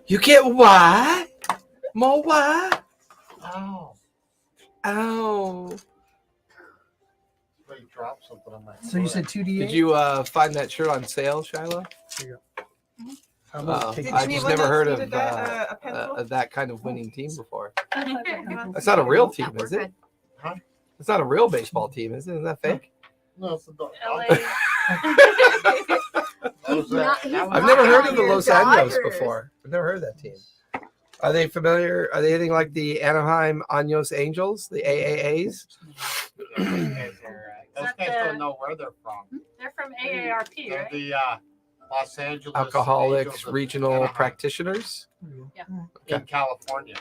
You get what? More what? Ow. Ow. They dropped something on my So you said 2d8? Did you find that shirt on sale, Shiloh? How about Did I've you just need never one heard that of needed a pencil? that kind of winning team before. That's That's not a real team, is it? Huh? It's not a real baseball team, is it? Isn't that fake? No, it's a dog. LA. I've never heard of the Los Angeles before. I've never heard of that team. Are they familiar? Are they anything like the Anaheim Años Angels, the AAAs? Those guys don't know where they're from. They're from AARP, They're right? the Los Angeles Alcoholics Angels of Regional Anaheim Practitioners. in California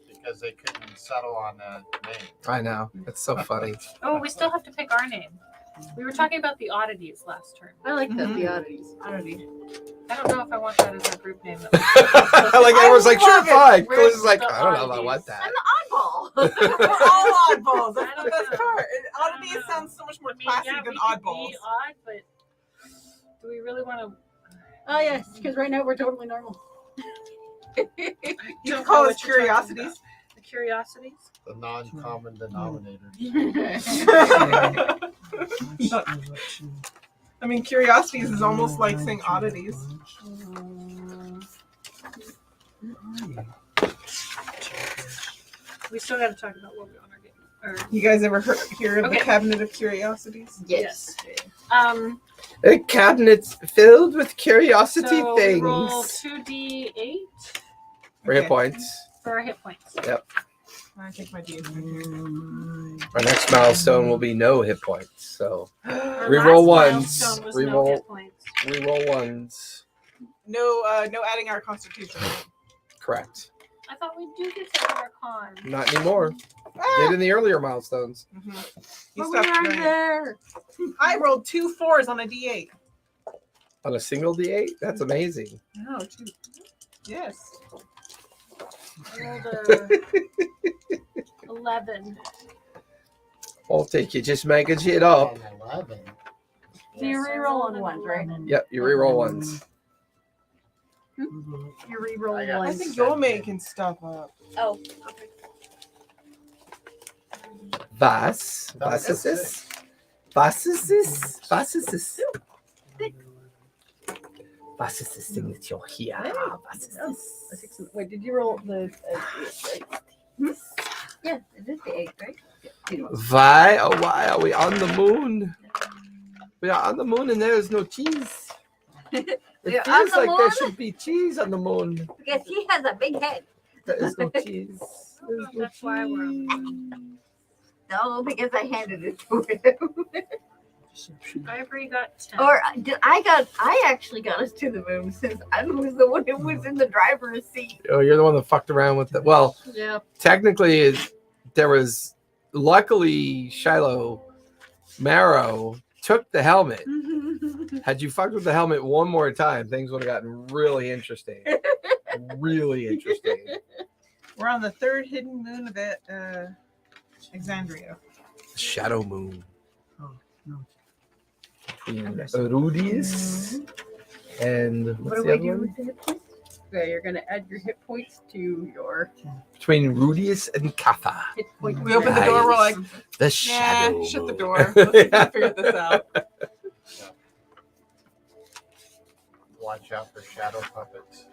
because they couldn't settle on a name. I know. It's so funny. Oh, we still have to pick our name. We were talking about the oddities last turn. I like that, Mhm. the oddities. I don't know if I want that as our group name. Like everyone's like, sure, love it. fine. Where's Chris is like, the I don't know if I oddities? want that. Oddball. We're all oddballs. That's I the don't best know. part. I Oddities don't know. sounds so much more I mean, classy yeah, than we oddballs. could be odd, but do we really want to? Oh, yes, because right now we're totally normal. You can call us curiosities. The curiosities. The non-common denominator. I mean, curiosities is almost like saying oddities. We still got to talk about what we want to get. You guys ever hear of the Okay. Cabinet of Curiosities? Yes. A cabinet's filled with curiosity So we things. roll 2d8 For hit points. for our hit points. I take my D8. Our next milestone will be no hit points. So Our reroll last ones. milestone was no Reroll. hit points. Reroll ones. No adding our Constitution. Correct. I thought we do get to add our con. Not anymore. Did in the earlier milestones. You But we stopped aren't doing it. there. I rolled 2 4s on a D8. On a single D8? That's amazing. No, 2. Yes. I rolled a 11. I'll take you. Just making shit up. 11. So you Yes, I reroll rolled on an ones, right? 11. Yep, you reroll ones. You reroll I got- I ones. think you're making stuff up. Oh, okay. Was? Was ist es? Was ist es? Was ist es? Was ist das Ding that you're here? Was ist es? Wait, did you roll the? Yeah, it is the 8, right? Yeah. Why, oh why are we on the moon? We are on the moon and there is no cheese. It We are feels on the like there moon? should be cheese on the moon. Because he has a big head. There is no cheese. There is no That's why we're on the cheese. No, because I handed it to him. Ivory got 10. Or I actually got us to the moon since I was the one who was in the driver's seat. Oh, you're the one that fucked around with it. Well, Yeah. technically, there was luckily Shiloh Marrow took the helmet. Had you fucked with the helmet one more time, things would have gotten really interesting. Really interesting. We're on the 3rd hidden moon of Exandria. Shadow Moon. Oh, no. Between Rudius and What what's do the we other do one? with the hit points? Okay, you're gonna add your hit points to your Between Rudius and Kappa. hit point. We open the door, we're like, The Shadow nah, shut the Moon. door. Let's figure this out. Watch out for shadow puppets.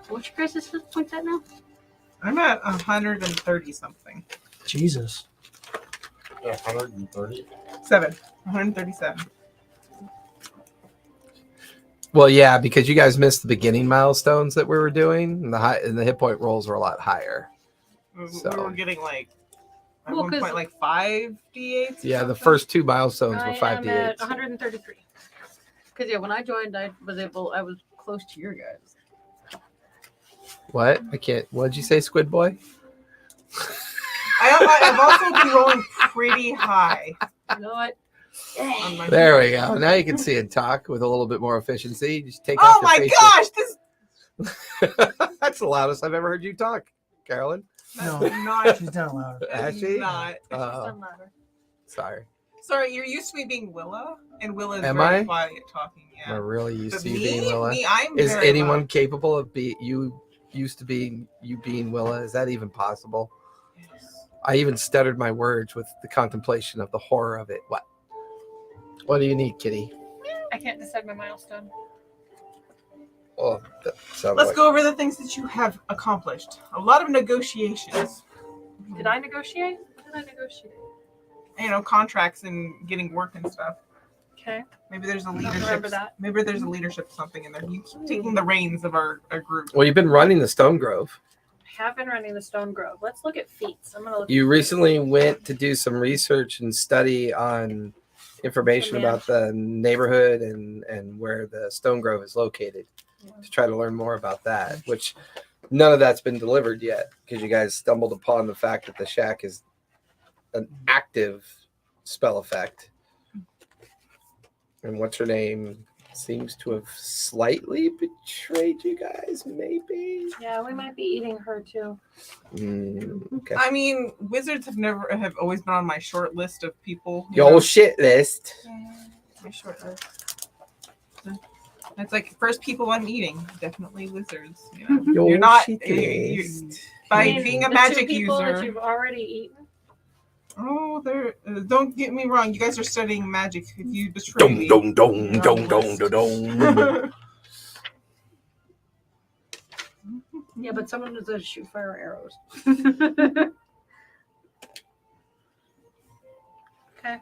What's your guys' hit points at now? I'm at 130 something. Jesus. 130. 137. Well, yeah, because you guys missed the beginning milestones that we were doing, and the hit point rolls were a lot higher. We So- were getting like at Well, one 'cause- point like 5 D8s. or Yeah, the something. first two milestones I were 5 am at D8s. 133. Because yeah, when I joined, I was close to your guys. What? I can't. What did you say, Squid Boy? I've also been rolling pretty high You know what? on my. There we go. Now you can see and talk with a little bit more efficiency. Just take Oh off your my face. gosh! This That's the loudest I've ever heard you talk, Carolyn. No. Not. She's not allowed. Has she? Not. Oh, sorry. Sorry, you're used to me being Willa, and Willa is Am very I? quiet talking. Am I Yeah. really used But to you being Willa? me, I'm Is very anyone loud. capable of you used to being you being Willa? Is that even possible? Yes. I even stuttered my words with the contemplation of the horror of it. What do you need, Kitty? I can't decide my milestone. Oh, that sounded Let's like- go over the things that you have accomplished. A lot of negotiations. Did I negotiate? What did I negotiate? Contracts and getting work and stuff. Okay. Maybe there's a don't leadership. remember that. Maybe there's a leadership something in there. You keep taking the reins of our group. Well, you've been running the Stone Grove. I have been running the Stone Grove. Let's look at feats. I'm gonna look. You at recently went to do some research and study on information about the neighborhood and where the Stone Grove is located to try to learn more about that, which none of that's been delivered yet because you guys stumbled upon the fact that the shack is an active spell effect. And what's her name seems to have slightly betrayed you guys, maybe. Yeah, we might be eating her too. Okay. I mean, wizards have always been on my short list of people. Your shit list. My short list. It's like first people I'm eating, definitely wizards. Your You're not shit you- list. by You mean being a the magic two people that user. you've already eaten. Oh, there. Don't get me wrong. You guys are studying magic. If you betray Dong me, dong dong you're dong on dong the dong list. dong. Yeah, but someone does shoot fire arrows. Okay.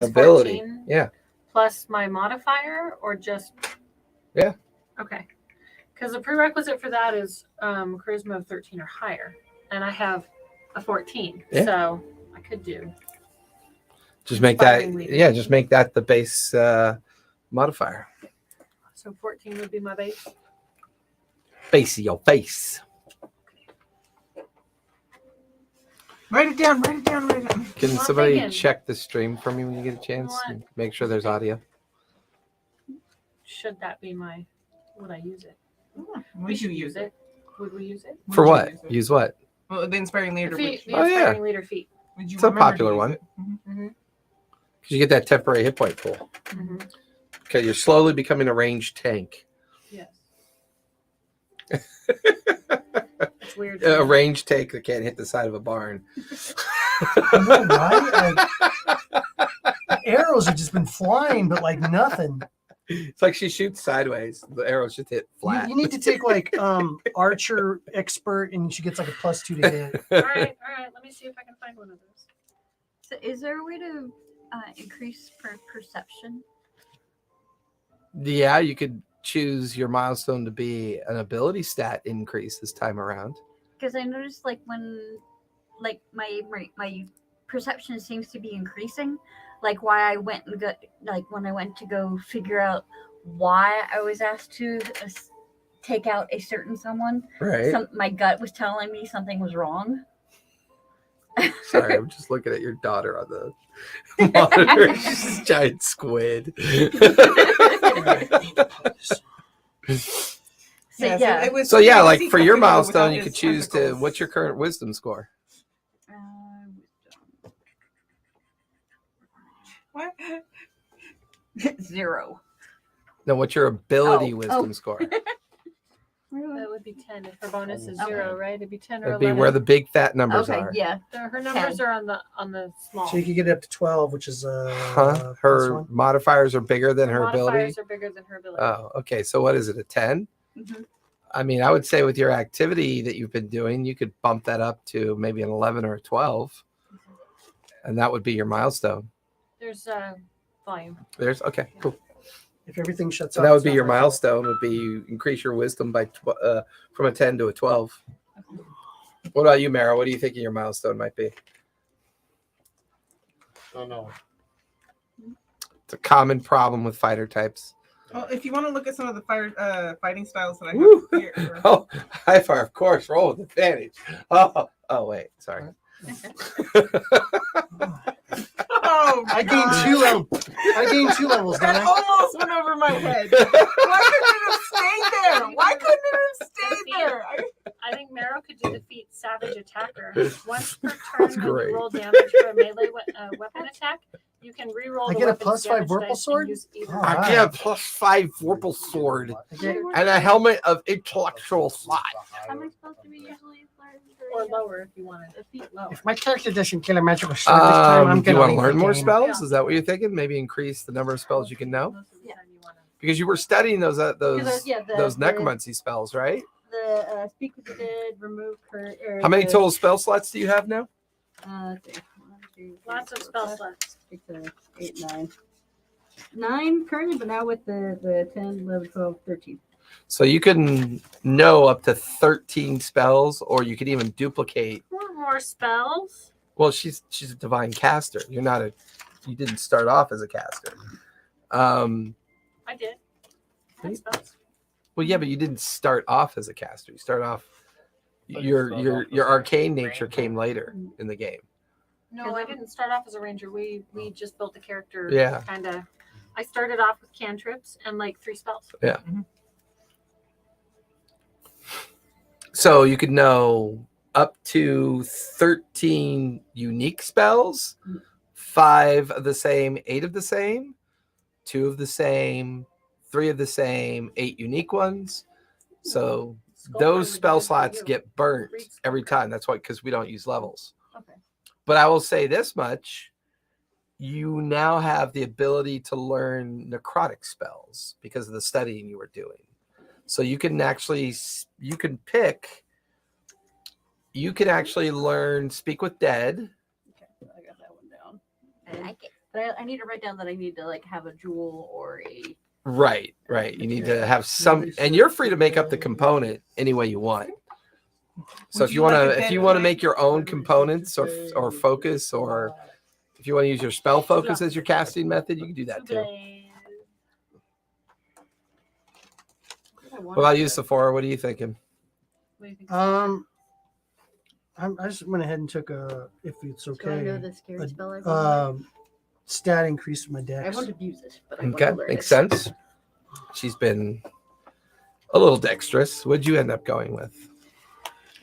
Ability. 14 Yeah. Plus my modifier, or just. Yeah. Okay. Because the prerequisite for that is charisma of 13 or higher, and I have a 14, Yeah. so I could do. Just make that. Inspiring leader. Yeah. Just make that the base modifier. So 14 would be my base. Face of your face. Write it down. Write it down. Write it down. Can Well, I'm somebody thinking- check the stream for me when you get a chance? What? And make sure there's audio. Should that be my? Would I use it? Would you use it? Would we use it? For Would you what? use it? Use what? Well, the inspiring The leader. feat, Would the Oh, yeah. inspiring leader feat. would you It's a remember to popular use one. it? Mhm. Mm-hmm. Because you get that temporary hit point pool. Mm-hmm. Okay, you're slowly becoming a ranged tank. Yes. It's weird. A ranged tank that can't hit the side of a barn. I know, right? The arrows have just been flying, but like nothing. It's like she shoots sideways. The arrows just hit flat. You need to take like archer expert, and she gets like a +2 to hit. All right. Let me see if I can find one of those. So is there a way to increase perception? Yeah, you could choose your milestone to be an ability stat increase this time around. Because I noticed like when like my perception seems to be increasing. Like why I went and got like when I went to go figure out why I was asked to take out a certain someone. Right. My gut was telling me something was wrong. Sorry, I'm just looking at your daughter on the monitor. She's this giant squid. So Yeah, yeah. it was So yeah, crazy like for your cooking milestone, without you could his choose to. tentacles. What's your current wisdom score? What? 0. No, what's your ability Oh, wisdom oh. score? That would be 10. If her bonus is Okay. 0, right? It'd be 10 or That'd be 11. where the big fat numbers Okay, are. yeah. Her numbers are on the small. So you could get it up to 12, which is Huh? plus Her one. modifiers are bigger than her ability. modifiers are bigger than her ability. Oh, okay. So what is it? A 10? Mhm. I mean, I would say with your activity that you've been doing, you could bump that up to maybe an 11 or a 12, and that would be your milestone. There's volume. There's okay, cool. If everything shuts So off, that would it's be not your my fault. milestone. Would be you increase your wisdom by from a 10 to a 12. What about you, Mara? What do you think your milestone might be? Don't know. It's a common problem with fighter types. Well, if you want to look at some of the fighting styles that I Woo! have here. Oh, high fire, of course. Roll with advantage. Oh, wait, sorry. Oh, my I gained God. 2 levels. I gained 2 levels, That don't I? almost went over my head. Why couldn't it have stayed there? Why couldn't it have stayed there? I think Marrow could do defeat Savage Attacker. Once per turn, That's when great. you roll damage for a melee weapon attack, you can re-roll I the get a weapon's +5 damage Vorpal dice sword? and use either. Oh, I wow. get a +5 Vorpal sword I get- and a helmet of intellectual thought. How am I supposed to be usually Or lower if you wanted. A feet lower. If my character doesn't kill a magical sword this time, I'm Do you gonna want to leave learn the more game. spells? Is that what you're thinking? Maybe increase the number of spells you can know? Most of the time you wanna- Because you were studying those yeah, those necromancy spells, right? The speak with the dead, remove curse. How many total spell slots do you have now? Let's see. 1, 2, 3, Lots of 4, spell 5, slots. 6, 7, 8, 9. 9 currently, but now with the 10, 11, 12, 13. So you can know up to 13 spells, or you could even duplicate. Or more spells. Well, she's a divine caster. You didn't start off as a caster. I did. I had spells. Well, yeah, but you didn't start off as a caster. You start off your arcane nature came later in the game. No, I didn't start off as a ranger. We just built the character. Yeah. Kind of. I started off with cantrips and like 3 spells. Yeah. So you could know up to 13 unique spells, 5 of the same, 8 of the same, 2 of the same, 3 of the same, 8 unique ones. So those spell slots get burnt every time. That's why, because we don't use levels. Okay. But I will say this much. You now have the ability to learn necrotic spells because of the studying you were doing. So you can actually learn Speak with Dead. Okay, so I got that one down. I like it. But I need to write down that I need to like have a jewel or a. Right. You need to have some, and you're free to make up the component any way you want. So Would if you you want like a to, dead if you want to knight? make your own components or focus, or if you want to use your spell focus as your casting method, you can do that too. What about you, Sephora? What are you thinking? What do you think? I just went ahead and took a, if it's Do I know okay, the scary spell I want? stat increase for my I dex. want to use it, but I want Okay, to learn makes it. sense. She's been a little dexterous. What'd you end up going with,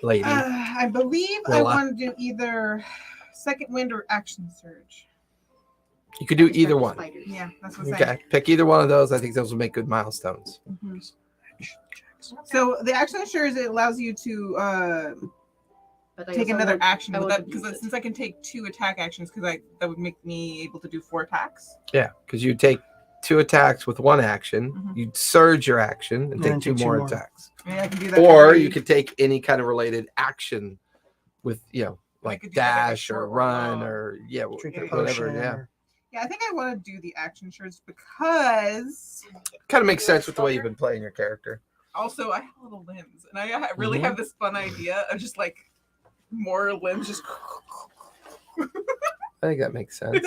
lady? I believe I Willa. want to do either Second Wind or Action Surge. You could do Distract either the one. spiders. Yeah, that's what I'm Okay, pick either one of those. I think those will make good milestones. saying. So the Action Surge, it allows you to But I take also another want- action I with want that, to use because it. since I can take 2 attack actions, because that would make me able to do 4 attacks. Yeah, because you take 2 attacks with 1 action. Mhm. You'd surge your action and And take then 2 take two more more. attacks. Yeah, I can do that. Or every- you could take any kind of related action with, like could do that every dash or short run while. or Drink a whatever. potion. Yeah, or- Yeah, I think I want to do the Action Surge because kind of makes sense with the way you've been playing your character. also I have little limbs, and I really Mhm. have this fun idea of just like more limbs just. I think that makes sense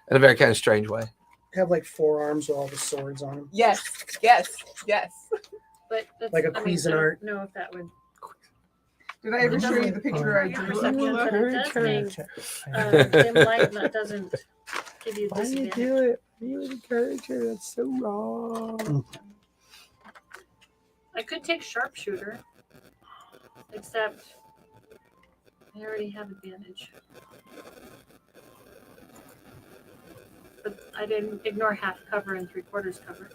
in a very kind of strange way. Have like 4 arms with all the swords on them. Yes. but that's, Like a I mean, I Cuisinart. don't know if that would. Did I ever show you the picture I Your drew? perception, but it does make dim light, and that doesn't give you Why do you disadvantage. do it? You encourage her. That's so wrong. I could take sharpshooter, except I already have advantage. But I didn't ignore half cover and 3/4 cover.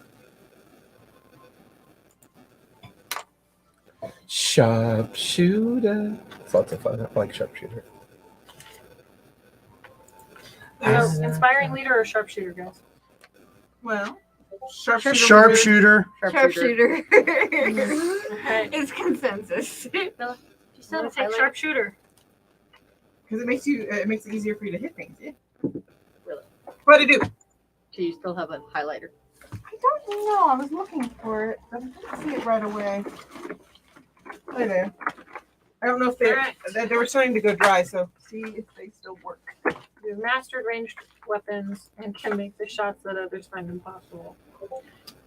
Sharpshooter. It's lots of fun. I like sharpshooter. So, inspiring leader or sharpshooter, guys? Well, Sharpshooter. Sharpshooter. Okay. It's consensus. You still have to take sharpshooter. Because it makes it easier for you to hit things. Yeah. Really? What to do? Do you still have a highlighter? I don't know. I was looking for it, but I didn't see it right away. Oh, there. I don't know if they were starting to go dry, so see if they still work. You've mastered ranged weapons and can make the shots that others find impossible.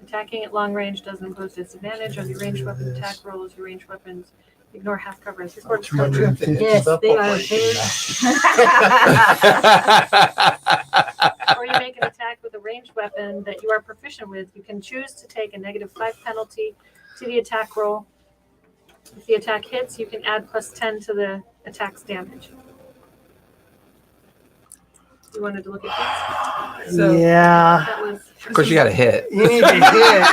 Attacking at long range doesn't impose disadvantage on your ranged weapon attack rolls. Your ranged weapons ignore half cover and 3/4 cover. Yes, they are Or you make an attack with a ranged weapon that you are proficient with. You can choose to take a -5 penalty to the attack roll. If the attack hits, you can add +10 to the attack's damage. You wanted to look at these? So Yeah. That was Of course, you got to hit. You need to hit.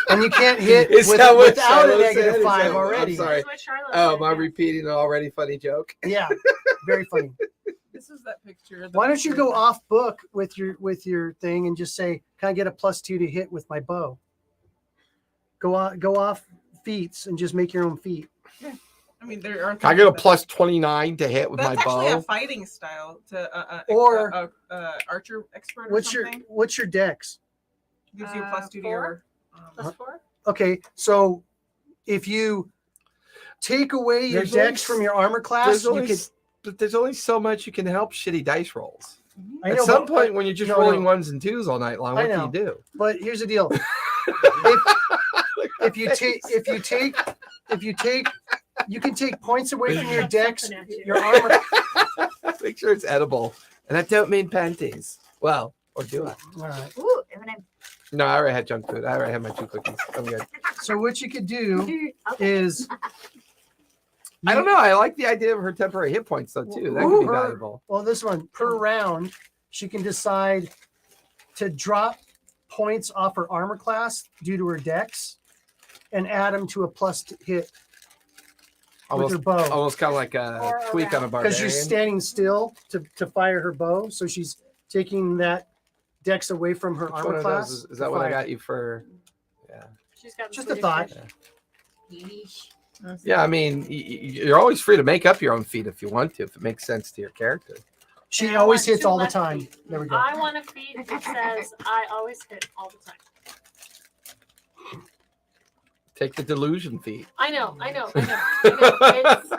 And you can't hit Is that what without a Charlotte said? negative Is 5 that- already. I'm sorry. This is what Charlotte Oh, said, am I yeah. repeating an already funny joke? Yeah. Very funny. this is that picture. Why don't you go off book with your thing and just say, "Can I get a +2 to hit with my bow?" Go off feats and just make your own feat. I mean, there are. Can I get a +29 to hit with That's my actually a bow? fighting style to Or- archer expert. Or What's something. your dex? Gives you a +2 to 4? your. +4? Okay, so if you take away your There's dex only- from your armor class, There's you only, could. but there's only so much you can help shitty dice rolls. I At know, some but- point, when you're just no, rolling no. ones and twos all night long, I what do know. you do? But here's the deal: if you take, you can take points away from your Shove dex, something at you. your armor. Make sure it's edible. And I don't mean panties. Well, or do I? All right. Ooh, M&M. No, I already had junk food. I already had my 2 cookies. I'm good. So what you could do Okay. is, I don't know. I like the idea of her temporary hit points, though, too. That could be valuable. well, this one per round, she can decide to drop points off her armor class due to her dex, and add them to a plus hit with her bow. Almost kind of like a Or tweak on a around. barbarian. Because she's standing still to fire her bow, so she's taking that dex away from her Which one armor of class. those is to that what I fire. got you for? Yeah. She's got the Just a Swedish thought. fish. Yeah, I mean, you're always free to make up your own feat if you want to, if it makes sense to your character. She And I always want hits 2 all the left time. feet. There we go. I want a feat that says I always hit all the time. Take the delusion feat. I know. It's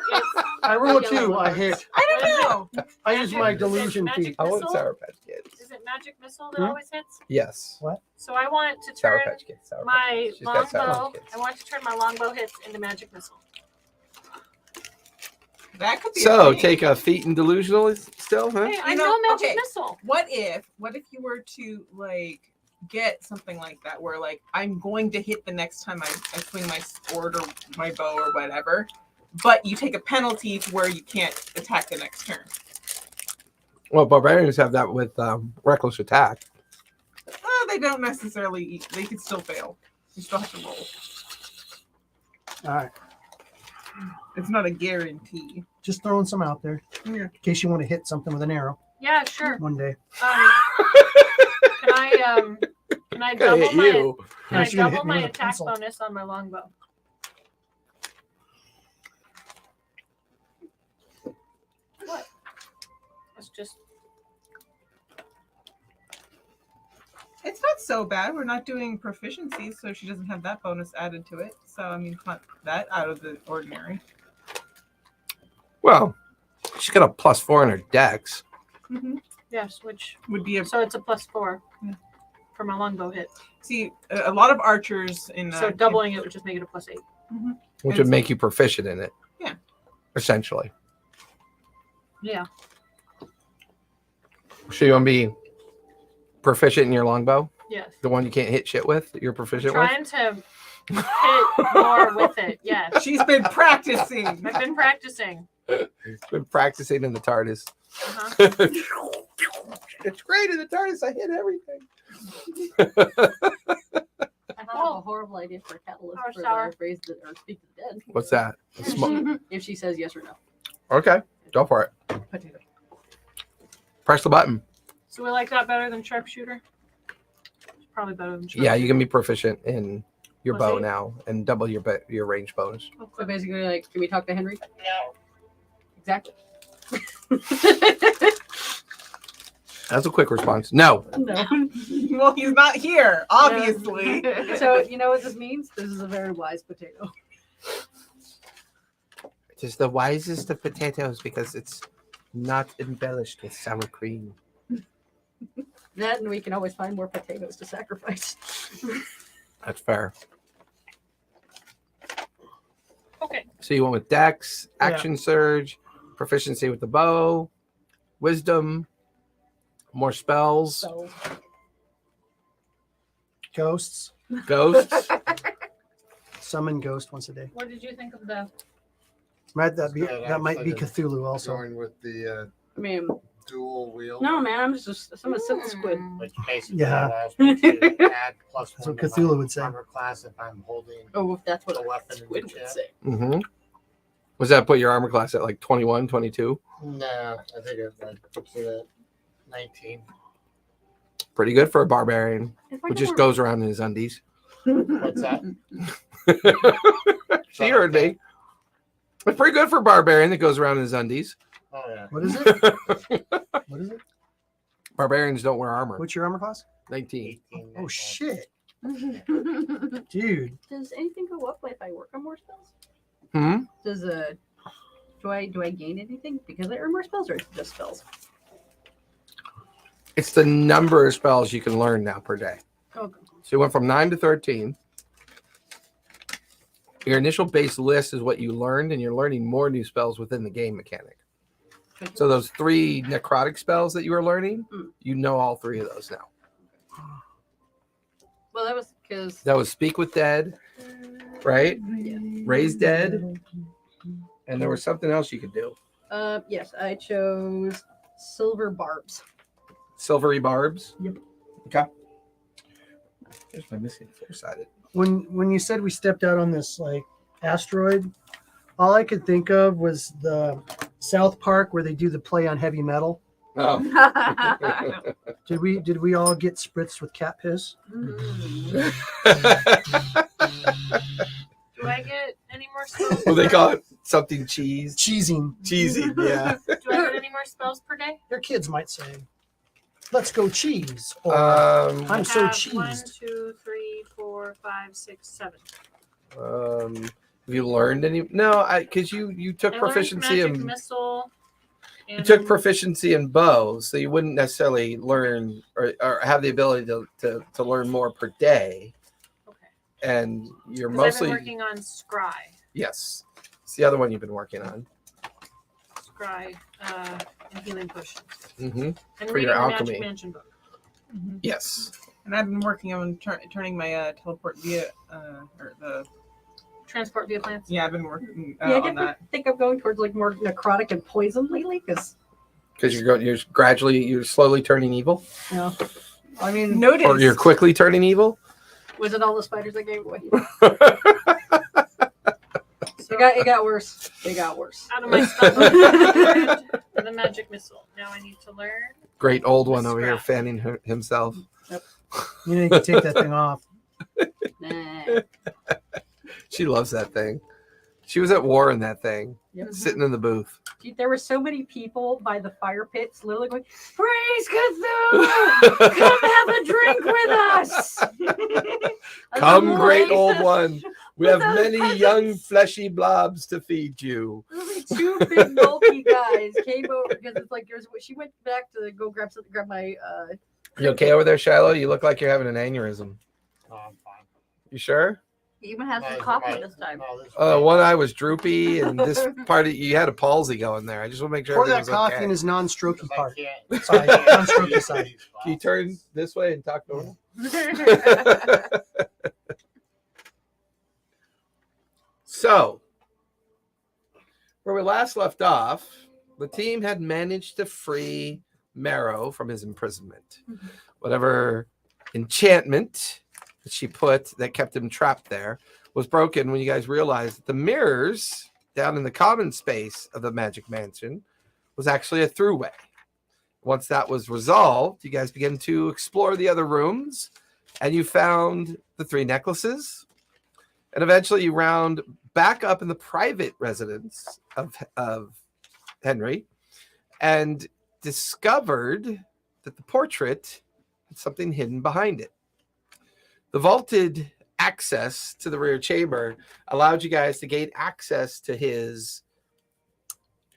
I roll a Yeah, 2. like I hit. I don't know. I use my Magic- delusion magic feat. I want Missile? Sour Patch Kids. Is it magic missile that Hmm? always hits? Yes. So I want to Sour turn Patch Kids. Sour my Patch. She's got Sour longbow. Patch Kids. I want to turn my longbow hits into magic missile. That could be. So a thing. take a feat and delusional still, huh? Hey, I know magic missile. What if you were to like get something like that where like I'm going to hit the next time I swing my sword or my bow or whatever, but you take a penalty to where you can't attack the next turn. Well, barbarians have that with reckless attack. They don't necessarily. They could still fail. You still have to roll. All right. It's not a guarantee. Just throwing some out there Yeah. in case you want to hit something with an arrow Yeah, sure. one day. Can I Gonna double hit my you. can I She's gonna hit double me my with a attack pencil. bonus on my longbow? What? It's just It's not so bad. We're not doing proficiency, so she doesn't have that bonus added to it. So I mean, it's not that out of the ordinary. Well, she's got a +4 in her dex. Mm-hmm. yes, which Would be a so it's a +4 Yeah. for my longbow hit. See, a lot of archers in So doubling it would just make it a +8. Which would make you proficient in it. Yeah. Essentially. Yeah. So you want to be proficient in your longbow? Yes. The one you can't hit shit with, that you're proficient with? Trying to hit more with it. Yes. She's been practicing. I've been practicing. Been practicing in the TARDIS. Uh-huh. It's great in the TARDIS. I hit everything. I thought of a horrible idea for a catalyst Power for sour. the phrase that or speak to the dead. What's that? A sm- If she says yes or no. okay, go for it. Potato. Press the button. So we like that better than sharpshooter? It's probably better than sharpshooter. Yeah, you can be proficient in your Plus bow 8. now and double your range bonus. So basically, like, can we talk to Henry? No. Exactly. That's a quick response. No. No. Well, he's not here, obviously. So you know what this means? This is a very wise potato. It is the wisest of potatoes because it's not embellished with sour cream. That, and we can always find more potatoes to sacrifice. That's fair. Okay. So you went with Dex, Action Surge, proficiency with the bow, Wisdom, more spells, So Ghosts. Ghosts. Summon ghost once a day. What did you think of the Might that be Yeah, that might be actually, Cthulhu also. Going with the I mean, dual wheel. no, man, I'm just I'm a simple squid. Which basically Yeah. allows me to add plus That's one what to my Cthulhu would say. armor class if I'm holding. Oh, if that's what The a weapon squid and would shit. say. Mm-hmm. Was that put your armor class at like 21, 22? No, I think it puts it at 19. Pretty good for a barbarian If who just goes around in his undies. What's that? She heard me. It's pretty good for a barbarian that goes around in his undies. Oh yeah. What is it? What is it? Barbarians don't wear armor. What's your armor class? 19. 18. Oh shit, dude. Does anything go up if I work on more spells? Hmm? Does do I gain anything because I earn more spells, or is it just spells? It's the number of spells you can learn now per day. Okay. So you went from 9 to 13. Your initial base list is what you learned, and you're learning more new spells within the game mechanic. So those 3 necrotic spells that you were learning, you know all 3 of those now. Well, that was because That was Speak with Dead, right? Raise Dead, and there was something else you could do. yes, I chose silver barbs. Silvery Barbs. Yep. Okay. Here's my missing 4-sided. When you said we stepped out on this like asteroid, all I could think of was the South Park where they do the play on heavy metal. Oh. Did we all get spritzed with cat piss? do I get any more spells? Well, they call it something cheese. Cheesing. Cheesy, yeah. Do I get any more spells per day? Your kids might say, "Let's go cheese," or Um, "I'm I so have cheesed." 1, 2, 3, 4, 5, 6, 7. have you learned any? No, because you took I learned proficiency magic in missile. you took proficiency in bow, so you wouldn't necessarily learn or have the ability to learn more per day. Okay. And you're 'Cause mostly I've been working on scry. yes. It's the other one you've been working on. Scry and healing potions. Mm-hmm. And For reading your the alchemy. Magic Mansion book. Yes. And I've been working on turning my teleport via or the Transport via plants. yeah I've been working Yeah, I on that. think I'm going towards like more necrotic and poison lately because Because you're slowly turning evil, you know, I mean, Notice or you're quickly turning evil. was it all the spiders I gave away? So It got worse. It got worse. out of my spell book, the magic missile. Now I need to learn. Great old one over here Scrap. fanning himself. You need to take that thing off. Nah. She loves that thing. She was at war in that thing, Yep. sitting in the booth. Dude, there were so many people by the fire pits literally going, "Praise Cthulhu! Come have a drink with us!" Come, great Like, old one. We have those many peasants. young fleshy blobs to feed you. Literally 2 big bulky guys came over because it's like she went back to go grab my You okay over there, Shiloh? You look like you're having an aneurysm. No, I'm fine. You sure? You even have No, some this coffee might- this time. no, this One might- eye was droopy, and this part of, you had a palsy going there. I just want to make sure Pour that everything was coffee okay. in his non-strokey 'cause I part. can't- Side, non-strokey side. Can you turn this way and talk normal? So, where we last left off, the team had managed to free Marrow from his imprisonment. Whatever enchantment that she put that kept him trapped there was broken when you guys realized that the mirrors down in the common space of the Magic Mansion was actually a throughway. Once that was resolved, you guys began to explore the other rooms, and you found the 3 necklaces. And eventually you round back up in the private residence of Henry and discovered that the portrait had something hidden behind it. The vaulted access to the rear chamber allowed you guys to gain access to his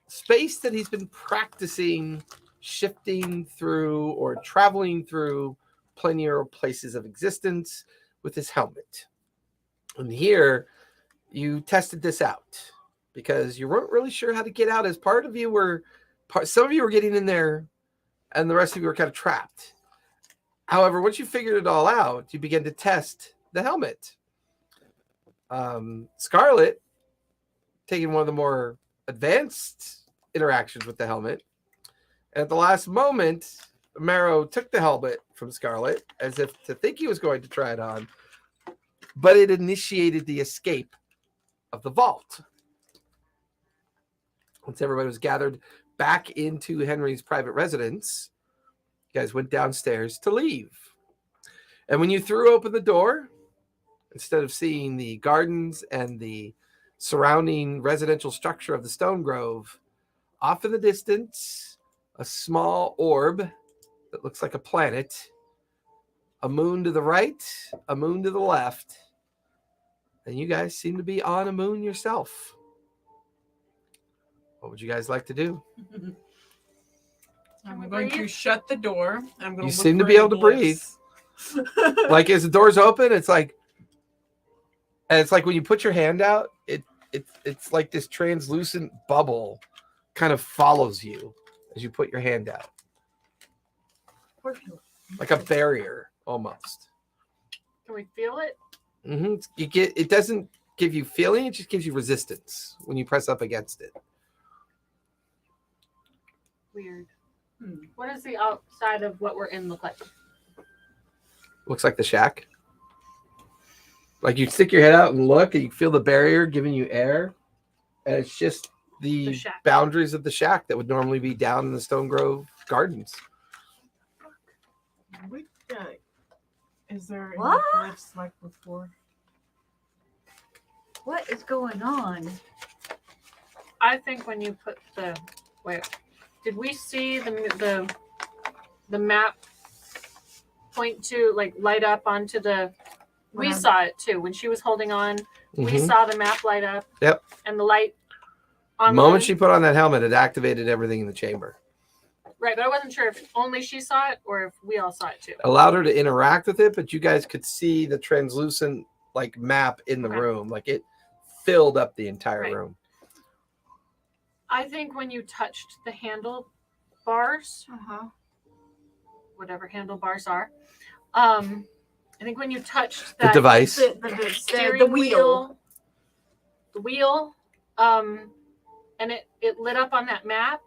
space that he's been practicing shifting through or traveling through plenier places of existence with his helmet. And here you tested this out because you weren't really sure how to get out. As part of you were, some of you were getting in there and the rest of you were kind of trapped. However, once you figured it all out, you began to test the helmet. Scarlet, taking one of the more advanced interactions with the helmet. And at the last moment, Marrow took the helmet from Scarlet as if to think he was going to try it on, but it initiated the escape of the vault. Once everybody was gathered back into Henry's private residence, you guys went downstairs to leave. And when you threw open the door, instead of seeing the gardens and the surrounding residential structure of the Stone Grove, off in the distance, a small orb that looks like a planet, a moon to the right, a moon to the left, and you guys seem to be on a moon yourself. What would you guys like to do? I'm going to shut the door. I'm going You to seem to be able to breathe. Like as the doors open, it's like, and it's like when you put your hand out, it's like this translucent bubble kind of follows you as you put your hand out, like a barrier almost. Can we feel it? Mm-hmm. It doesn't give you feeling; it just gives you resistance when you press up against it. Weird. What does the outside of what we're in look like? Looks like the shack. Like you stick your head out and look, and you feel the barrier giving you air, and it's just the shack. boundaries of the shack that would normally be down in the Stone Grove Gardens. Is there any What? glyphs like before? What is going on? I think when you put the did we see the map point to like light up onto the? We saw it too when she was holding on. We Mhm. saw the map light up. Yep. And the light. The On moment she put on that helmet, it activated everything in the chamber. Right, but I wasn't sure if only she saw it or if we all saw it too. Allowed her to interact with it, but you guys could see the translucent like map in the Okay. room. Like it filled up the entire Right. room. I think when you touched the handlebars, whatever handlebars are, I think when you touched The that device. The steering wheel. the wheel, and it lit up on that map,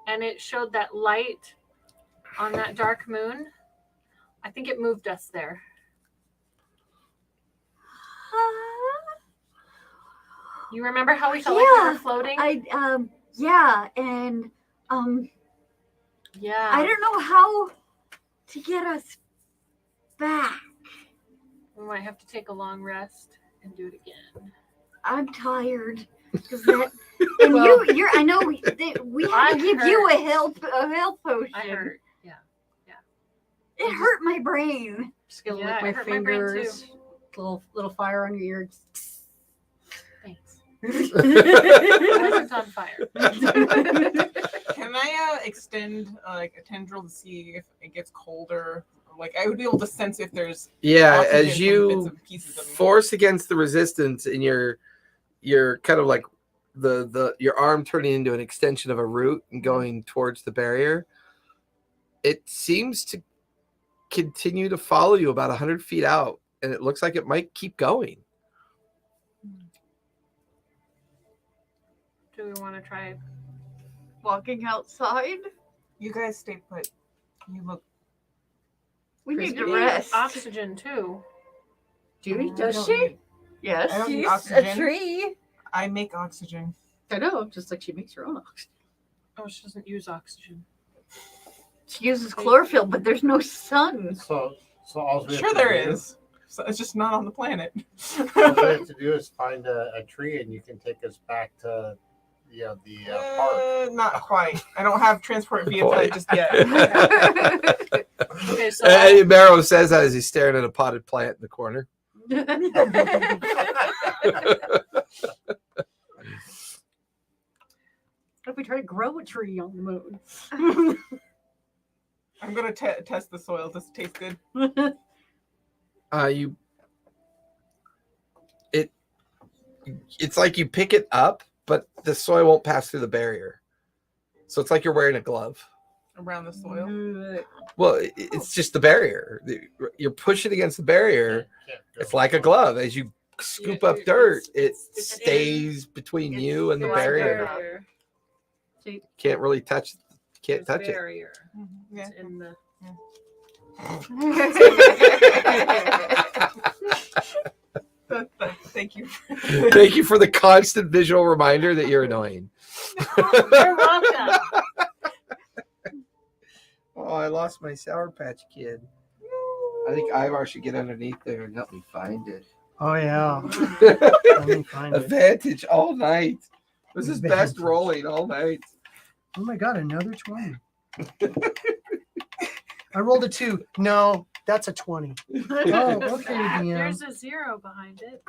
and it showed that light on that dark moon. I think it moved us there. You remember how we felt like we Yeah, were floating? Yeah, and Yeah. I don't know how to get us back. We might have to take a long rest and do it again. I'm tired. 'Cause that, and Well, you're. I know we had I to give you a hurt. health potion. I hurt. Yeah. It hurt my brain. Just gonna Yeah, lick my it hurt my brain, fingers. Little fire on your ear. Thanks. It wasn't on fire. Can I extend like a tendril to see if it gets colder? Like I would be able to sense if there's Yeah, oxygen as from you bits and pieces of me. force against the resistance and you're kind of like your arm turning into an extension of a root and going towards the barrier, it seems to continue to follow you about 100 feet out, and it looks like it might keep going. Do we want to try? Walking outside. You guys stay put. You look. We need to We need rest. oxygen too. Judy, I does don't she? need- Yes, I don't need she's a oxygen. tree. I make oxygen. I know, just like she makes her own oxygen. Oh, she doesn't use oxygen. She uses chlorophyll, but there's no sun. So all we have Sure, to there do- is. So it's just not on the planet. All we have to do is find a tree, and you can take us back to the park. Not quite. I don't have transport via Boy. just yet. Okay, so And Marrow says that as he's staring at a potted plant in the corner. What if we try to grow a tree on the moon? I'm gonna test the soil. Does it taste good? It's like you pick it up, but the soil won't pass through the barrier. So it's like you're wearing a glove. Around the soil. Well, it's just the barrier. You're pushing against the barrier. Can't go It's like a glove. As you scoop up dirt, it stays between you and the it's barrier. See, Can't really touch. Can't there's touch it. barrier. Yeah. It's in the. Thank you. Thank you for the constant visual reminder that you're annoying. you're welcome. Oh, I lost my Sour Patch Kid. I think Ivar should get underneath there and help me find it. Oh yeah. Let me find it. Advantage all night. It was his best Advantage. rolling all night. Oh my god, another 20. I rolled a 2. No, that's a 20. Oh, okay, DM. There's a 0 behind it.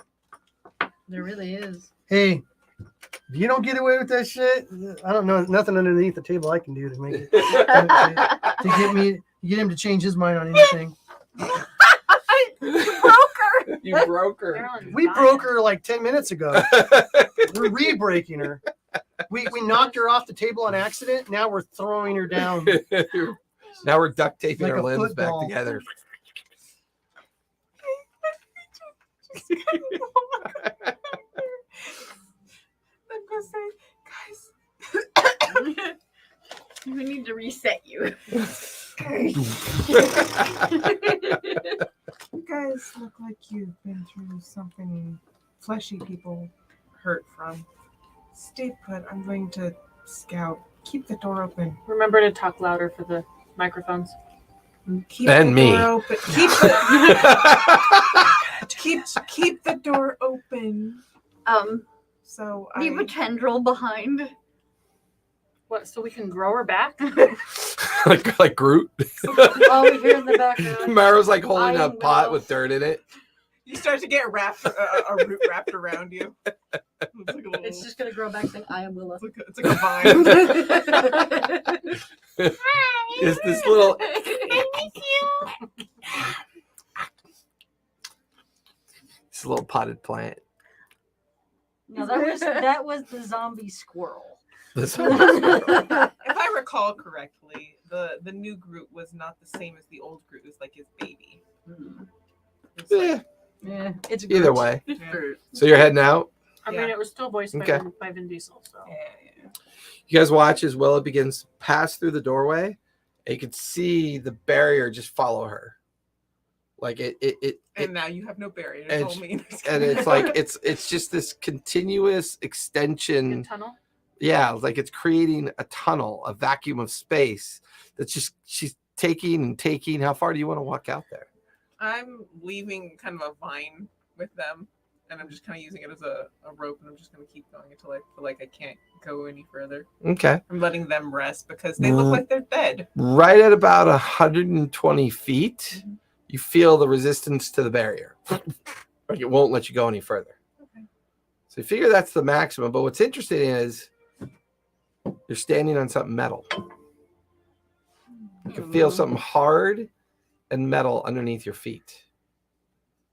There really is. Hey, if you don't get away with that shit, I don't know nothing underneath the table I can do to make it to get him to change his mind on anything. You broke her. Carolyn's We dying. broke her like 10 minutes ago. We're re-breaking her. We knocked her off the table on accident. Now we're throwing her down. Now we're duct taping Like our a limbs football. back together. I'm gonna say, guys, We need to reset you. you guys look like you've been through something fleshy people hurt from. Stay put. I'm going to scout. Keep the door open. Remember to talk louder for the microphones. Keep And the me. door open. Keep the door open. So Leave a I tendril behind. What? So we can grow her back? like Groot. All we hear in the background. Marrow's like holding I a pot will. with dirt in it. you start to get wrapped a root wrapped around you. It's like a little, It's just gonna grow back saying, I am Willa. it's like a vine. It's this little. This little potted plant. No, that was the zombie squirrel. This If I recall correctly, the new Groot was not the same as the old Groot. It was like his baby. It's like- Eh, Yeah, it's either Groot. way. Yeah. So you're heading out. I Yeah. mean, it was still voiced Okay. by Vin Diesel. So Yeah. You guys watch as Willa begins to pass through the doorway. And you can see the barrier just follow her. Like it And now you have no barrier. and It's all me. and it's like it's just this continuous the extension. tunnel. Yeah, like it's creating a tunnel, a vacuum of space that's just she's taking and taking. How far do you want to walk out there? I'm leaving kind of a vine with them, and I'm just kind of using it as a rope, and I'm just going to keep going until I feel like I can't go any further. Okay. I'm letting them rest because they look like they're dead. Right at about 120 feet, you feel the resistance to the barrier. Like it won't let you go any further. Okay. So you figure that's the maximum. But what's interesting is you're standing on something metal. You can feel something hard and metal underneath your feet.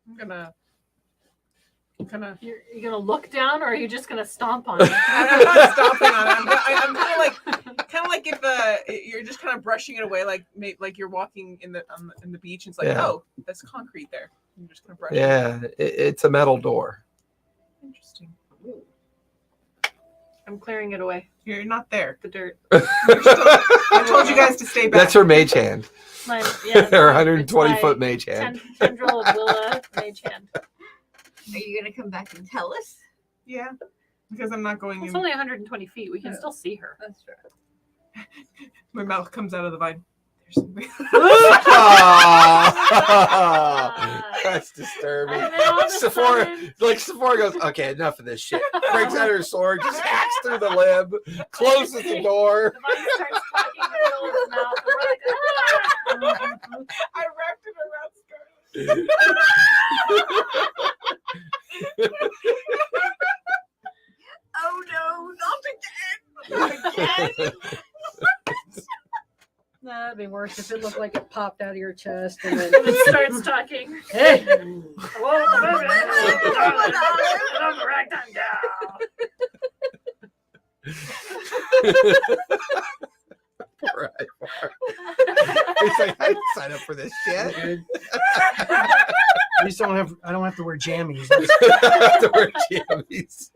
I'm gonna. You're gonna look down, or are you just gonna stomp on it? I'm not stomping on it. I'm kind of like if you're just kind of brushing it away, like you're walking in the beach. And it's like, Yeah. oh, that's concrete there. You're just gonna brush. Yeah, it's a metal door. Interesting. I'm clearing it away. You're not there. The dirt. I told you guys to stay back. That's her mage hand. My, Her 120-foot mage hand. Tendril of Willa mage hand. Are you gonna come back and tell us? Yeah, because I'm not going It's in. only 120 feet. We can still see her. That's right. My mouth comes out of the vine. That's disturbing. And then all of a sudden- Sephora goes, okay, enough of this shit. Breaks out her sword, just hacks through the limb, closes the door. The vine starts talking in the middle of his mouth. And we're like, I wrapped it around Scarlet. Oh no, not again! Again? That'd be worse if it looked like it popped out of your chest and then. it starts talking. Hey! Whoa, I'm a ragtime gal. Right. He's like, I didn't sign up for this shit. Good. At least I don't have to wear jammies. That's- To wear jammies.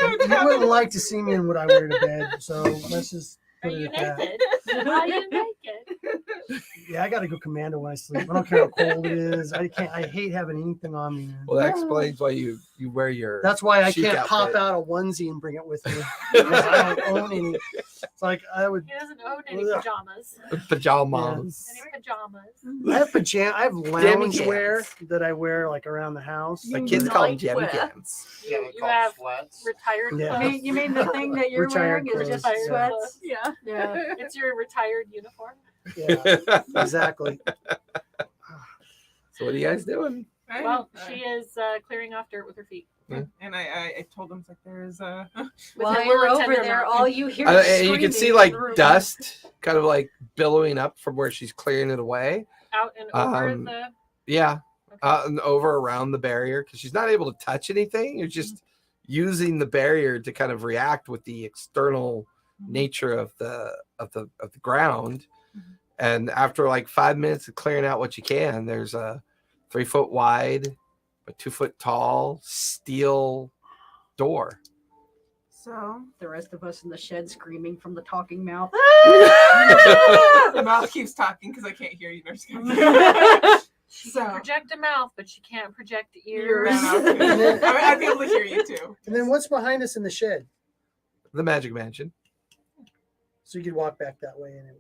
You wouldn't like to see me in what I wear to bed, so let's just Are put you it at that. naked? Are you naked? Yeah, I gotta go commando when I sleep. I don't care how cold it is. I hate having anything on me, man. Well, that explains why you wear your. That's why I chic can't pop outfit. out a onesie and bring it with me. Because I don't own any. It's like I would. He doesn't own any Ugh. pajamas. pajamas. Any pajamas. I have lounge wear that I wear like around the house. My kids call them jammy Nightwear. jams. Yeah, You, they you call have sweats. retired Yeah. clothes. You mean the thing that you're Retired wearing is just clothes, yeah. sweats? Yeah. Yeah. It's your retired uniform. Yeah, exactly. So what are you guys doing? Well, she is clearing off dirt with her feet. And I told them, like, there's a. With While her you're little over tender there, mouth. all you hear And is you can see screaming like in the room. dust kind of like billowing up from where she's clearing it away. Out and over Um, the. Yeah, Okay. and over around the barrier because she's not able to touch anything. You're just using the barrier to kind of react with the external nature of the ground. Mhm. And after like 5 minutes of clearing out what you can, there's a 3 foot wide, but 2 foot tall steel door. So The rest of us in the shed screaming from the talking mouth. the mouth keeps talking because I can't hear you. Nurse. She So- can project a mouth, but she can't project Ears. ears. I mean, I'd be able to hear you too. And then what's behind us in the shed? The Magic Mansion. So you could walk back that way and it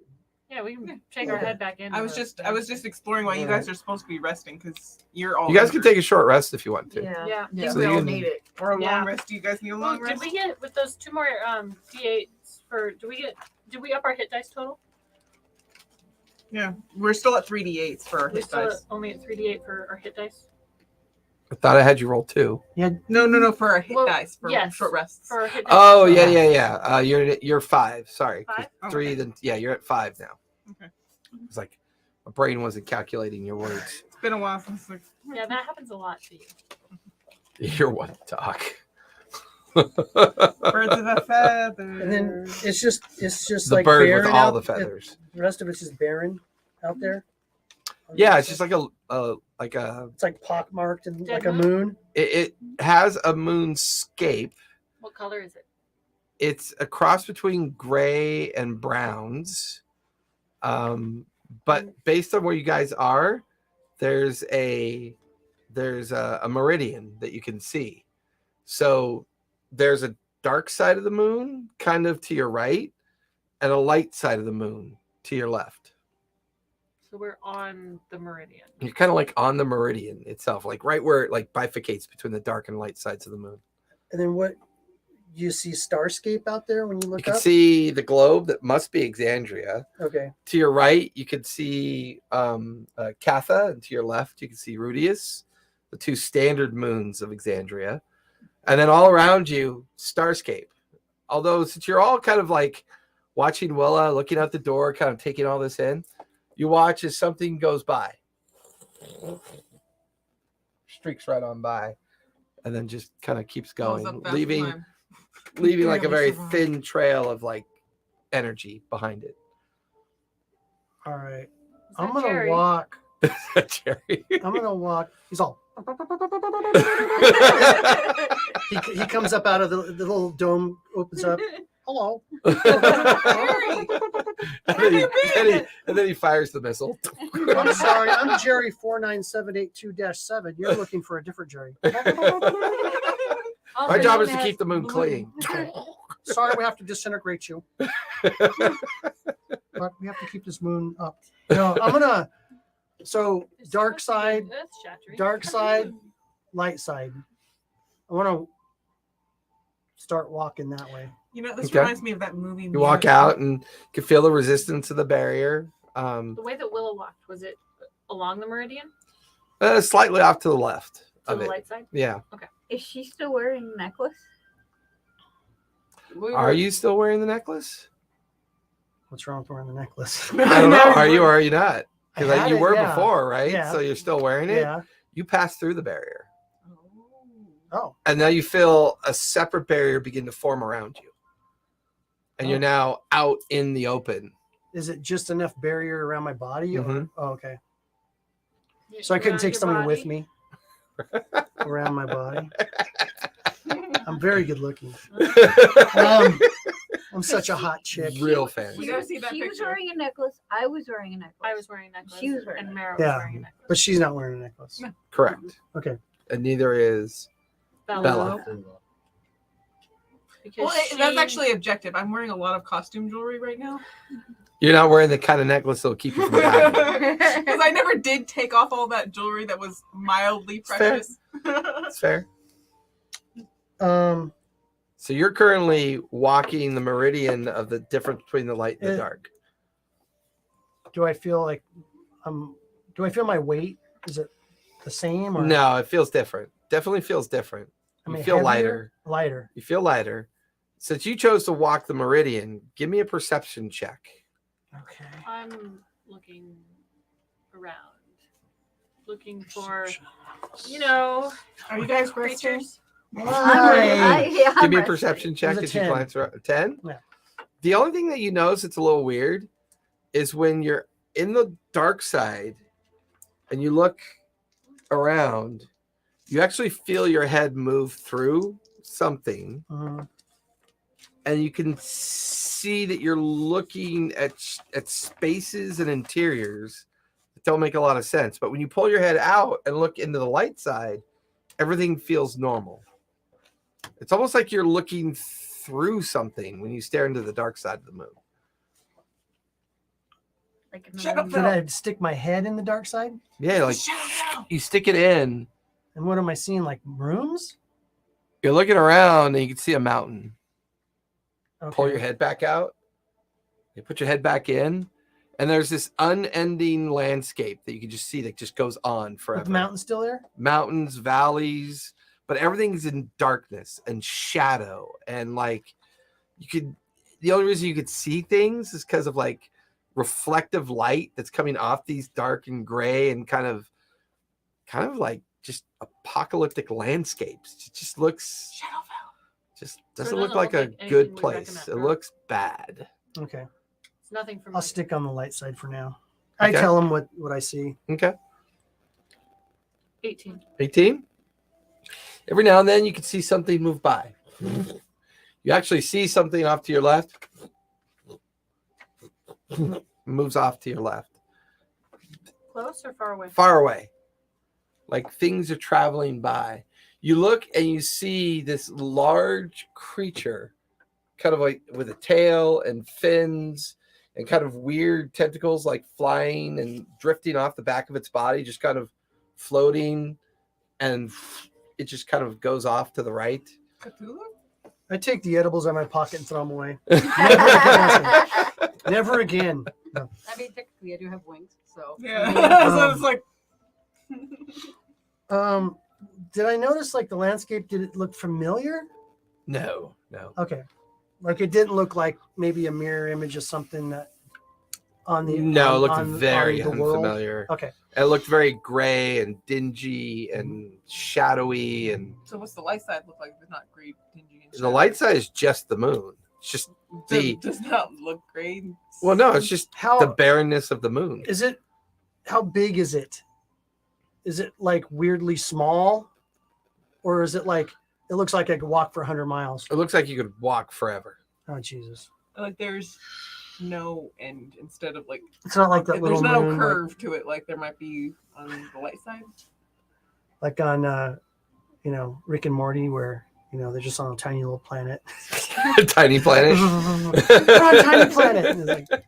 Yeah, we can shake our Okay. head back in. I was just exploring why you guys are supposed to be resting because you're all. You guys can injured. take a short rest if you want to. Yeah. Yeah. I think So we you all can- need it. or a Yeah. long rest. Do you guys need a Oh, long did rest? we get with those 2 more D8s for? Did we up our hit dice total? Yeah, we're still at 3d8s for our We hit still dice. only at 3d8 for our hit dice I thought I had you roll 2. No, for our hit Well, dice for yes. short rests. for our hit dice. Oh total. yeah. You're 5. Sorry, 'cause 5? 3. Then yeah, you're at 5 now. Okay. It's like my brain wasn't calculating your words. It's been a while since. Like, Yeah, that happens a lot to you. You're one to talk. birds of a feather. and then it's just The like bird barren with all out- the feathers. The rest of it's just barren out there. Yeah, it's just like a It's like pockmarked and Dead like a moon? moon. it has a moonscape. What color is it? It's a cross between gray and browns. But based on where you guys are, there's a meridian that you can see. So there's a dark side of the moon kind of to your right and a light side of the moon to your left. So we're on the meridian. You're kind of like on the meridian itself, like right where it like bifurcates between the dark and light sides of the moon. And then what? You see starscape out there when you You look can up. see the globe that must be Exandria. Okay. To your right, you can see Catha, and to your left, you can see Rudius. the 2 standard moons of Exandria. And then all around you, Starscape. Although since you're all kind of like watching Willa, looking out the door, kind of taking all this in, you watch as something goes by. Streaks right on by. And then just kind of keeps going, leaving like a very thin trail of like energy behind it. All right. Is I'm that gonna Jerry? walk. Jerry. I'm gonna walk. He's all. He comes up out of the little dome, opens up. Hello. Jerry, and then he fires the missile. I'm sorry. I'm Jerry 497882-7. You're looking for a different Jerry. Also My job known is to as keep the moon Blue. clean. Sorry, we have to disintegrate you. But we have to keep this moon up. No, I'm gonna. So It's dark supposed to side, be earth-shattering. dark side, light side. I want to start walking that way. you know, this Okay. reminds me of that movie. You walk out and you can feel the resistance of the barrier. The way that Willow walked, was it along the meridian Slightly off to the left to of the it. light side? Yeah. Is she still wearing a necklace? Are you still wearing the necklace? What's wrong with wearing the necklace? I don't know. Are you or are you not? I Because had you it, were yeah. before, right? Yeah. So you're still wearing it. Yeah. You pass through the barrier. Oh. And now you feel a separate barrier begin to form around you. And you're now out in the open. Is it just enough barrier around my body? Or, Mhm. oh, okay. So I couldn't Around take your someone body? with me around my body. I'm very good looking. I'm such a hot chick. Real We fancy. gotta see that She was picture. wearing a necklace. I was wearing a necklace. I was wearing a necklace. She was wearing and a Mara Yeah. was wearing a necklace. But she's not wearing a necklace. No. Correct. Okay. And neither is Bella. Because Well, that's actually objective. I'm wearing a lot of costume jewelry right now You're not wearing the kind of necklace that'll keep you from dying. because I never did take off all that jewelry that was mildly Fair. precious. That's fair. Um, So you're currently walking the meridian of the difference between the light and the dark. do I feel like do I feel my weight? Is it the same or No, it feels different. Definitely feels different. I You mean, feel heavier? lighter. Lighter. You feel lighter. Since you chose to walk the meridian, give me a perception check. Okay. I'm looking around, looking for, you know, Are you guys resting? creatures. I'm Give me a resting. perception check was a as you 10. glance around. 10? Yeah. The only thing that you notice it's a little weird is when you're in the dark side and you look around, you actually feel your head move through something. Mhm. And you can see that you're looking at spaces and interiors that don't make a lot of sense. But when you pull your head out and look into the light side, everything feels normal. It's almost like you're looking through something when you stare into the dark side of the moon. Like in the Shut up, movie. Did I stick my head in the dark side? Yeah, like Shadow. you stick it in, And what am I seeing? Like rooms? you're looking around and you can see a mountain. Okay. Pull your head back out. You put your head back in, and there's this unending landscape that you can just see that just goes on Is forever. the mountain still there? Mountains, valleys, but everything's in darkness and shadow. And like the only reason you could see things is because of like reflective light that's coming off these dark and gray and kind of like just apocalyptic landscapes. It just looks just doesn't it look doesn't like look a like anything good we place. It recommend. looks bad. Okay. It's nothing from I'll stick on the light side for now. I Okay. tell them what I see. Okay. 18. 18. Every now and then you can see something move by. You actually see something off to your left. Moves off to your left. Close or far away? Far away. Like things are traveling by. You look and you see this large creature, kind of like with a tail and fins and kind of weird tentacles, like flying and drifting off the back of its body, just kind of floating, and it just kind of goes off to the right. Cthulhu? I take the edibles out of my pocket and throw them away. Never again. I mean, technically, I do have wings, so. Yeah. Um, So it's like Did I notice like the landscape? Did it look familiar? No. Okay, like it didn't look like maybe a mirror image of something that on the No, on, it looked on- very on the world. unfamiliar. Okay, It looked very gray and dingy and shadowy, and So what's the light side look like? It's not great, dingy, and the light side is just the moon. It's just the does not look great. well, no, it's just how the barrenness of the moon. is it? How big is it? Is it like weirdly small, or is it like it looks like I could walk for 100 miles? It looks like you could walk forever. Oh Jesus! Like there's no end instead of like It's not like that little there's no moon, curve to it like there might be on the light side. like on Rick and Morty, where they're just on a tiny little planet. Tiny planet. We're on a tiny planet. And it's like,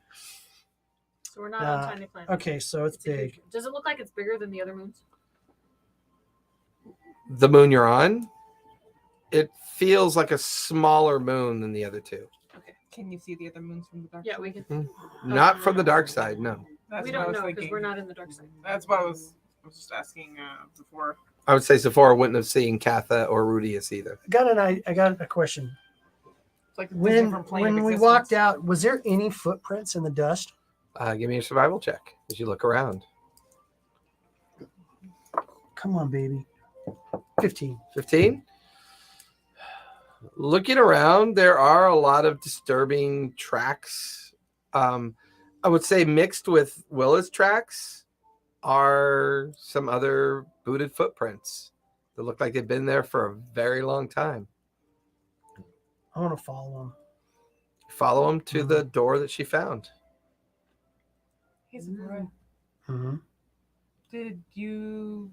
So we're not Uh, on Tiny Planet. okay, so it's It's a huge- big. Does it look like it's bigger than the other moons? The moon you're on, it feels like a smaller moon than the other two. Can you see the other moons from the dark Yeah, side? we can. Not from the dark side, no. That's We what I don't was know because thinking. we're not in the dark side. That's what I was just asking before. I would say Sephora wouldn't have seen Katha or Rudius either. I got a question. It's like a When different plane of we existence. walked out, was there any footprints in the dust? Give me a survival check as you look around. Come on, baby. 15. 15. Looking around, there are a lot of disturbing tracks. I would say mixed with Willa's tracks are some other booted footprints that look like they've been there for a very long time. I want to follow them. Follow them to the door that she found. Hey, Sephora, Mm-hmm. did you?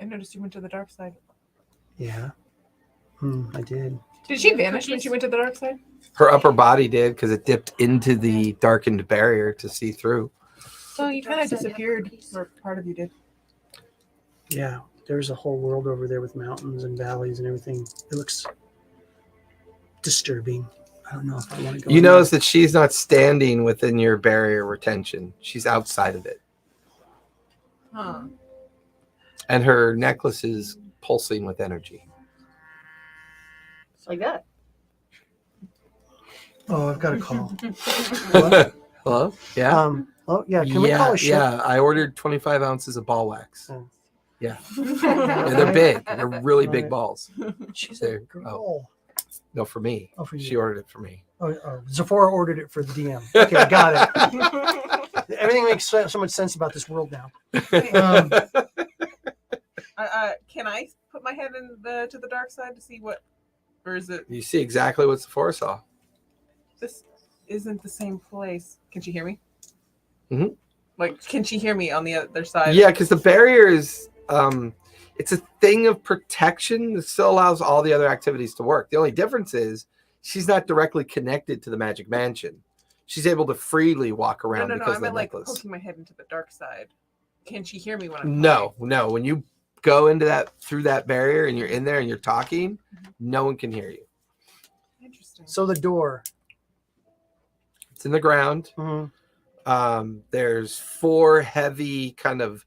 I noticed you went to the dark side. Yeah. I did. Did she Yeah, vanish when cookies. she went to the dark side? Her upper body did because it dipped into the darkened barrier to see through. So you kind Dark of side had disappeared, cookies. or part of you did. Yeah. There's a whole world over there with mountains and valleys and everything. It looks disturbing. I don't know if I want to go. You in there. notice that she's not standing within your barrier retention. She's outside of it. Huh. And her necklace is pulsing with energy. Like that. Oh, I've got a call. What? Hello? Yeah? Oh, yeah. Can we call a ship? Yeah, I ordered 25 ounces of ball wax. Oh. Yeah. Yeah, they're big. They're really big balls. She's There. a girl. No, for me. Oh, for you. She ordered it for me. Oh, Sephora ordered it for the DM. Okay, got it. Everything makes so much sense about this world now. Um, Can I put my head to the dark side to see what, or is it? You see exactly what Sephora saw. This isn't the same place. Can she hear me? Mhm. Like, can she hear me on the other side? Yeah, because the barrier is it's a thing of protection that still allows all the other activities to work. The only difference is she's not directly connected to the magic mansion. She's able to freely walk around No. because I of the meant like necklace. poking my head into the dark side. Can she hear me when I'm No. When you go into that through that barrier and you're in there and you're talking, no one can hear you. Interesting. so the door. It's in the ground. Mhm. There's 4 heavy kind of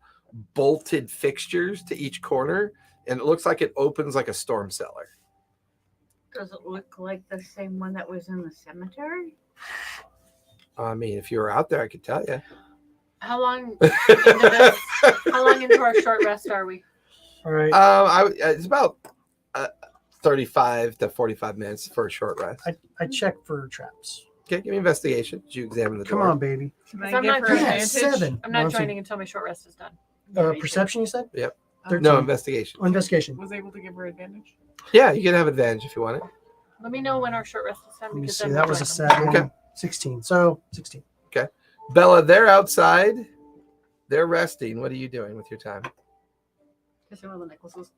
bolted fixtures to each corner, and it looks like it opens like a storm cellar. Does it look like the same one that was in the cemetery? I mean, if you were out there, I could tell you. How long into this? How long into our short rest are we? All right. It's about 35 to 45 minutes for a short rest. I check for traps. Okay, give me investigation. Did you examine the Come door? on, baby. Can If I I'm give not her good Yeah, at advantage? 7. I'm not Awesome. joining until my short rest is done. Perception, you said? Yep. 13. No, investigation. Oh, investigation. Was able to give her advantage. Yeah, you can have advantage if you want it. Let me know when our short rest is done. Let me because see. then That we'll was a join them. 7. Okay. 16. So 16. Bella, they're outside. They're resting. What are you doing with your time? Kissing one of the necklaces.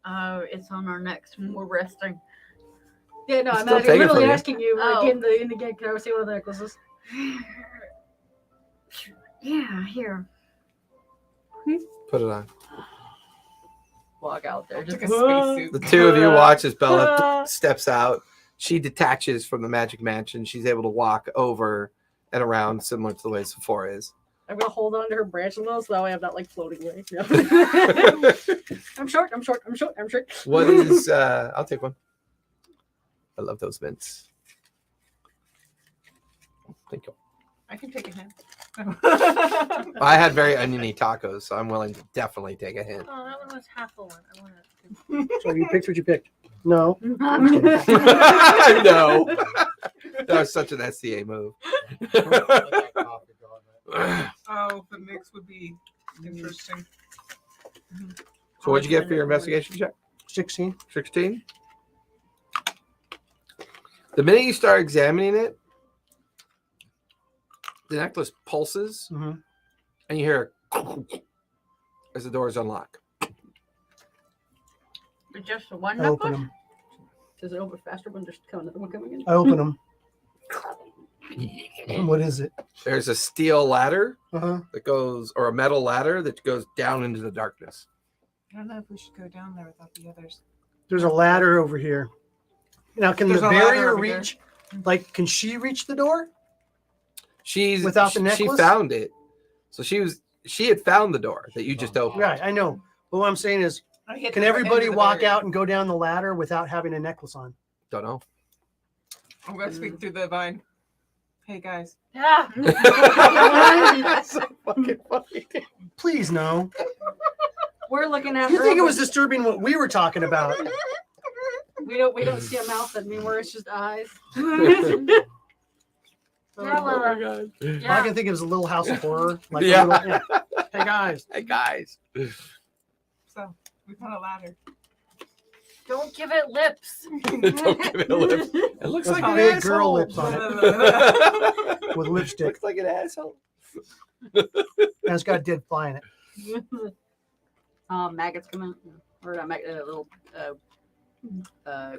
It's on our next. We're resting. Yeah, no, I'm Still not take it literally from you. asking you Oh. like in the game. Can I see one of the necklaces? Yeah, here. Put it on. Walk out there. It's Just like a spacesuit. The two of you watch as Bella steps out. She detaches from the magic mansion. She's able to walk over and around, similar to the way Sephora is. I'm gonna hold on to her branch a little so that way I'm not like floating away. Yeah. I'm short. What is? I'll take one. I love those mints. Thank you. I can take a hint. I had very oniony tacos, so I'm willing to definitely take a hint. Oh, that one was half a one. I want to. So you picked what you picked. No. No. That was such an SCA move. Let that coffee go on Oh, the mix would be interesting. So what'd you get for your investigation check? 16. 16? The minute you start examining it, the necklace pulses, Mm-hmm. and you hear as the doors unlock. But just the one I open knuckle? them. Does it open faster when there's another one coming in? I open them. What is it? There's a steel ladder Uh-huh. that goes, or a metal ladder that goes down into the darkness. I don't know if we should go down there without the others. There's a ladder over here. Now, can There's the a ladder barrier over here. reach? Like, can she reach the door? Without Without the She necklace? found it, so she had found the door that you just opened. Right, I know. But what I'm saying is, I hit can the everybody end of the walk barrier. out and go down the ladder without having a necklace on? Don't know. I'm gonna speak through the vine. Hey guys. Yeah. That's so fucking funny. Please, no. We're looking at. You her, think it was but disturbing what we were talking about? We don't see a mouth anymore. It's just eyes. Yeah, well, my god. All I yeah. can think of is a Little House of Horror. Like a Yeah. little- Hey guys, Hey guys. So we found a ladder. Don't give it lips. Don't give it a lip. It looks Those like an big girl asshole. lips on it with lipstick. Looks like an asshole. And it's got a dead fly in it. Maggots come in, or not little.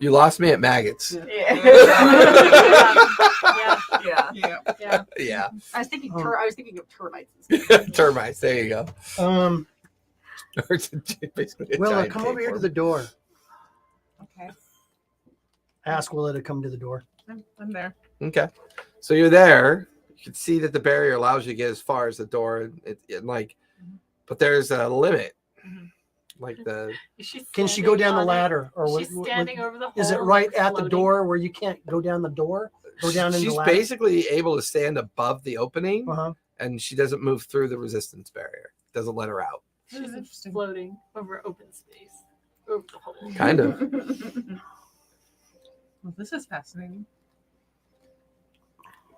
You lost me at maggots. Yeah. Yeah. Yeah. Yeah. Yeah. I was thinking. Oh. I was thinking of termites. Instead. Termites. There you go. Basically a Willa, giant come over here to tapeworm. the door. Okay. Ask Willa to come to the door. I'm there. Okay. So you're there. You can see that the barrier allows you to get as far as the door. But there's a limit. Mhm. Like the Can she go down the ladder, or She's standing over the hole. is it right at the floating. door where you can't go down the door? Go down into she's the ladder. basically able to stand above the opening, Uh-huh. and she doesn't move through the resistance barrier. Doesn't let her out. She's Interesting. floating over open space. Over the hole. Kind of. Well, this is fascinating.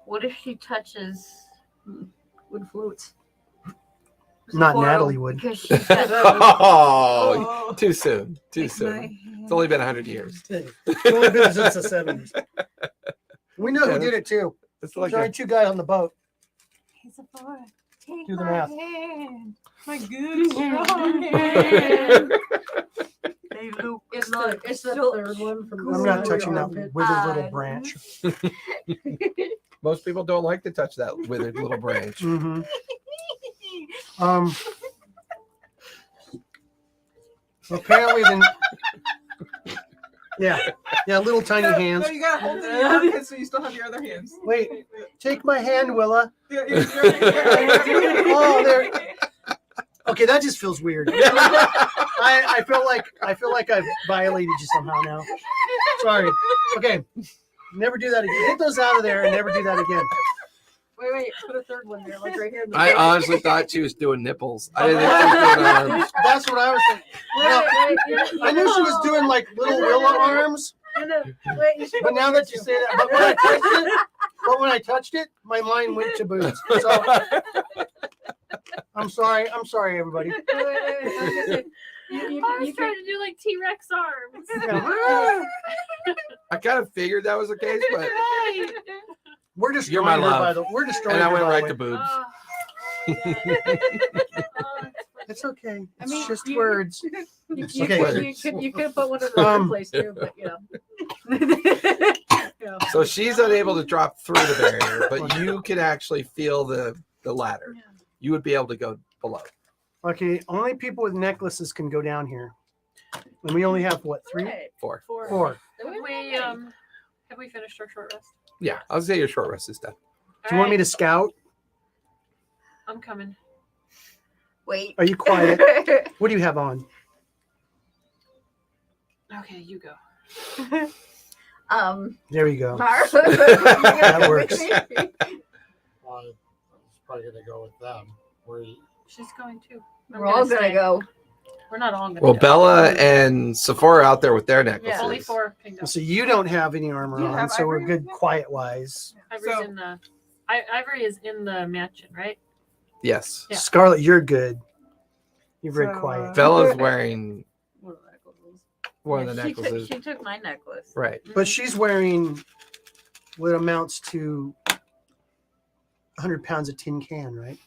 What if she touches? Wood floats. Not coral? Natalie would. Because she's got Oh, too soon. Too Take my soon. hand. It's only been 100 years. It's only been since the 70s. We know Yeah, who did it too. It's like Sorry, a, two guys on the boat. He's a boy. Take Do the my math. hand. My good strong hand. Hey, Luke, It's look, the so third one from. I'm the not story touching that armpit. withered little branch. most people don't like to touch that withered little branch. Mm-hmm. Apparently, then. Yeah, little tiny No, hands. No, you gotta hold it in your armpit so you still have your other hands. Wait, take my hand, Willa. Oh, Oh, there. Okay, that just feels weird. I feel like I've violated you somehow now. Sorry. Okay, never do that again. Get those out of there and never do that again. Wait, put a third one there, like right here. In the I middle. honestly thought she was doing nipples. I didn't think she was doing arms. That's what I was thinking. Wait, I knew she was doing like little Willa arms, Wait, you should but now that you say that, but when I touched it, my mind went to boobs. So I'm sorry, everybody. Wait. I was trying to do like T-Rex arms. I kind of figured that was the case, but Right. We're You're destroying my her love. by the. We're destroying and I her went by right the to way. boobs. It's okay. I It's mean, just you- words. You Okay. could have put one in the other place too, but you know. Yeah. So she's unable to drop through the barrier, but you can actually feel the ladder. You would be able to go below. Okay, only people with necklaces can go down here, and we only have what, 3, Right. 4. 4. Have we finished our short rest? Yeah, I'll say your short rest is done. Do you want me to scout? I'm coming. Wait. Are you quiet? What do you have on? Okay, you go. There you go. Mara. That works. Well, I was probably gonna go with them. She's going too. We're all gonna stay. go. We're not all gonna Well, go. Bella and Sephora are out there with their necklaces. Only 4 can go. So you don't have any armor You on, have so we're Ivory? good quiet-wise. Ivory's So- in the Ivory is in the mansion, right? Yes. Yeah. Scarlet, you're good. You're very So, quiet. Bella's wearing One of the necklaces. one of the She necklaces. took my necklace. Right. But she's wearing what amounts to 100 pounds of tin can, right?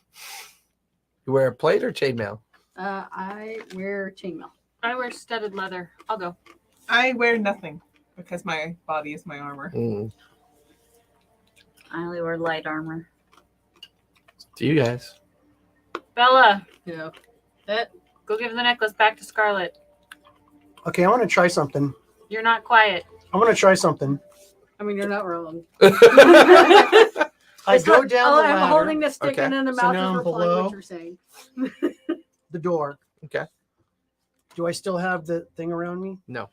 You wear a plate or chainmail? I wear chainmail. I wear studded leather. I'll go. I wear nothing because my body is my armor. Mm. I only wear light armor. To you guys. Bella, Yeah. go give the necklace back to Scarlet. Okay, I want to try something. You're not quiet. I want to try something. I mean, you're not wrong. I go down the I'm ladder, holding the stick Okay. and in the So mouth now is I'm replying below. what you're saying. the door. Okay. Do I still have the thing around me? No.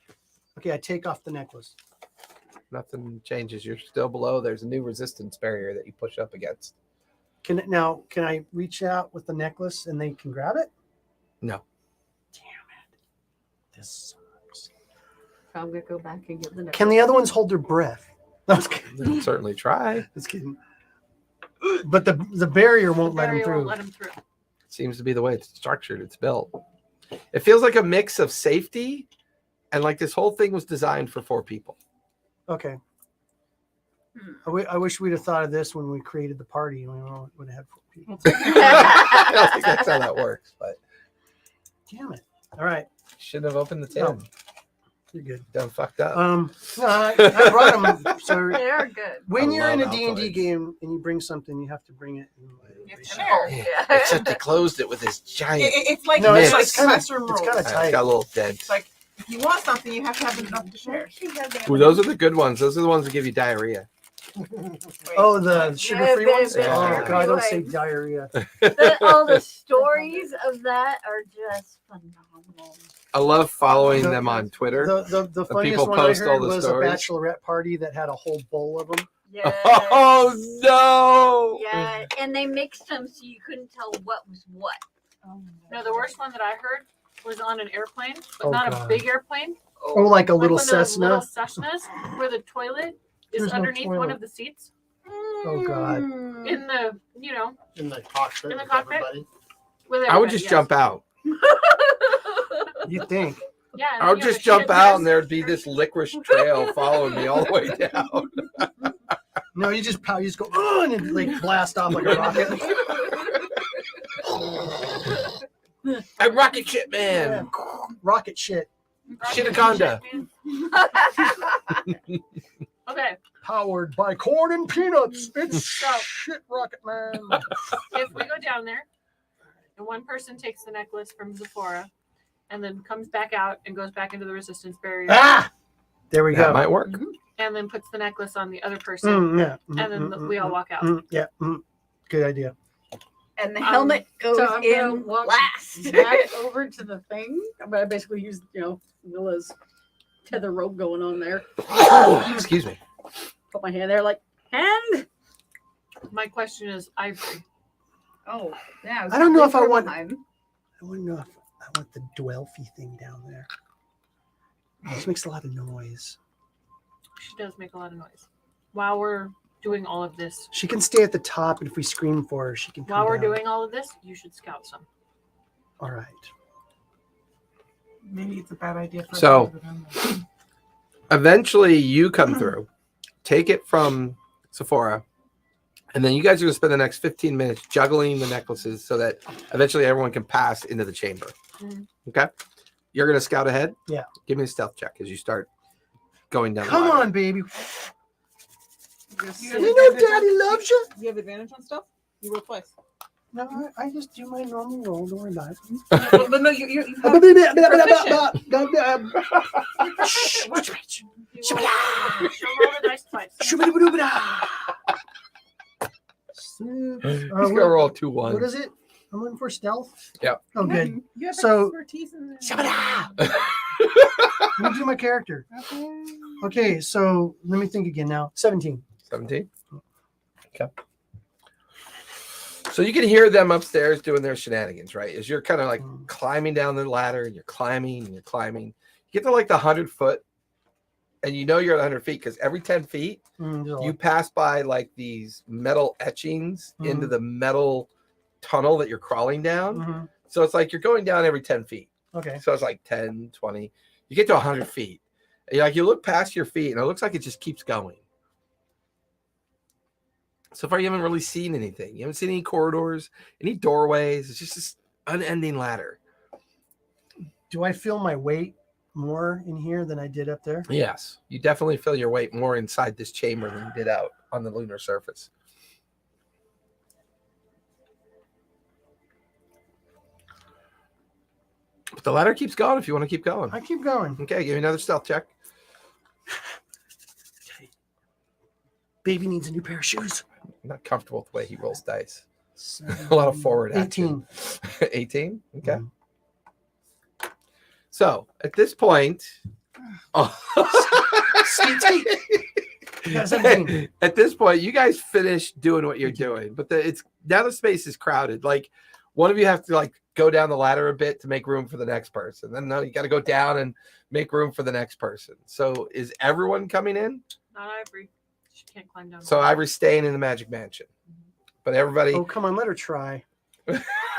Okay, I take off the necklace. Nothing changes. You're still below. There's a new resistance barrier that you push up against. Can I reach out with the necklace and they can grab it? No. This sucks. I'm gonna go back and get the next. Can the other ones hold their breath? No, I was kidding. You can certainly try. Just kidding. But the barrier won't The let them barrier through. won't let him through. Seems to be the way it's structured. It's built. It feels like a mix of safety and like this whole thing was designed for 4 people. Okay. Hmm. I wish we'd have thought of this when we created the party. We would have had 4 people. I don't think that's how that works, but Damn it. All right. shouldn't have opened the tin. No. You're good. Done fucked up. No, I brought them. So They are good. when I you're in a love D&D alkaloids. game and you bring something, you have to bring it. You have to share. Yeah, except they closed it with this giant. It's like No, it's it's like like kinda- classroom it's rules. kinda It's tight. got a little dent. It's like if you want something, you have to have enough to share. Ooh, those are the good ones. Those are the ones that give you diarrhea. Wait, Oh, the sugar-free Yeah, ones? the Oh, God, don't say sugar-free diarrhea. All the stories of that are just phenomenal. I love following The- them on Twitter. The funniest people one I post all heard the was stories. a bachelorette party that had a whole bowl of them. Yes. Oh no! Yeah, and they mixed them so you couldn't tell what was what. No, the worst one that I heard was on an airplane, but Oh, not God. a big airplane. Oh, like a little like one of those Cessna. little Cessnas where the toilet is There's no underneath one toilet. of the seats Oh, God. in the, In the cockpit. In the with cockpit? everybody. with I would everybody, just yes. jump out. You think? Yeah, and I then would you have just a jump shit out mess. and there'd be this licorice trail following me all the way down. No, you just go, oh, and it, like blast off like a rocket. I'm Rocket Ship Man. Rocket shit. Shitaconda. Okay, Powered by corn and peanuts. It's So- shit, Rocket Man. if we go down there and one person takes the necklace from Zephora and then comes back out and goes back into the resistance barrier Ah! There we That go. might work. and then puts the necklace on the other person Yeah. and then we all walk out. Yeah. Good idea. And the helmet goes So I'm gonna in walk last. back over to the thing. I basically used, Willa's tether rope going on there. Excuse me. Put my hand there, like, hand. My question is Ivory. Oh, yeah. I don't know if I want- Vasselheim. I wouldn't know if I want the Ghelfi thing down there. It just makes a lot of noise. She does make a lot of noise. While we're doing all of this, She can stay at the top, and if we scream for her, she can come while we're down. doing all of this, you should scout some. All right. Maybe it's a bad idea for So- us to go down there. Eventually, you come through, take it from Sephora, and then you guys are going to spend the next 15 minutes juggling the necklaces so that eventually everyone can pass into the chamber. Mhm. Okay? You're going to scout ahead? Yeah. Give me a stealth check as you start going down the Come ladder. on, baby. You You know Daddy loves you. You have advantage on stuff? You roll twice. No, I just do my normal roll. Don't worry about it. But no, you have Proficient. You roll the dice twice. He's gonna roll 2 1s. What is it? I'm looking for stealth. Yep. Oh, good. You have So- expertise in this. Let me do my character. Okay, so let me think again now. 17. 17. Okay. So you can hear them upstairs doing their shenanigans, right? As you're kind of like climbing down the ladder and you're climbing and you're climbing. You get to like the 100-foot, and you know you're at 100 feet because every 10 feet you pass by like these metal etchings into the metal tunnel that you're crawling down. So it's like you're going down every 10 feet. Okay. So it's like 10, 20. You get to 100 feet. And you look past your feet, and it looks like it just keeps going. So far, you haven't really seen anything. You haven't seen any corridors, any doorways. It's just this unending ladder. Do I feel my weight more in here than I did up there? Yes, you definitely feel your weight more inside this chamber than you did out on the lunar surface. But the ladder keeps going if you want to keep going. I keep going. Okay, give me another stealth check. Baby needs a new pair of shoes. I'm not comfortable with the way he rolls dice. A lot of forward action. 18. 18? Okay. So at this point, Yeah, 17. at this point, you guys finish doing what you're doing, but it's now the space is crowded. Like one of you have to like go down the ladder a bit to make room for the next person. Then no, you got to go down and make room for the next person. So is everyone coming in? Not Ivory. She can't climb down. So Ivory's staying in the Magic Mansion, but everybody. Oh, come on, let her try.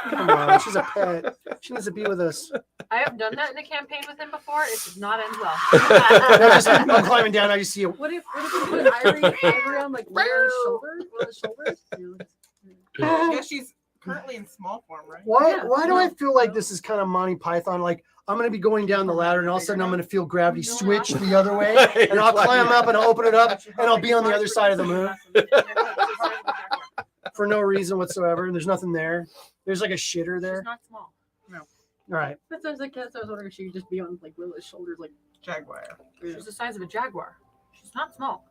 Come on, she's a pet. She needs to be with us. I have done that in a campaign with him before. It did not end well. I'm climbing down. I just see a. What if we put Ivory on like Lily's shoulders? One of the shoulders? Yeah, she's currently in small form, right? Why do I feel like this is kind of Monty Python? Like I'm going to be going down the ladder, and all of a sudden I'm going to feel gravity switch the other way, and I'll climb up and I'll open it up, and I'll be on the other side of the moon for no reason whatsoever. And there's nothing there. There's like a shitter She's there. not small. All right. That sounds like I was wondering if she could just be on like Lily's shoulders, like Jaguar. She's the size of a jaguar. She's not small.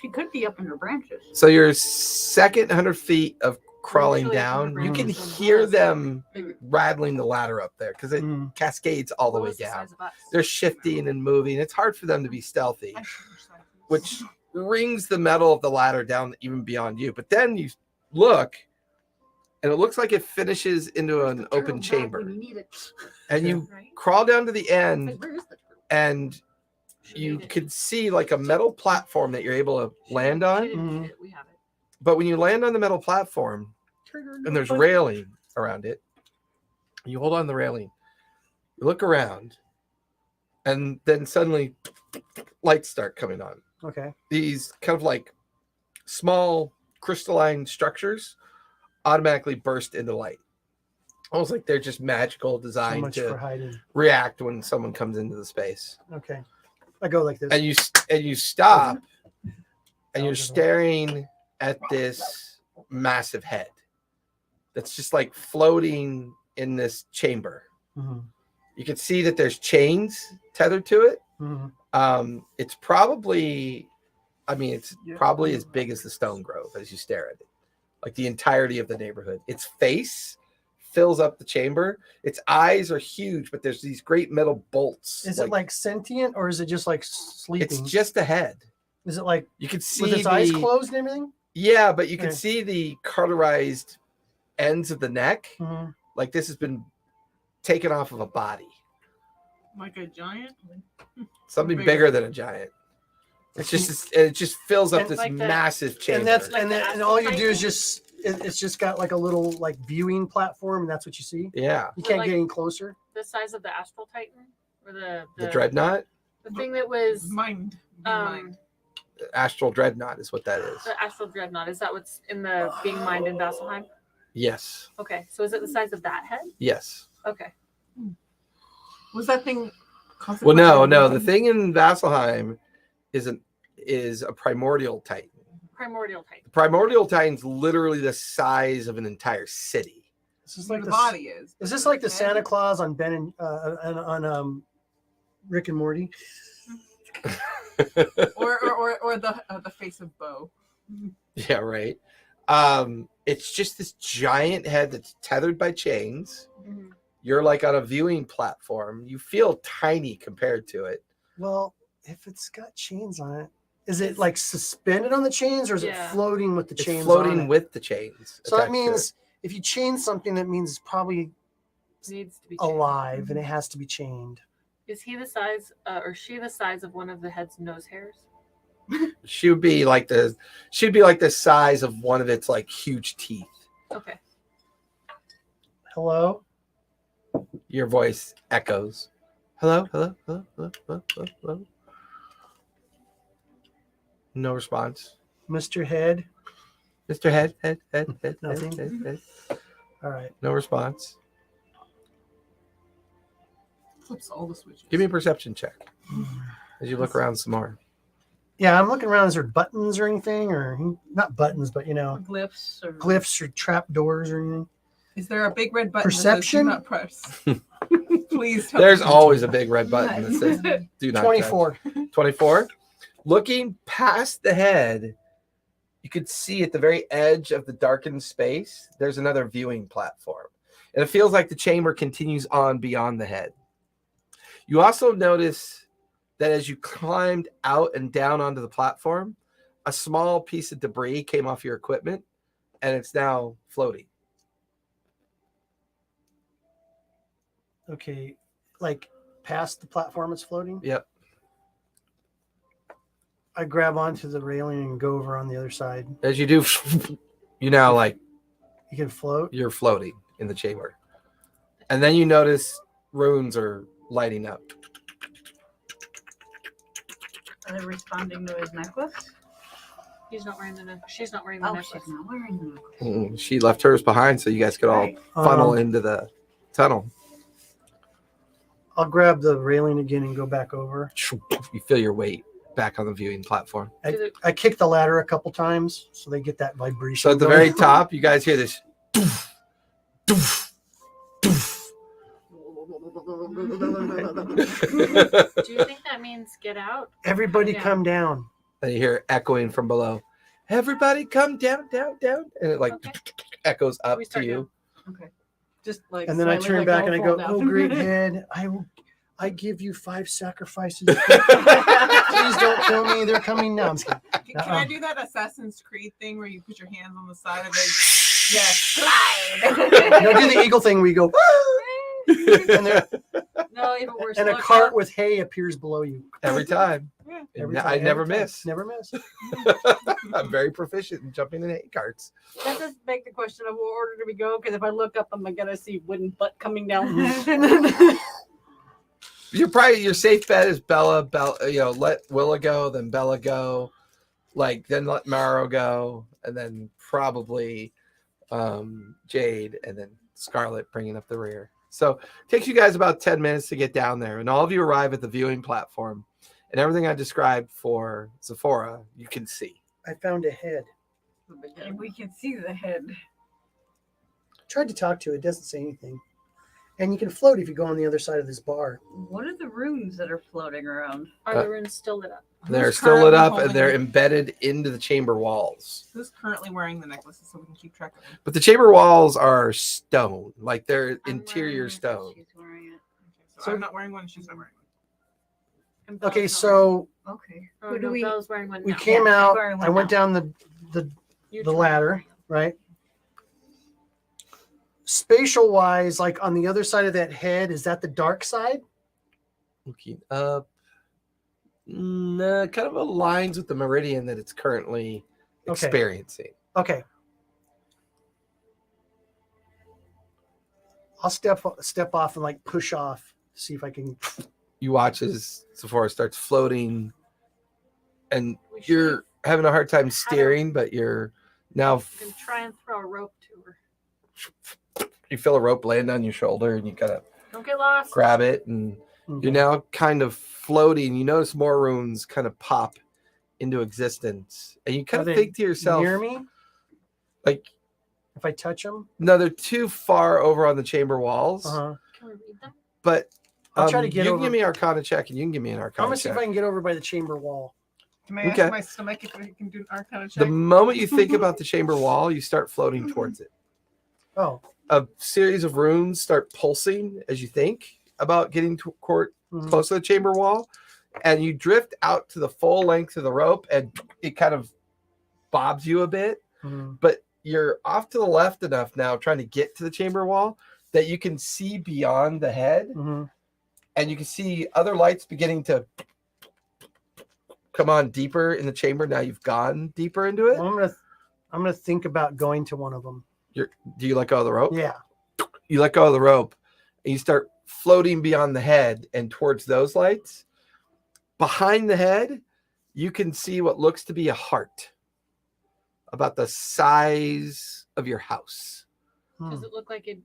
she could be up in her branches. So your second 100 feet of crawling Usually down, you can branches. hear them Bigger. rattling the ladder up there because it Mhm. cascades all the way Almost the down. size of us. They're shifting and moving. It's hard for them to be stealthy, I should have said this. which rings the metal of the ladder down even beyond you. But then you look, and it looks like it finishes into an open chamber. When you need it. And you Right? crawl down to the end, Like, where is the turtle? and you She could see like a metal platform that you're able to land on. didn't need it. We have it. But when you land on the metal platform, Turtle, and there's no, railing around it, you hold on the railing, you look around, and then suddenly lights start coming on. Okay. These kind of like small crystalline structures automatically burst into light, almost like they're just magical, So designed much for to hiding. react when someone comes into the space. Okay. I go like this. And you stop, and you're Sounds good. staring at this massive head that's just like floating in this chamber. Mhm. You can see that there's chains tethered to it. Mhm. It's probably, it's Yeah. probably as big as the Stone Grove as you stare at it, like the entirety of the neighborhood. Its face fills up the chamber. Its eyes are huge, but there's these great metal bolts. Is it like sentient or is it just like sleeping? it's just a head? Is it like You can see with its eyes the- closed and everything? Yeah, but you can Okay. see the cauterized ends of the neck. Mhm. Like this has been taken off of a body. Like a giant? Something Bigger. bigger than a giant. It just fills up And this like that- massive chamber. And that's Like and, the then, and all you do is Titan? just it's just got like a little like viewing platform and that's what you see. yeah. You can't like- get any closer. The size of the Astral Titan, or The dreadnought, the thing that was Mind. um astral dreadnought is what that is. the Astral Dreadnought. Is that what's in the being mined in Vasselheim? Yes. Okay, so is it the size of that head? Yes. Okay. Was that thing? Well, no. The thing in Vasselheim is a primordial titan. Primordial Titan. The primordial titan's literally the size of an entire city. This is Like like the the body is. Is this like the Head? Santa Claus on Ben and on Rick and Morty? or the face of Bo? Yeah, right. It's just this giant head that's tethered by chains. Mhm. You're like on a viewing platform. You feel tiny compared to it. Well, if it's got chains on it, is it like suspended on the chains, or is it Yeah. floating with the It's chains on floating it? with the chains. So that attached to it. means if you chain something, that means it's probably Needs to be chained. alive and it has to be chained. Is he the size, or she the size of one of the head's nose hairs? she'd be like the size of one of its like huge teeth. Okay. Hello? Your voice echoes. Hello, hello, hello, hello, hello, hello, hello. No response. Mr. Head? Mr. Head, head. Nothing. Head. All right. No response. Flips all the switches. Give me a perception check as you look around some more. Yeah, I'm looking around. Is there buttons or anything? Or not buttons, but Glyphs or glyphs or trap doors or anything? Is there a big red button Perception? that says do not press? Please tell There's me. always a big red button that says do not 24. touch. 24. Looking past the head, you could see at the very edge of the darkened space, there's another viewing platform. And it feels like the chamber continues on beyond the head. You also notice that as you climbed out and down onto the platform, a small piece of debris came off your equipment and it's now floating. Okay. Like past the platform it's floating? Yep. I grab onto the railing and go over on the other side. As you do, you now like You can float? you're floating in the chamber. And then you notice runes are lighting up. Are they responding to his necklace? He's not wearing the necklace. She's not wearing the Oh, necklace. she's not wearing the necklace. She left hers behind so you guys could all Right. funnel into the tunnel. I'll grab the railing again and go back over. You feel your weight back on the viewing platform. I kick the ladder a couple times so they get that vibration. So at the going. very top, you guys hear this. Doof, doof, doof. Do you think that means get out? Everybody Yeah. come down. And you hear echoing from below. Everybody come down, down, down. And it like Okay. echoes up We to start you. Okay. Just like And then I slightly turn like, back don't and I go, fall "Oh, down." great head! I give you 5 sacrifices. Please don't kill me. They're coming now." I'm just kidding. Can I do that Assassin's Creed thing where you put your hands on the side of it? Yes. Slide. No, do the eagle thing where you go, and, there, No, even worse. and a look cart up. with hay appears below you. Every time. Yeah. Every I time, never every time. miss. Never miss. I'm very proficient in jumping in hay carts. That does beg the question of what order do we go? Because if I look up, I'm gonna see wooden butt coming down. Your safe bet is Bella, let Willa go, then Bella go, then let Maro go, and then probably Jade, and then Scarlet bringing up the rear. So it takes you guys about 10 minutes to get down there, and all of you arrive at the viewing platform, and everything I described for Sephora, you can see. I found a head. And we can see the head. Tried to talk to it. Doesn't say anything. And you can float if you go on the other side of this bar. What are the runes that are floating around? Are the runes still lit up? They're Who's still lit currently up, and holding they're it? embedded into the chamber walls. Who's currently wearing the necklaces so we can keep track of them? But the chamber walls are stone, like they're I'm interior wearing it, stone. She's wearing it. Okay, so I'm not wearing one. She's not wearing one. And Bella's Okay, not so Okay. wearing- Who oh, do no, we? Bella's wearing one we now. came Yeah, out. wearing one I went now. down You the try. ladder, right? Spatial wise, like on the other side of that head, is that the dark side? Looking up, kind of aligns with the meridian that it's currently Okay. experiencing. Okay. I'll step off and like push off, see if I can. You watch as Sephora starts floating, and We should you're having a hard time steering, but you're now You can try and throw a rope to her. you feel a rope land on your shoulder, and you kind of Don't get lost. grab it, and Okay. you're now kind of floating. You notice more runes kind of pop into existence, and you kind Are of they think to yourself, near me like, if I touch them. no, they're too far over on the chamber walls. Uh-huh. Can we read them? But I'll try to get you over. can give me Arcana check, and you can give me an I'm Arcana gonna see check. if I can get over by the chamber wall. Can I ask Okay. my stomach if it can do an Arcana check? The moment you think about the chamber wall, you start floating towards it. Oh. A series of runes start pulsing as you think about getting close to the chamber wall, and you drift out to the full length of the rope, and it kind of bobs you a bit, but you're off to the left enough now trying to get to the chamber wall that you can see beyond the head, and you can see other lights beginning to come on deeper in the chamber. Now you've gone deeper into it. Well, I'm gonna think about going to one of them. Do you let go of the rope? Yeah. You let go of the rope and you start floating beyond the head and towards those lights. Behind the head, you can see what looks to be a heart about the size of your house. Does it look like it?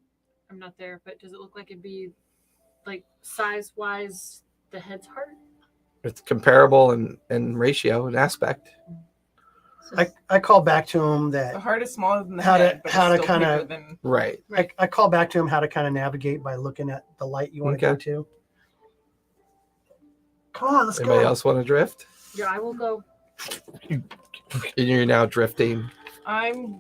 I'm not there, but does it look like it'd be like size wise the head's heart? It's comparable in ratio and aspect. I call back to him that The heart is smaller than the How to- head, but how it's to still kinda- bigger than... Right. I call back to him how to kind of navigate by looking at the light you want to go to. Come on, let's Anybody go. else want to drift? Yeah, I will go. And you're now drifting. I'm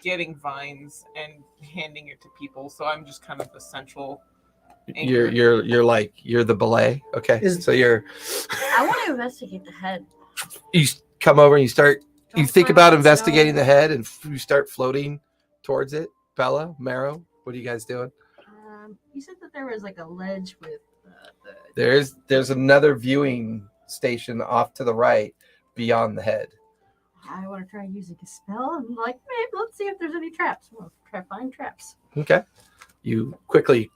getting vines and handing it to people, so I'm just kind of the central anchor. You're the belay. Okay. So you're I want to investigate the head. you come over and you start you Don't think swim about in investigating snow. the head and you start floating towards it. Bella, Marrow, what are you guys doing? You said that there was like a ledge with the. There's another viewing station off to the right beyond the head. I want to try using a spell. I'm like, maybe let's see if there's any traps. We'll try find traps. Okay. You quickly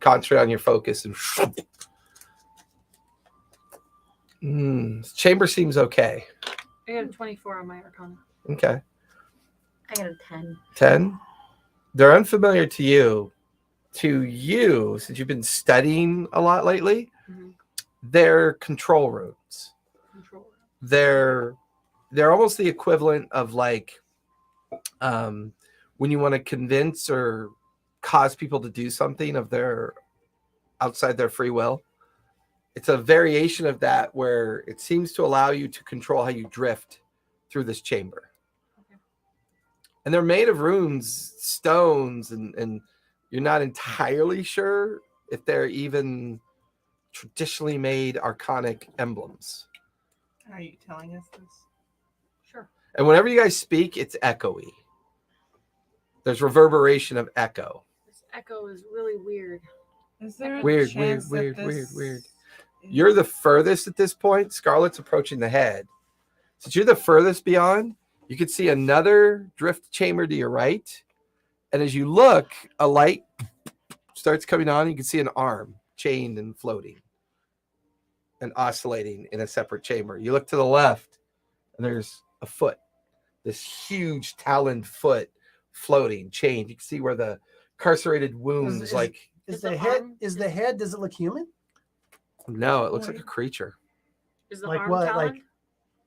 concentrate on your focus and chamber seems okay. I got a 24 on my Arcana. Okay. I got a 10. 10. They're unfamiliar to you. To you, since you've been studying a lot lately, they're control rooms. They're almost the equivalent of like when you want to convince or cause people to do something of their outside their free will. It's a variation of that where it seems to allow you to control how you drift through this chamber. And they're made of runes, stones, and you're not entirely sure if they're even traditionally made arcanic emblems. Are you telling us this? Sure. And whenever you guys speak, it's echoey. There's reverberation of echo. This echo is really weird. Is there a Weird. chance that this You're the furthest at this point. Scarlet's approaching the head. Since you're the furthest beyond, you can see another drift chamber to your right. And as you look, a light starts coming on. You can see an arm chained and floating and oscillating in a separate chamber. You look to the left, and there's a foot, this huge taloned foot floating, chained. You can see where the carcerated wounds, Is like... Is the head, does it look human? No, it looks like a creature. Is the Like arm what? talon? Like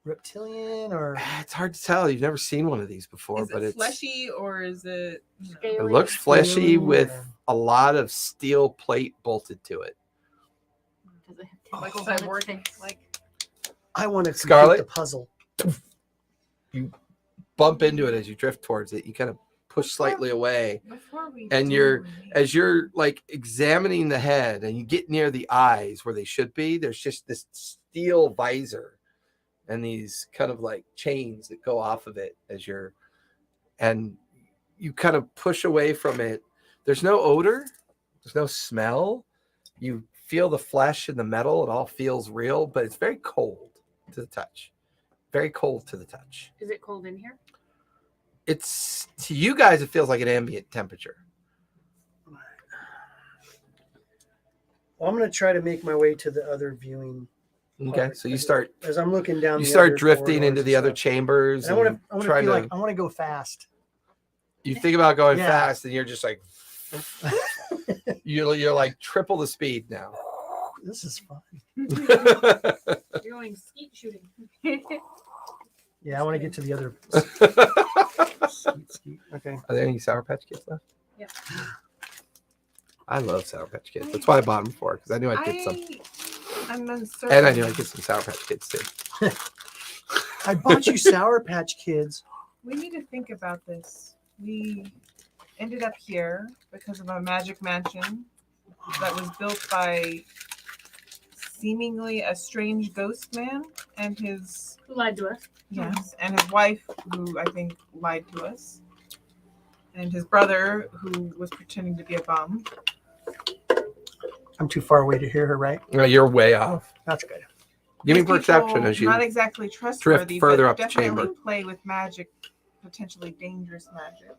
reptilian or? It's hard to tell. You've never seen one of these before, Is but it it's fleshy or is it it looks fleshy with a lot of steel plate bolted to it. Does it have like tentacles on its cyborg? face? Like I want to complete Scarlet? the puzzle. You bump into it as you drift towards it. You kind of push slightly away, before we and as you're like examining the head and you get near the eyes where they should be, there's just this steel visor and these kind of like chains that go off of it as and you kind of push away from it. There's no odor, there's no smell. You feel the flesh and the metal. It all feels real, but it's very cold to the touch. Very cold to the touch. Is it cold in here? It's to you guys, it feels like an ambient temperature. Well, I'm going to try to make my way to the other viewing. Okay, part. so you start As I'm looking down. you the start other drifting corridors into and the other stuff. chambers. And I want to try feel like I want to go fast. you think about going Yeah. fast, and you're just like you're like triple the speed now. This is fun. You're going skeet shooting. Yeah, I want to get to the other. Skeet. Okay. Are there any Sour Patch Kids left? Yeah. I love Sour Patch Kids. That's why I bought them for, because I knew I'd get some. I'm uncertain. And I knew I'd get some Sour Patch Kids too. I bought you Sour Patch Kids. We need to think about this. We ended up here because of a magic mansion that was built by seemingly a strange ghost man and his Who lied to us? yes, and his wife, who I think lied to us, and his brother, who was pretending to be a bum. I'm too far away to hear her, right? No, you're way off. That's good. Give me These perception people, as you. not exactly trustworthy, further but up the definitely chamber. play with magic, potentially dangerous magic.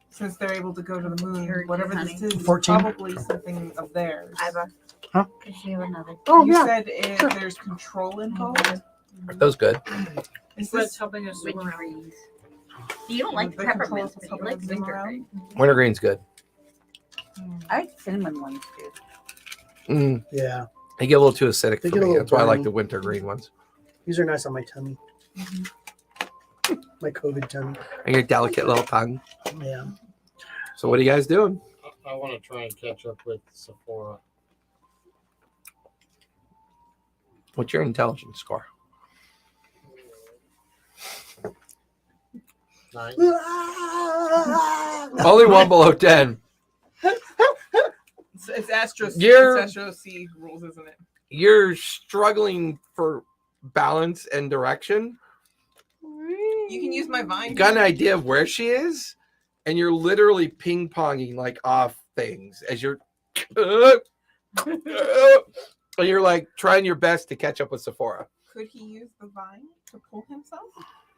Since they're able to go to the moon, Heard you, whatever this honey. is, 14. probably something of theirs. Iva. Huh? Could you have another? Oh, you yeah. said there's control involved. Are those good? Is What's this helping us Winter around? greens. You don't like the They can tell peppermints, us but what's you like helping us winter around? green. Wintergreen's good. I like cinnamon ones too. Yeah. They get a little too acidic They for get a me. little That's why I like burny. the wintergreen ones. These are nice on my tummy. My COVID tummy. And your delicate little tongue. Yeah. So what are you guys doing? I want to try and catch up with Sephora. What's your intelligence score? 9. Only one below 10. it's Astro You're- it's Astro C rules, isn't it? You're struggling for balance and direction. You can use my vine. You got an idea of where she is, and you're literally ping-ponging like off things as you're and you're like trying your best to catch up with Sephora. Could he use the vine to pull himself?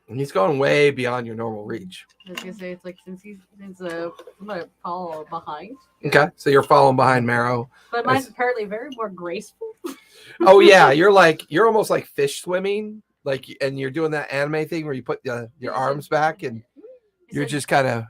And he's going way beyond your normal reach. I was gonna say it's like since I'm gonna follow behind, Okay, so you're following behind Marrow. but mine's apparently very more graceful. Oh yeah, you're almost like fish swimming, like, and you're doing that anime thing where you put your arms back and you're just kind of,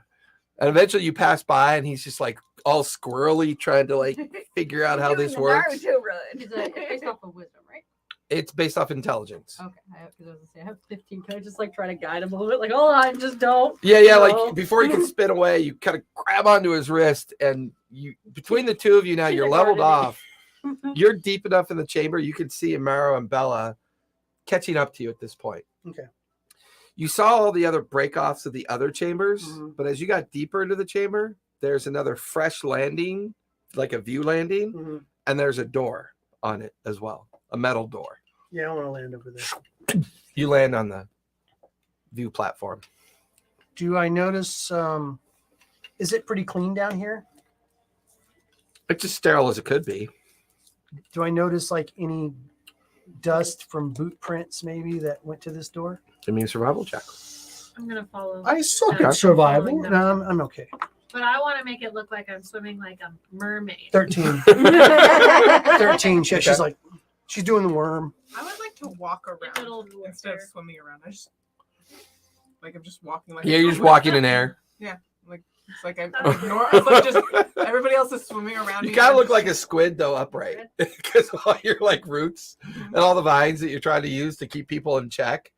and eventually you pass by and he's just like all squirrely trying to like figure out how this works. Naruto run. It's based off of wisdom, right? It's based off intelligence. Okay, I was gonna say I have 15. Can I just like try to guide him a little bit? Like, hold on, just don't. Yeah, No. like before he can spin away, you kind of grab onto his wrist, and you between the two of you now, you're leveled off. You're deep enough in the chamber, you can see Amaro and Bella catching up to you at this point. Okay. You saw all the other break-offs of the other chambers, Mhm. but as you got deeper into the chamber, there's another fresh landing, like a view landing, Mhm. and there's a door on it as well, a metal door. Yeah, I want to land over there. You land on the view platform. Do I notice? Is it pretty clean down here? It's as sterile as it could be. Do I notice like any dust from boot prints maybe that went to this door? Give me a survival check. I'm gonna follow. I suck Okay. at survival. Following them. No, I'm okay. But I want to make it look like I'm swimming like a mermaid. 13. 13. She's Okay. like, she's doing the worm. I would like to walk around It'll instead of fair. swimming around. I'm just walking like Yeah, you're just walking in air. It's like it's like just everybody else is swimming around. You me, kind I'm of look just- like a squid though, upright, because of all your like roots and all the vines that you're trying to use to keep people in check.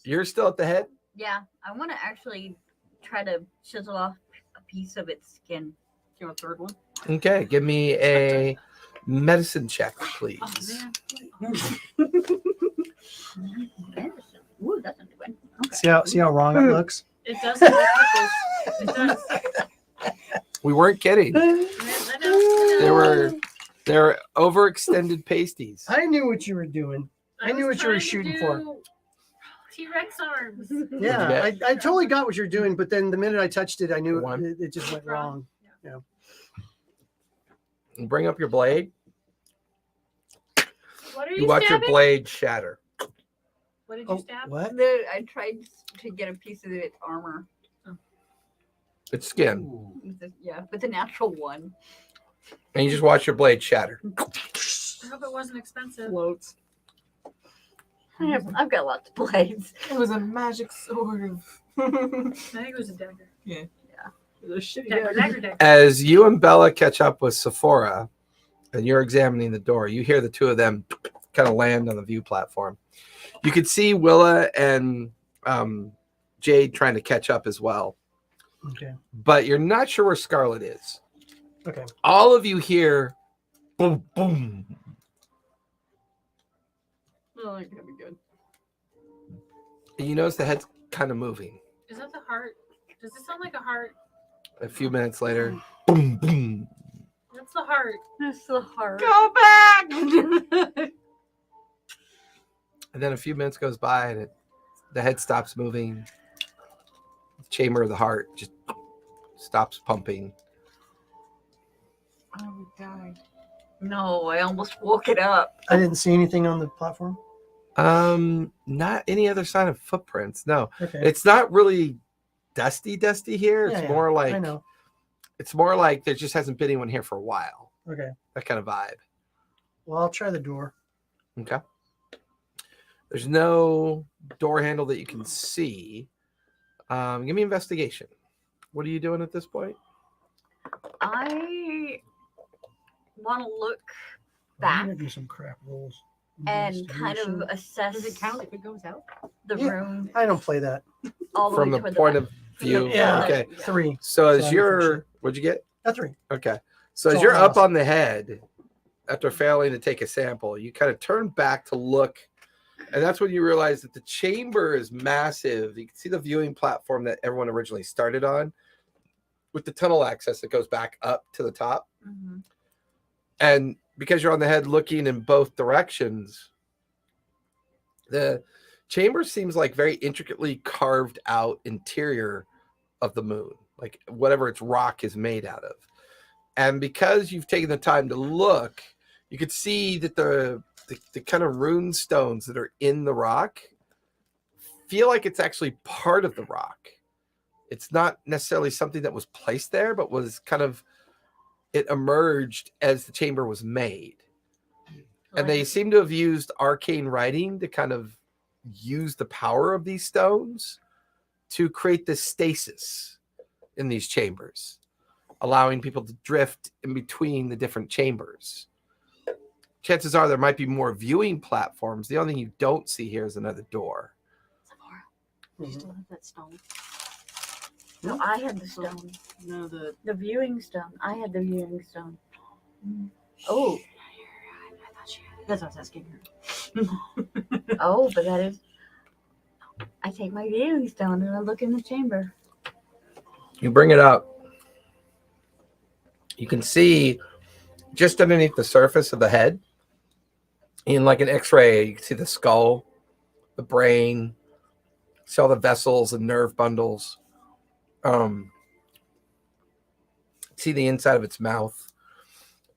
You're still at the head. Yeah, I want to actually try to chisel off a piece of its skin. Do you want a third one? Okay, give me a medicine check, please. Oh, man. Ooh, that's not good. Okay. See how wrong it looks? It does look like this. It does. We weren't kidding. I know. They were overextended pasties. I knew what you were doing. I knew was what you were trying to shooting do for. T-Rex arms. Yeah, I totally got what you're doing, but then the minute I touched it, I knew One. it just went wrong. Bring up your blade. What are You you watch your stabbing? blade shatter. What did you Oh, stab? what? I tried to get a piece of its armor. It's skin, Yeah, but the natural one. and you just watch your blade shatter. I hope it wasn't expensive. Floats. I've got lots of blades. It was a magic sword. I think it was a dagger. The shitty Dagger. As you and Bella catch up with Sephora, and you're examining the door, you hear the two of them kind of land on the view platform. You could see Willa and Jade trying to catch up as well, Okay. but you're not sure where Scarlet is. Okay. All of you hear boom, boom. Oh, that could be good. And you notice the head's kind of moving. Is that the heart? Does it sound like a heart? A few minutes later, boom, boom. That's the heart. That's the heart. Go back. And then a few minutes goes by and the head stops moving. The chamber of the heart just stops pumping. Oh, we died. No, I almost woke it up. I didn't see anything on the platform. Not any other sign of footprints. No, Okay. it's not really dusty here. It's Yeah, more like I know. it's more like there just hasn't been anyone here for a while. Okay. That kind of vibe. Well, I'll try the door. Okay. There's no door handle that you can see. Give me investigation. What are you doing at this point? I want to look I'm back gonna do some crap rolls. and kind of Investigation. assess Does it count if it goes out? the Yeah. room I don't play that. all the From way the toward point back. of view. Yeah. Okay. Yeah. 3. So as I'm you're, unfortunate. what'd you get? A 3. Okay. So That's as you're all I up lost. on the head, after failing to take a sample, you kind of turn back to look. And that's when you realize that the chamber is massive. You can see the viewing platform that everyone originally started on with the tunnel access that goes back up to the top. Mhm. And because you're on the head looking in both directions, the chamber seems like very intricately carved out interior of the moon, like whatever its rock is made out of. And because you've taken the time to look, you could see that the kind of rune stones that are in the rock feel like it's actually part of the rock. It's not necessarily something that was placed there, but was kind of, it emerged as the chamber was made. And they seem to have used arcane writing to kind of use the power of these stones to create this stasis in these chambers, allowing people to drift in between the different chambers. Chances are there might be more viewing platforms. The only thing you don't see here is another door. You Mhm. still have that stone? No, I had the stone. No, the. The viewing stone. I had the viewing stone. Oh, I thought she had it. That's what I was asking her. oh, but that is. I take my viewing stone and I look in the chamber. You bring it up. You can see just underneath the surface of the head, in like an X-ray, you can see the skull, the brain, see all the vessels and nerve bundles. See the inside of its mouth.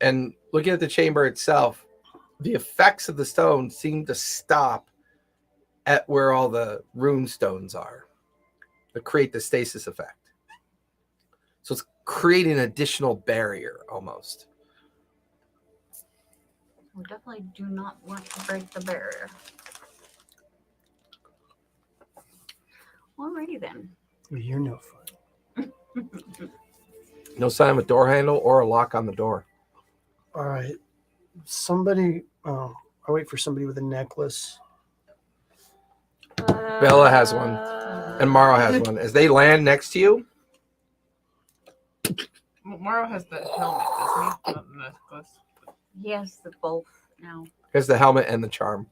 And looking at the chamber itself, the effects of the stone seem to stop at where all the rune stones are to create the stasis effect. So it's creating an additional barrier almost. We definitely do not want to break the barrier. Alrighty then. Well, you're no fun. No sign of a door handle or a lock on the door. All right. Somebody. Oh, I wait for somebody with a necklace. Bella has one. And Morrow has one. As they land next to you, Morrow has the helmet, doesn't he? Not the necklace. Yes, the both now. here's the helmet and the charm.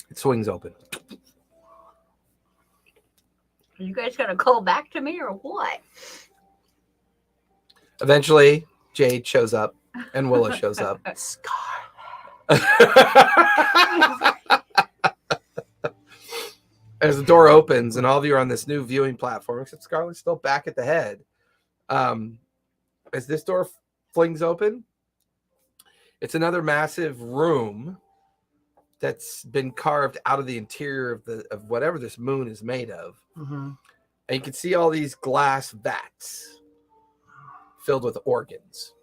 It swings open. Are you guys gonna call back to me or what? Eventually, Jade shows up and Willa shows up. As the door opens and all of you are on this new viewing platform, except Scarlett's still back at the head. As this door flings open, it's another massive room that's been carved out of the interior of whatever this moon is made of. Mm-hmm. And you can see all these glass vats filled with organs,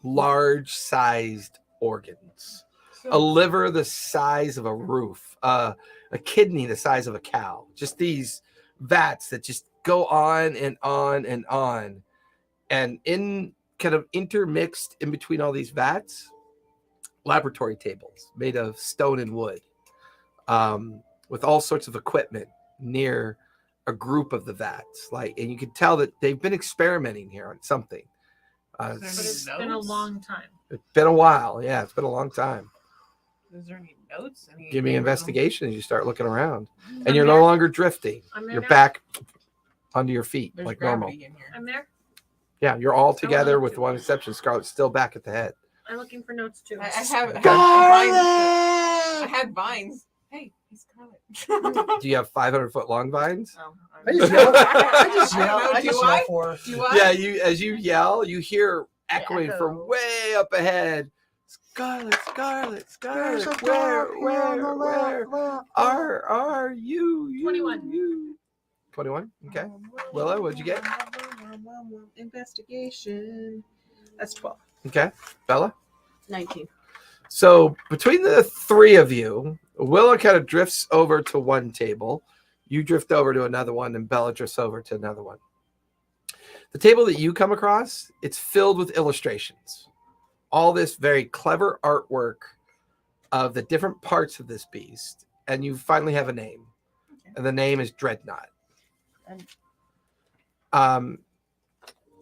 large-sized organs. A liver the size of a roof, a kidney the size of a cow. Just these vats that just go on and on and on. And in kind of intermixed in between all these vats, laboratory tables made of stone and wood, with all sorts of equipment near a group of the vats. And you can tell that they've been experimenting here on something. Is there But it's any been a notes? long time. It's been a while. Yeah, it's been a long time. Is there any notes? Any, Give me investigation as you start looking around. And I'm you're no there. longer drifting. I'm there You're now. back onto your feet There's like normal. gravity in here. I'm there. Yeah, you're all together look with too. one exception. Scarlett's still back at the head. I'm looking for notes too. I have vines. Scarlett! I had vines. Hey, he's Scarlet. Do you have 500-foot long vines? Oh, I just yell. I just I don't yell. know, I do just I? yell for her. Do I? Yeah, you as you yell, you hear echoing echo. from way up ahead. Scarlet, Scarlet, There's a Scarlet, dog here on the where left. are you? 21. You. 21? Okay. Willow, what'd you get? Investigation. That's 12. Okay. Bella? 19. So between the three of you, Willow kind of drifts over to one table. You drift over to another one, and Bella drifts over to another one. The table that you come across, it's filled with illustrations. All this very clever artwork of the different parts of this beast. And you finally have a name. Okay. And the name is Dreadnought. And-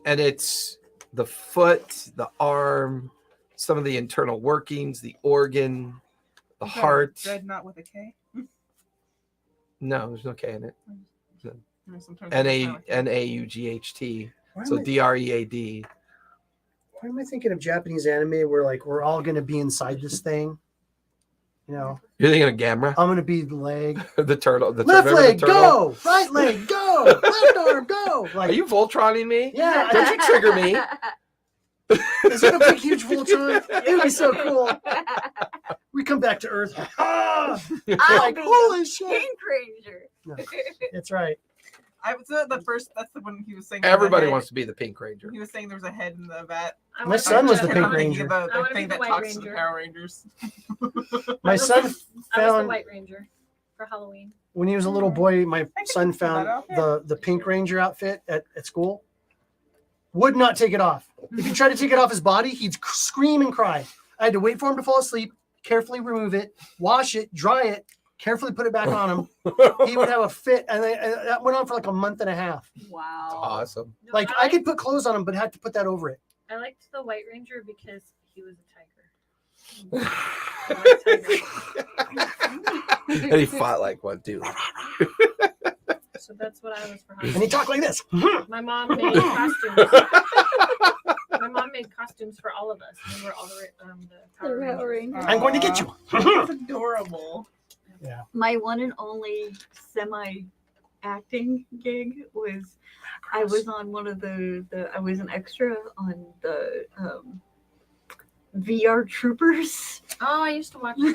And it's the foot, the arm, some of the internal workings, the organ, the heart. Dreadnought with a K. No, there's no K in it. Sometimes N-A-U-G-H-T. So Why D-R-E-A-D. am I thinking of Japanese anime where like we're all gonna be inside this thing? You know, You're thinking of Gamera? I'm gonna be the leg. The turtle. Left remember the leg, turtle? go. Right leg, go. Left arm, go. Are Like, you Voltroning me? yeah. Don't you trigger me? Is it a big, huge Voltron? It would be so cool. We come back to Earth. Ah! I'll Like, be holy the shit. Pink Ranger. No, that's right. I was the first. That's the one he was saying. there was a Everybody head. wants to be the Pink Ranger. He was saying there was a head in the vat. I My wanna son be was the Red Pink Ranger. Ranger. About I the wanna thing be the that White talks to the Ranger. Power Rangers. My son I was the found White Ranger for Halloween. when he was a little boy, my can son pull that found outfit. the Pink Ranger outfit at school. Would not take it off. If he tried to take it off his body, he'd scream and cry. I had to wait for him to fall asleep, carefully remove it, wash it, dry it, carefully put it back on him. He would have a fit, and that went on for like a month and a half. Wow. Awesome. No, Like I could put clothes on him, but had to put that over it. I liked the White Ranger because he was a tiger. I like tigers. And he fought like one too. So that's what I was for And he Halloween. talked like this. My mom made costumes. My mom made costumes for all of us. We were all the Power Power Rangers. Rangers. I'm going to get you. That's adorable. My one and only semi acting gig was I was on one of the I was an extra on the VR Troopers. Oh, I used to watch them.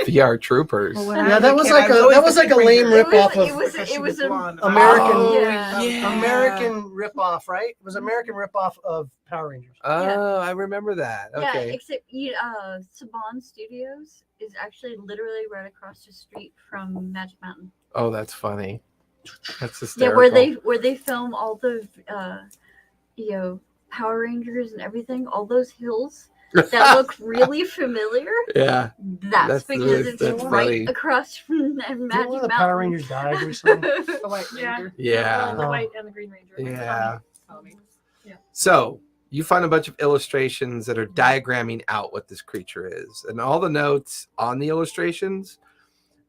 VR Troopers. Well, when I Yeah, was that a was kid, like I a always that was the like a Pink lame Ranger. rip off It of was- Because she it was a blonde. American- Oh, Yeah. American rip off, right? It was American rip off of Power Rangers. Oh, I remember that. Yeah, Okay. except Saban Studios is actually literally right across the street from Magic Mountain. Oh, that's funny. That's Yeah, hysterical. where they film all the Power Rangers and everything, all those hills that look really familiar. Yeah. That's because it's that's right funny. across from Magic Didn't one of Mountain. the Power Rangers died recently? The White Yeah. Ranger. Yeah. The White and the Green Ranger. Yeah. Tommy. So you find a bunch of illustrations that are diagramming out what this creature is. And all the notes on the illustrations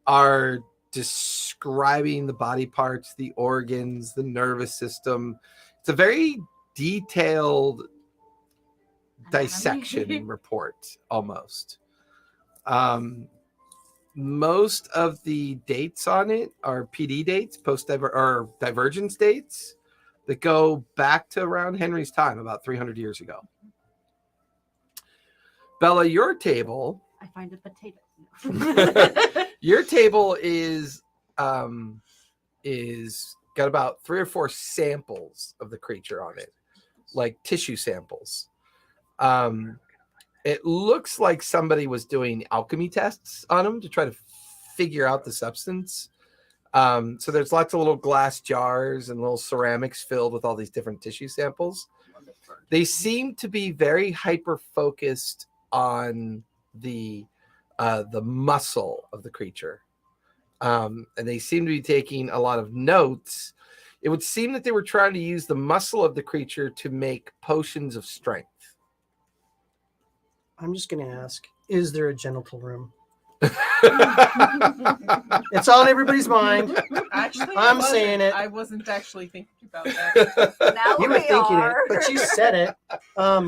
are describing the body parts, the organs, the nervous system. It's a very detailed dissection report almost. Most of the dates on it are PD dates, or divergence dates that go back to around Henry's time, about 300 years ago. Bella, your table I find a potato. your table is got about 3 or 4 samples of the creature on it, like tissue samples. It looks like somebody was doing alchemy tests on them to try to figure out the substance. So there's lots of little glass jars and little ceramics filled with all these different tissue samples. They seem to be very hyper focused on the muscle of the creature, and they seem to be taking a lot of notes. It would seem that they were trying to use the muscle of the creature to make potions of strength. I'm just going to ask, is there a genital room? It's on everybody's mind. Actually, I'm saying it. I wasn't actually thinking about that. Now You were we thinking are. it, but you said it.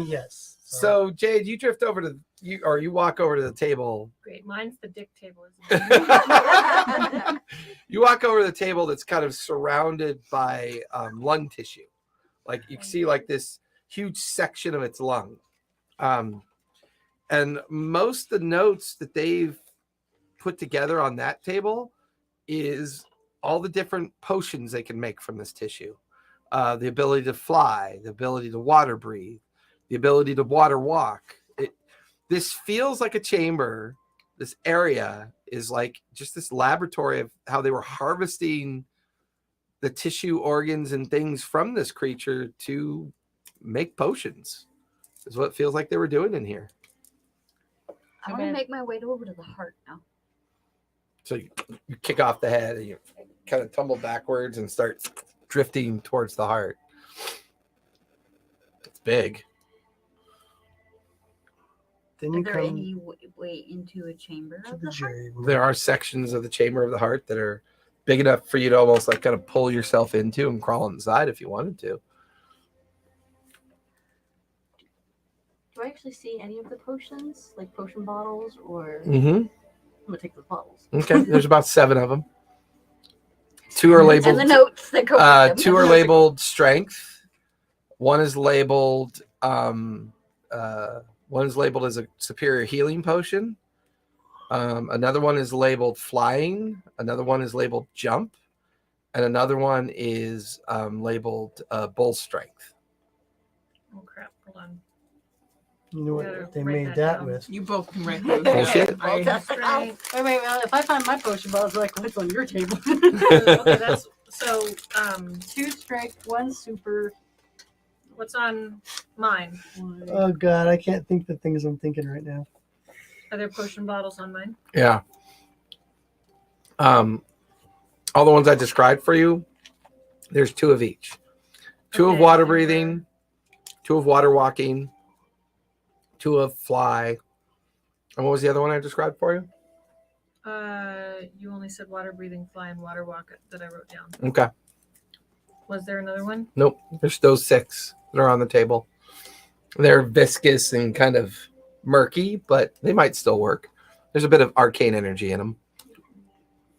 Yes. So Jade, you drift over to you walk over to the table. Great. Mine's the dick table, isn't it? You walk over to the table that's kind of surrounded by lung tissue. Like you can see like this huge section of its lung. And most of the notes that they've put together on that table is all the different potions they can make from this tissue. The ability to fly, the ability to water breathe, the ability to water walk. This feels like a chamber. This area is like just this laboratory of how they were harvesting the tissue, organs, and things from this creature to make potions. Is what it feels like they were doing in here. I want to make my way over to the heart now. So you kick off the head and you kind of tumble backwards and start drifting towards the heart. It's big. Then Is you there come any way into a chamber to of the the heart? jade. There are sections of the chamber of the heart that are big enough for you to almost like kind of pull yourself into and crawl inside if you wanted to. Do I actually see any of the potions, like potion bottles, or Mm-hmm. I'm gonna take the bottles. Okay. There's about 7 of them. 2 are And labeled. the notes that go with them. 2 are labeled strength. One is labeled. One is labeled as a superior healing potion. Another one is labeled flying. Another one is labeled jump, and another one is labeled bull strength. Oh crap! Hold on. You know Gotta what they write made that that down. with? You both can write those Bullshit. down. Well, that's Strength. Wait, well, if I find my potion bottles, like, what's on your table? Okay, that's so. 2 strength, 1 super. What's on mine? Oh God, I can't think the things I'm thinking right now. Are there potion bottles on mine? Yeah. All the ones I described for you, there's 2 of each. 2 of Okay, water there breathing, 2 of water walking, 2 of fly. And what was the other one I described for you? You only said water breathing, fly, and water walk that I wrote down. Okay. Was there another one? Nope. There's those 6 that are on the table. They're viscous and kind of murky, but they might still work. There's a bit of arcane energy in them.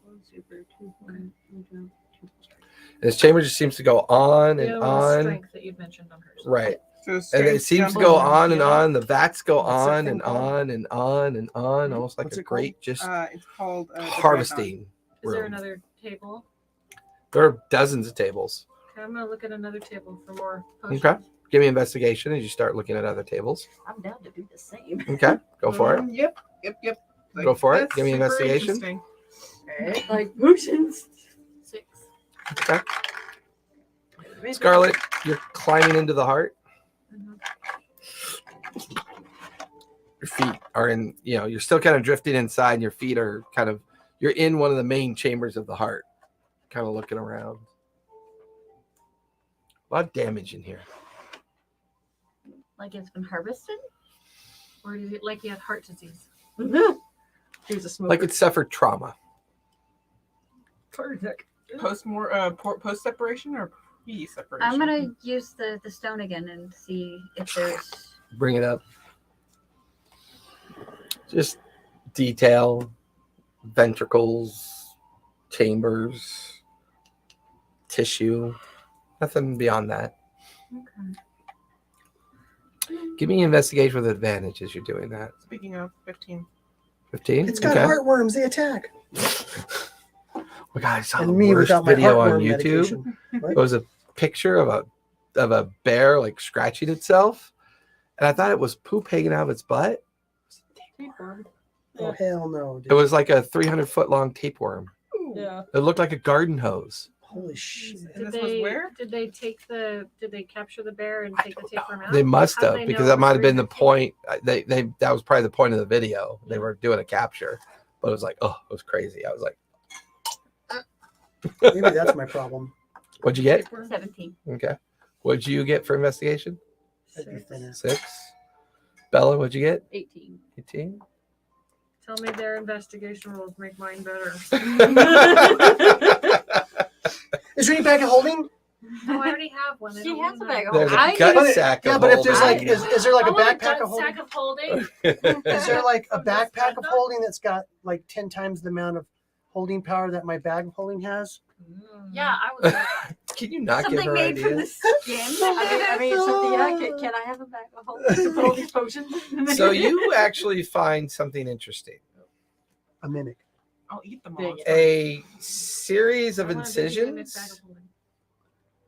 1 super, 2 flying, 1 jump, 2 strength. This chamber just seems to go on The and other one was on. strength that you'd mentioned on hers. Right. So And it strength, seems to jump, go and on and healing. on. The vats go What's that on thing and called? on and on and on, almost like What's a it called? great just It's called the harvesting Is there room. another table? There are dozens of tables. Okay, I'm gonna look at another table for more potions. Okay. Give me investigation as you start looking at other tables. I'm down to do the same. Okay. Go for it. Yep. Go for it. that's Give me super investigation. interesting. Alright, like potions. 6. Okay. Scarlet, you're climbing into the heart. Mhm. Your feet are in, you're still kind of drifting inside, and your feet are kind of, you're in one of the main chambers of the heart, kind of looking around. A lot of damage in here. Like it's been harvested? Or is it like you had heart disease? He was a smoker. Like it suffered trauma. Cardiac. Post separation or pre separation? I'm gonna use the stone again and see if there's. Bring it up. Just detail, ventricles, chambers, tissue. Nothing beyond that. Okay. Give me an investigation with advantage as you're doing that. Speaking of 15. 15? It's got heartworms. They attack. We got, I saw the And me worst without my video on heartworm YouTube. medication. It was a picture of a bear like scratching itself, and I thought it was poop hanging out of its butt. Tapeworm. Oh hell no! Dude. It was like a 300-foot long tapeworm. Yeah. It looked like a garden hose. Holy shit! And Did this was they where? did they capture the bear and I take the don't tapeworm out? They must How do have, they because know that it might was have been the 300 feet? point. That was probably the point of the video. They were doing a capture, but it was like, oh, it was crazy. I was like, Maybe that's my problem. What'd you get? 17. Okay. What'd you get for investigation? That'd be thinner. 6. Bella, what'd you get? 18. 18. Tell me their investigation rolls make mine better. Is there any bag of holding? No, I already have one. I She don't has a know. bag of There's a holding. gut But- sack Yeah, of but if there's like, holding. is there like I a want a backpack gut of holding? sack of holding. Is there like a From this backpack of bundle? holding that's got like 10 times the amount of holding power that my bag of holding has? Yeah, I was. Can you not give Something her made from the ideas? skin. I mean, it's something. Yeah, can I have a bag of holding to put all these potions? So you actually find something interesting. A mimic. I'll eat them Dang all. it. A series of I want a baby mimic bag incisions of holding.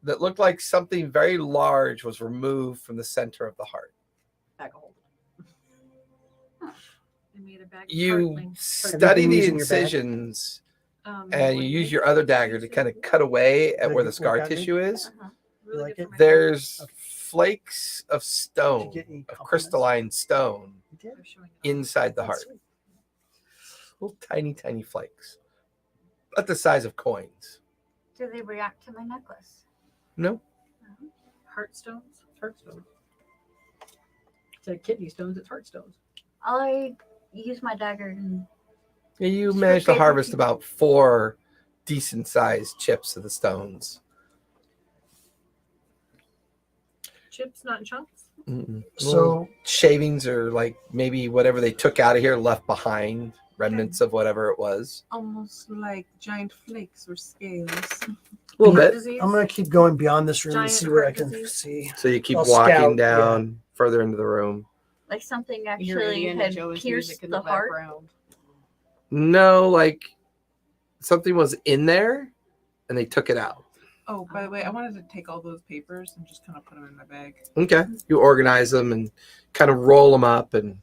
that looked like something very large was removed from the center of the heart. Bag of holding. I made a bag of You heartlings. study been the using your bag? incisions what and you do use you your other dagger to kind of cut away at Did where it the scar work out good? tissue is. Uh-huh. Really like good it? for my There's Okay. flakes of Did stone, you get any of compliments? crystalline stone You did? They're showing it off. inside the That's heart. sweet. Little tiny, tiny flakes. About the size of coins. Do they react to my necklace? No? Heartstones. Heartstones. Instead of kidney stones, it's heartstones. I use my dagger and Yeah, you Just managed to for harvest paper. about 4 decent sized chips of the stones. Chips, not chunks. Mm-mm. So- Little shavings or like maybe whatever they took out of here left behind, remnants of whatever it was. Almost like giant flakes or scales. A little Heart bit. disease. I'm going to keep going beyond this room and Giant see what I heart can disease. see. So you keep I'll walking scout, down further into the room. like something You're actually Indiana had Jones pierced music in the the heart. background. No, like something was in there and they took it out. Oh, by the way, I wanted to take all those papers and just kind of put them in my bag. Okay. You organize them and kind of roll them up and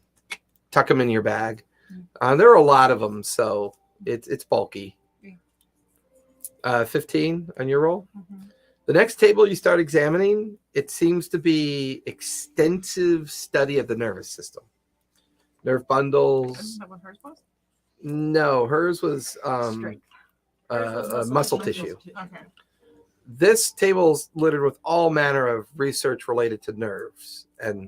tuck them in your bag. There are a lot of them, so it's bulky. 15 on your roll. Mm-hmm. The next table you start examining, it seems to be extensive study of the nervous system. Nerve bundles. Isn't that what hers was? No, hers was Strength. Hers was muscle muscle tissue. Okay. This table's littered with all manner of research related to nerves and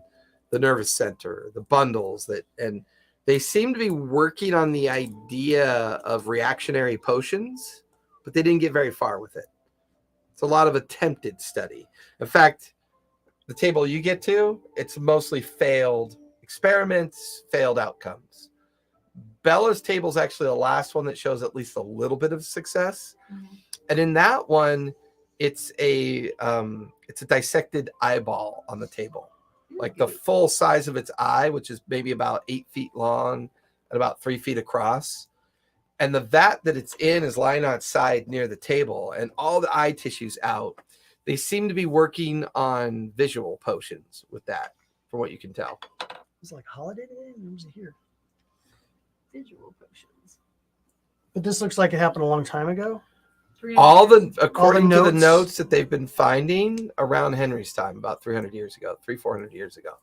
the nervous center, the bundles and they seem to be working on the idea of reactionary potions, but they didn't get very far with it. It's a lot of attempted study. In fact, the table you get to, it's mostly failed experiments, failed outcomes. Bella's table is actually the last one that shows at least a little bit of success. Mhm. And in that one, it's a dissected eyeball on the table, like the full size of its eye, which is maybe about 8 feet long and about 3 feet across. And the vat that it's in is lying on its side near the table, and all the eye tissue's out. They seem to be working on visual potions with that, from what you can tell. It's like holiday today? Or was it here? Visual potions. But this looks like it happened a long time ago. According to the notes. notes that they've been finding around Henry's time, about 300 years ago, 400 years ago.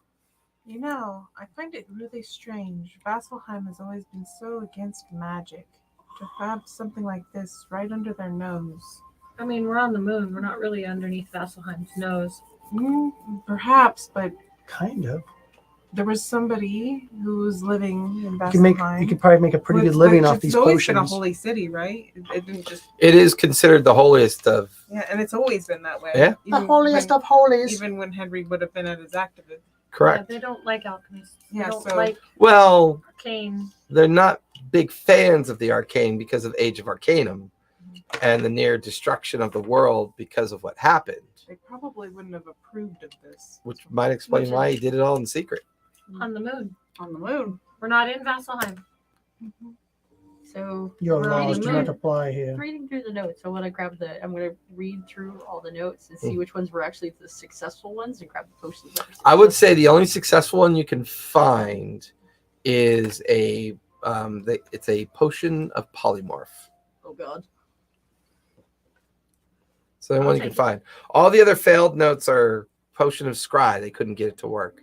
You know, I find it really strange. Vasselheim has always been so against magic. To have something like this right under their nose. I mean, we're on the moon. We're not really underneath Vasselheim's nose. Perhaps, but Kind of. there was somebody who was living in You can make. Vasselheim. You could probably make a pretty good Which- living which off it's these always been a potions. holy city, right? It didn't just It is considered the holiest of. yeah, and it's always been that way. Yeah. The holiest of holies. Even when Henry would have been at his activist. Correct. Yeah, they don't like alchemists. They Yeah, don't so- like Well, arcane. they're not big fans of the arcane because of Age of Arcanum and the near destruction of the world because of what happened, They probably wouldn't have approved of this. which might explain why he did it all in secret. On the moon. On the moon. We're not in Vasselheim. So Your we're laws reading do through- not apply here. reading through the notes. I want to I'm going to read through all the notes and see which ones were actually the successful ones and grab the potions. That were I would successful. say the only successful one you can find is it's a potion of polymorph. Oh God. So the I'll one you can take it. find. All the other failed notes are potion of scry. They couldn't get it to work.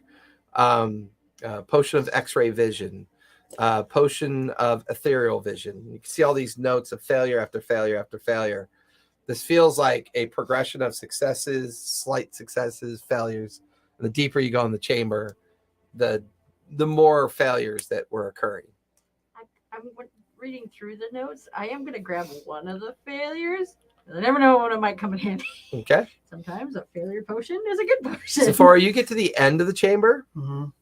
Potion of X-ray vision. Potion of ethereal vision. You can see all these notes of failure after failure after failure. This feels like a progression of successes, slight successes, failures. And the deeper you go in the chamber, the more failures that were occurring. I'm reading through the notes. I am going to grab one of the failures. I never know when it might come in handy. Okay. Sometimes a failure potion is a good potion. Sephora, you get to the end of the chamber, Mhm.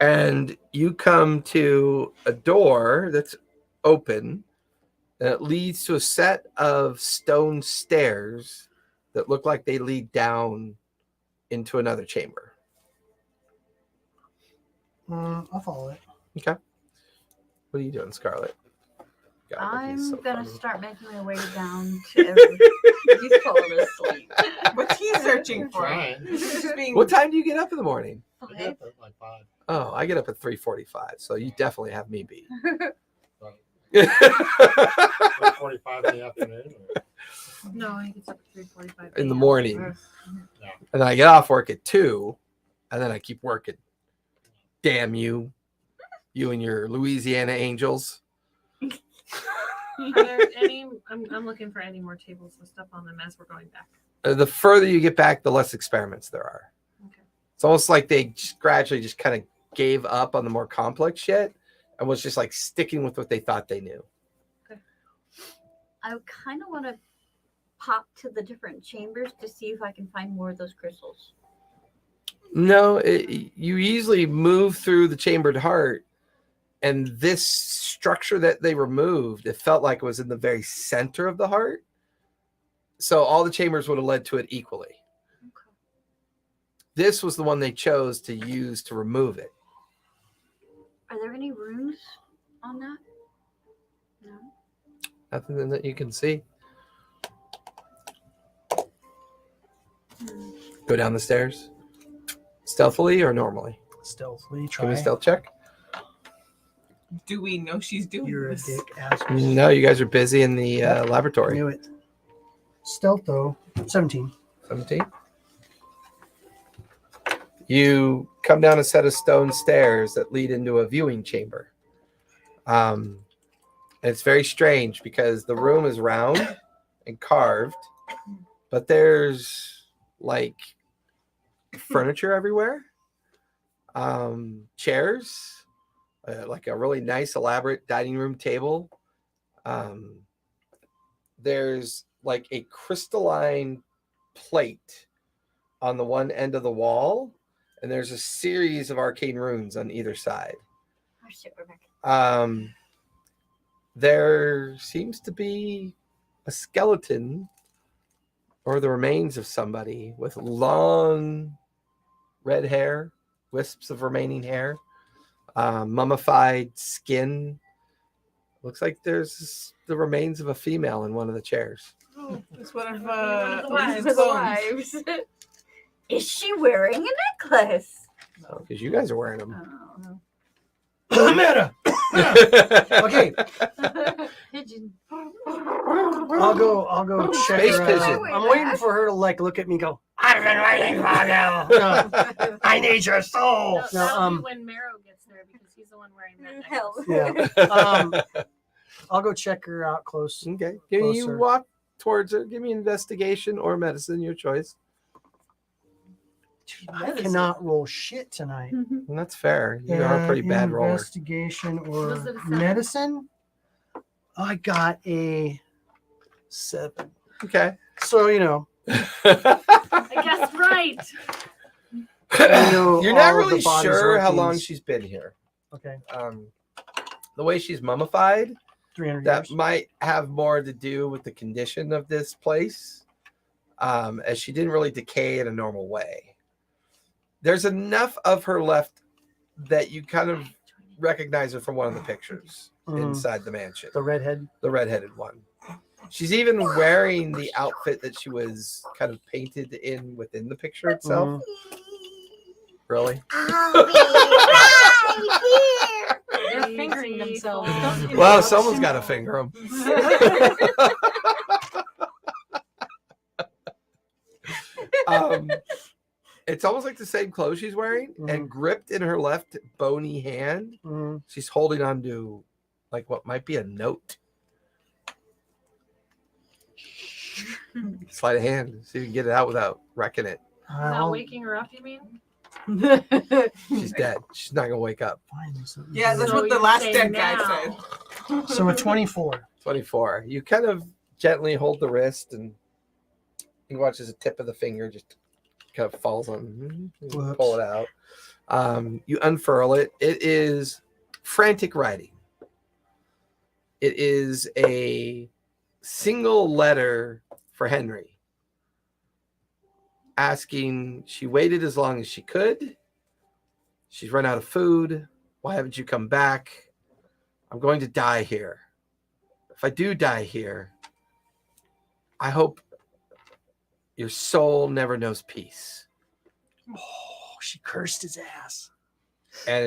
and you come to a door that's open, and it leads to a set of stone stairs that look like they lead down into another chamber. I'll follow it. Okay. What are you doing, Scarlett? God, he's I'm so gonna funny. start making my way down to every. He's falling asleep. What's he searching for? Trying. This is just being What time do you get up in the morning? I get up at like 5. Oh, I get up at 3:45, so you definitely have me beat. But Okay. 3:45 in the afternoon. Or, No, I think it's up to 3:45 In the a.m. morning. yeah. And then I get off work at 2, and then I keep working. Damn you. You and your Louisiana Angels. Are there any? I'm looking for any more tables and stuff on them as we're going back. The further you get back, the less experiments there are. Okay. It's almost like they just gradually just kind of gave up on the more complex shit and was just like sticking with what they thought they knew. I kind of want to pop to the different chambers to see if I can find more of those crystals. No, you easily move through the chambered heart, and this structure that they removed, it felt like it was in the very center of the heart. So all the chambers would have led to it equally. Okay. This was the one they chose to use to remove it. Are there any runes on that? No. Nothing that you can see. Go down the stairs stealthily or normally. Stealthily Give try. me a stealth check. Do we know she's doing You're a this? dick ass. No, you guys are busy in the laboratory. Knew it. Stealth though, 17. 17. You come down a set of stone stairs that lead into a viewing chamber. And it's very strange because the room is round and carved, but there's like furniture everywhere, chairs, like a really nice elaborate dining room table. There's like a crystalline plate on the one end of the wall, and there's a series of arcane runes on either side. Oh shit, we're back. There seems to be a skeleton or the remains of somebody with long red hair, wisps of remaining hair, mummified skin. Looks like there's the remains of a female in one of the chairs. Oh, it's one of the Elise's wives. bones. Is she wearing a necklace? Because you guys are wearing them. Oh. Meta. Okay, Pigeon. I'll go check Space her out. pigeon. I'm waiting for her to like look at me and go, I've been waiting for you. No, I need your soul. No, that'll No, be when Marrow gets there because he's the one wearing that Hell. necklace. yeah. I'll go check her out close. Okay. You Closer. walk towards her. Give me investigation or medicine, your choice. I cannot roll shit tonight. And that's fair. You are a pretty bad roller. Investigation or Was it a 7? medicine? I got a 7. Okay. So, you know, I guess right. know You're not all of the really body's sure how long workings. she's been here. okay, The way she's mummified, 300 that years. might have more to do with the condition of this place, as she didn't really decay in a normal way. There's enough of her left that you kind of recognize her from one of the pictures Mhm. inside the mansion, The redhead. the redheaded one. She's even wearing the outfit that she was kind of painted in within the picture itself. Mhm. Really? I'll be right here. They're fingering themselves. Don't you Well, know? someone's got to finger them. It's almost like the same clothes she's wearing, and gripped in her left bony hand, Mhm. she's holding on to like what might be a note. Sleight of hand. See if you can get it out without wrecking it. Not waking her up, you mean? She's dead. She's not gonna wake up. Yeah, that's So what the you last say dead guy now. said. So a 24. 24. You kind of gently hold the wrist, and you watch as the tip of the finger just kind of falls on. Whoops. Pull it out. You unfurl it. It is frantic writing. It is a single letter for Henry, asking, she waited as long as she could. She's run out of food. Why haven't you come back? I'm going to die here. If I do die here, I hope your soul never knows peace. Oh, she cursed his ass. And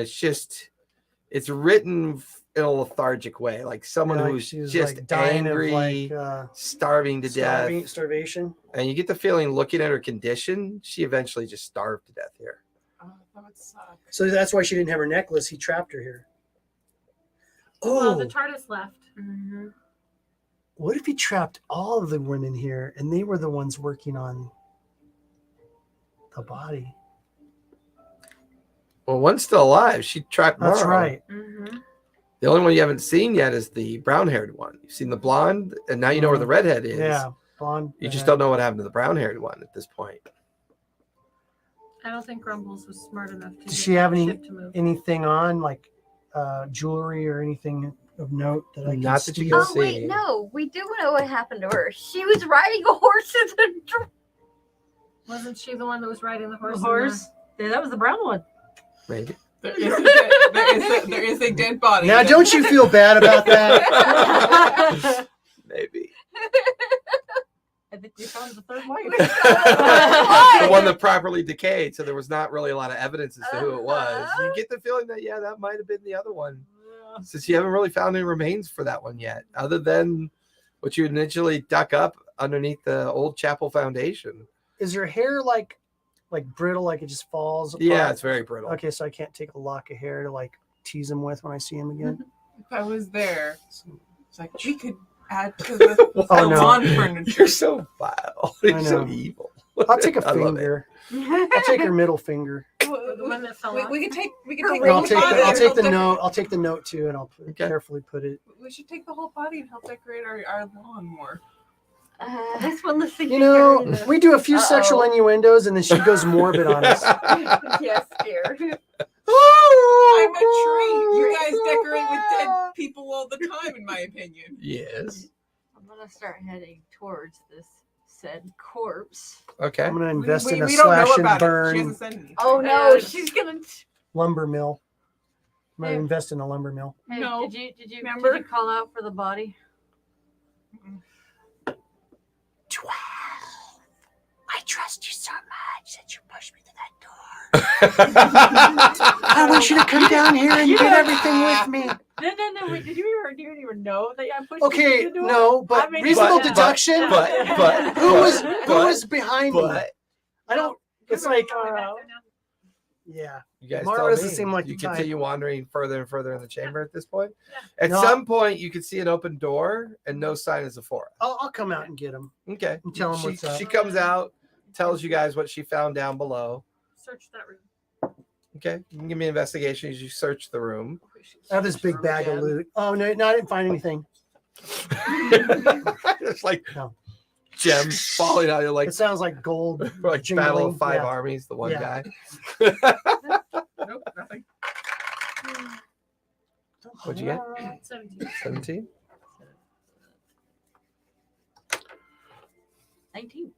it's written in a lethargic way, like someone Yeah, like who's she was, just like, dying of, angry, like, starving to death. Starvation. And you get the feeling, looking at her condition, she eventually just starved to death here. Oh, that would suck. So that's why she didn't have her necklace. He trapped her here. Well, Oh, the TARDIS left. what if he trapped all of the women here and they were the ones working on the body? Well, one's still alive. She trapped That's Morrow. right. The only one you haven't seen yet is the brown-haired one. You've seen the blonde, and now you know where the redhead is. Yeah, blonde. You just don't know what happened to the brown-haired one at this point. I don't think Grumbles was smart enough to Does get she have that any ship to move. anything on, like jewelry or anything of note that I can Not that you steal? can Oh wait, see. no, we do know what happened to her. She was riding a horse in the Wasn't she the one that was riding the horse? The horse. Yeah, that was the brown one. Maybe. There is a dead body. Now, don't you feel bad about that? Maybe. I think we found the third wife. The one that properly decayed, so there was not really a lot of evidence as to who it was. You get the feeling that, yeah, that might have been the other one. Since you haven't really found any remains for that one yet, other than what you initially dug up underneath the old chapel foundation. Is her hair like brittle, like it just falls apart? Yeah, it's very brittle. Okay, so I can't take a lock of hair to like tease him with when I see him again. If I was there, it's like we could add to the Oh, no. lawn furniture. You're so vile. You're so know. evil. I'll take a I love it. finger. I'll take her middle finger. The one that fell off. We could take And the I'll whole take body the, I'll and take help the decor- note. I'll take the note too, and I'll Okay. carefully put it. We should take the whole body and help decorate our lawn more. That's one of the things. You know, we do a few sexual Uh-oh. innuendos, and then she goes morbid on us. Yes, dear. I'm a tree. You guys decorate with dead people all the time, in my opinion. Yes. I'm gonna start heading towards this said corpse. Okay. I'm gonna invest in a We don't know slash and about it. She burn hasn't said anything. Oh no, And- she's gonna. lumber mill. I'm gonna Hey. invest in a lumber mill. Hey, No. did you Remember? did you call out for the body? 12. I trust you so much that you pushed me to that door. I want you to come down here and get everything with me. No. Wait, did you even know that I pushed Okay, you to do it? no, but I mean, reasonable but- deduction. but- who was but- behind me? But I don't. It's like, Uh, yeah. you guys Mara tell doesn't me. seem like you the type. continue wandering further and further in the chamber at this point. At No. some point, you can see an open door and no sign of Zephora. I'll come out and get him. Okay. And tell him she, what's up. She comes out, tells you guys what she found down below. search that room. Okay. You can give me an investigation as you search the room. I have this big bag of loot. Oh no, I didn't find anything. It's like No. gems falling out. You're like, It sounds like gold. like Battle jingling. of Five Yeah. Armies, the one Yeah. guy. Nope, nothing. What'd you get? 17. 17? 19.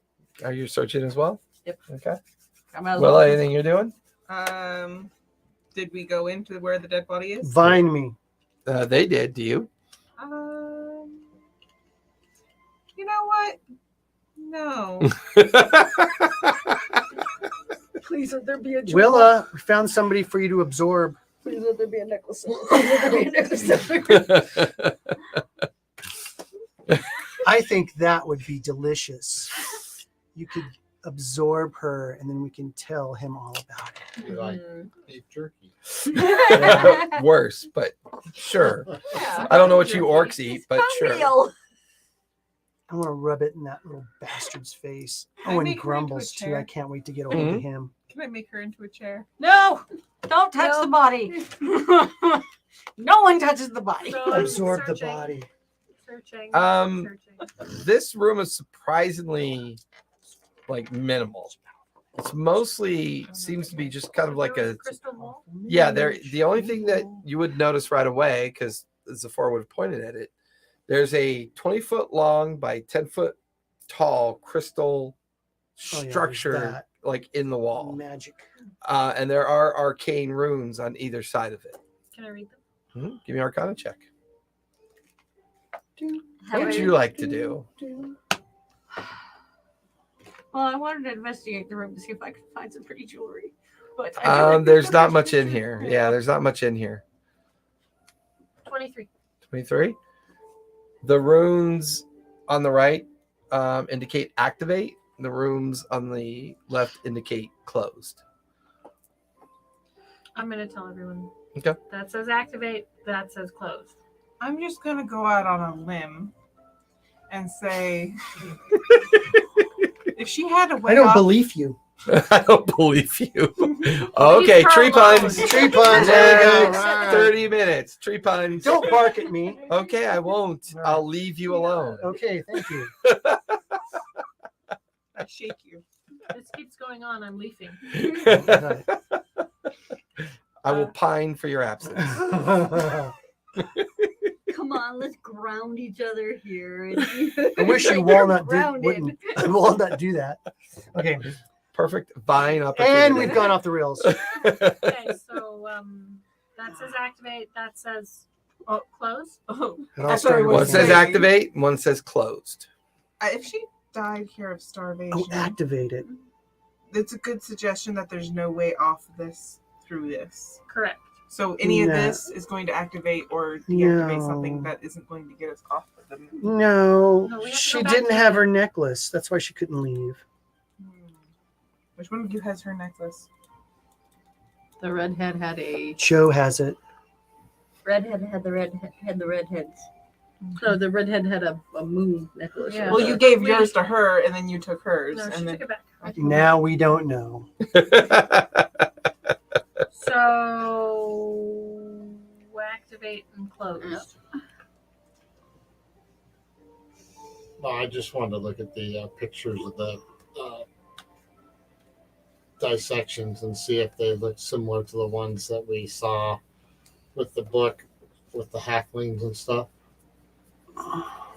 Are you searching as well? Yep. Okay. I'm out of Well, luck. anything you're doing? Did we go into where the dead body is? Vine me. They did. Do you? You know what? No. Please let there be a jewel. Willa, we found somebody for you to absorb. Please let there be a necklace. Please let there be a necklace. I think that would be delicious. You could absorb her, and then we can tell him all about it. You like beef jerky. Worse, but sure. I don't know what you orcs eat, but sure. Real. I want to rub it in that little bastard's face. Can I Oh, and make her into a grumbles too. chair? I can't wait to get a hold of him. Can I make her into a chair? No, don't touch the body. No one touches the body. So I'm Absorb the searching, body. Searching. Searching. This room is surprisingly like minimal. It's mostly seems to be just kind of like There was a crystal wall. yeah. There, the only thing that you would notice right away, because Zafar would have pointed at it, there's a 20-foot long by 10-foot tall crystal Oh, yeah, structure there's that. like in the wall, Magic. and there are arcane runes on either side of it. Can I read them? Give me an Arcana check. Have What would I- you like to do? Well, I wanted to investigate the room to see if I could find some pretty jewelry. But I feel like There's not much in here. Yeah, there's not much in here. 23. 23. The runes on the right indicate activate. The runes on the left indicate closed. I'm going to tell everyone. Okay. That says activate. That says close. I'm just gonna go out on a limb and say, if she had a way I don't off, believe you. I don't believe you. Okay, her tree alone. puns. Tree puns. There you go. Next 30 minutes. Tree puns. Don't bark at me. Okay, I won't. I'll leave you alone. Okay, thank you. I shake you. This keeps going on. I'm leafing. I will pine for your absence. Come on, let's ground each other here. I wish you You're walnut grounded. wouldn't walnut do that. Okay, Perfect vine opportunity. and we've gone off the rails. Okay, so that says activate. That says close. Oh, It all I thought it started was One with says saying- activate, one says closed. if she died here of starvation, Oh, activate it. it's a good suggestion that there's no way off this through this. Correct. So any of No. this is going to activate or deactivate No. something that isn't going to get us off of them. No, No, we have to she go back didn't to have the- her necklace. That's why she couldn't leave. Which one of you has her necklace? The redhead had a. Joe has it. Redhead had the redheads. No, the redhead had a moon necklace. Yeah. or Well, you the- gave yours to her, and then you took hers, No, she and then took it back. Now we don't know. So activate and close. No, I just wanted to look at the pictures of the dissections and see if they look similar to the ones that we saw with the book with the halflings and stuff.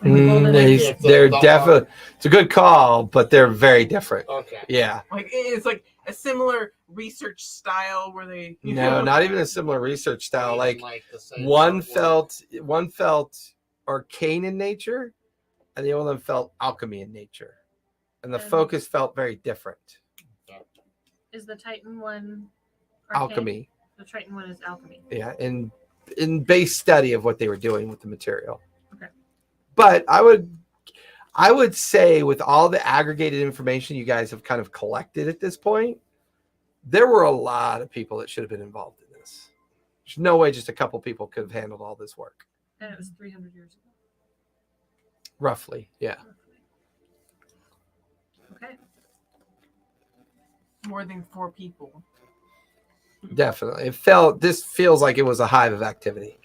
They're definitely. It's a good call, but they're very different. Okay. Yeah. like it's like a similar research style where they No, not even a similar research style. Like the same one artwork. felt arcane in nature, and the other one felt alchemy in nature, and the And- focus felt very different. Is the Titan one arcane? Alchemy, The Titan one is alchemy. yeah, in base study of what they were doing with the material. Okay. But I would say with all the aggregated information you guys have kind of collected at this point, there were a lot of people that should have been involved in this. There's no way just a couple people could have handled all this work. And it was 300 years ago. Roughly, yeah. Okay. more than 4 people. Definitely. This feels like it was a hive of activity.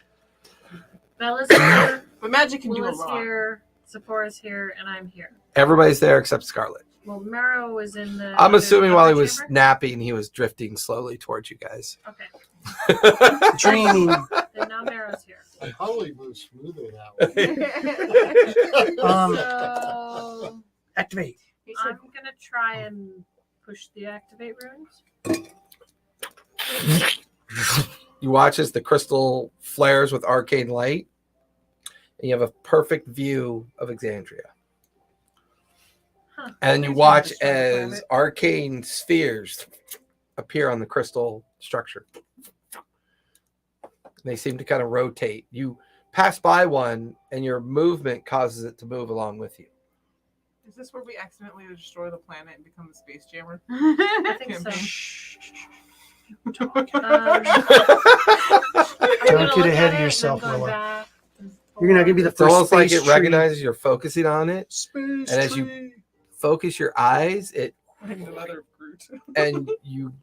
Bella's here. But magic can do a Willa's lot. here. Sephora's here, and I'm here. Everybody's there except Scarlet. Well, Marrow was in the. I'm assuming while he upper was chamber? napping, he was drifting slowly towards you guys. Okay. Dreaming. Then now Marrow's here. I probably move smoother that way. So Activate. I'm gonna try and push the activate runes. You watch as the crystal flares with arcane light, and you have a perfect view of Exandria. Huh. And you Nice watch to destroy the as planet. arcane spheres appear on the crystal structure. They seem to kind of rotate. You pass by one, and your movement causes it to move along with you. Is this where we accidentally destroy the planet and become the space jammer? I think so. Don't I'm gonna get look ahead at of it, yourself, and I'm going Willa. back and You're not gonna be the It's first almost like space it tree. recognizes you're focusing on it, Space and as you- tree. focus your eyes, I'm the mother of Groot. and you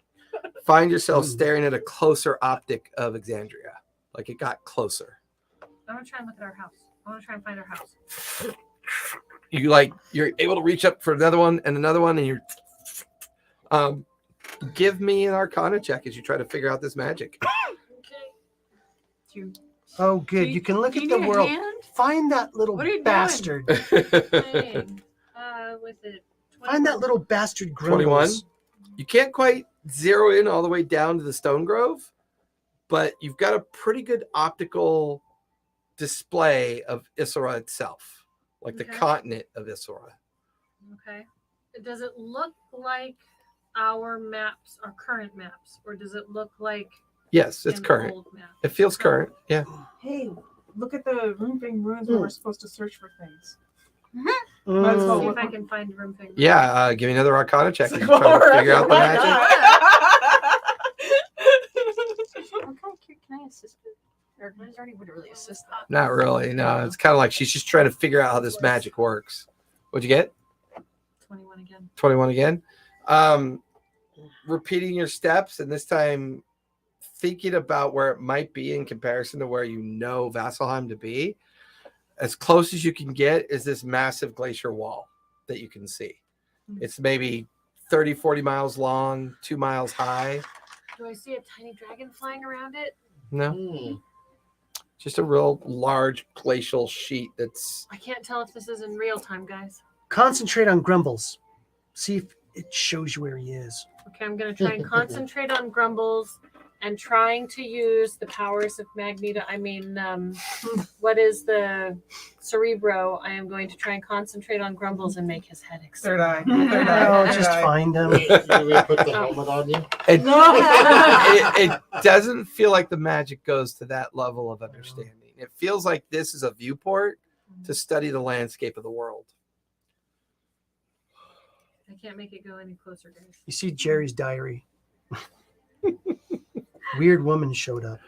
find yourself Ooh. staring at a closer optic of Exandria. Like it got closer. I want to try and look at our house. I want to try and find our house. You're able to reach up for another one, and you're give me an Arcana check as you try to figure out this magic. Okay. Oh, good. Do You can look do at you the need a world. hand? Find that little What are you doing? bastard. Dang. With it. Find that little bastard 21. Grumbles. You can't quite zero in all the way down to the stone grove, but you've got a pretty good optical display of Issylra itself, like the Okay. continent of Issylra. Okay. Does it look like our maps, our current maps, or does it look like Yes, it's an current. old map? It feels current. Yeah. Hey, look at the room thing ruins where we're supposed to search for things. Might as Let's well see look. if I can find room thing. Yeah, give me another Arcana check as you try to figure out the Why magic. Okay, can I assist you? Or is there anybody really assist that? Not really. No, it's kind of like she's just trying to figure out how this magic works. What'd you get? 21 again. 21 again. Repeating your steps, and this time thinking about where it might be in comparison to where you know Vasselheim to be. As close as you can get is this massive glacier wall that you can see. It's maybe 30, 40 miles long, 2 miles high. Do I see a tiny dragon flying around it? No, Hmm. just a real large glacial sheet that's I can't tell if this is in real time, guys. Concentrate on Grumbles. See if it shows you where he is. Okay, I'm going to try and concentrate on Grumbles and trying to use the powers of Magneto. What is the Cerebro? I am going to try and concentrate on Grumbles and make his head Third explode. eye. Third eye. Oh, third just eye. find him. Do we put the helmet on you? it, it doesn't feel like the magic goes to that level of understanding. It feels like this is a viewport to study the landscape of the world. I can't make it go any closer, guys. You see Jerry's diary. Weird woman showed up.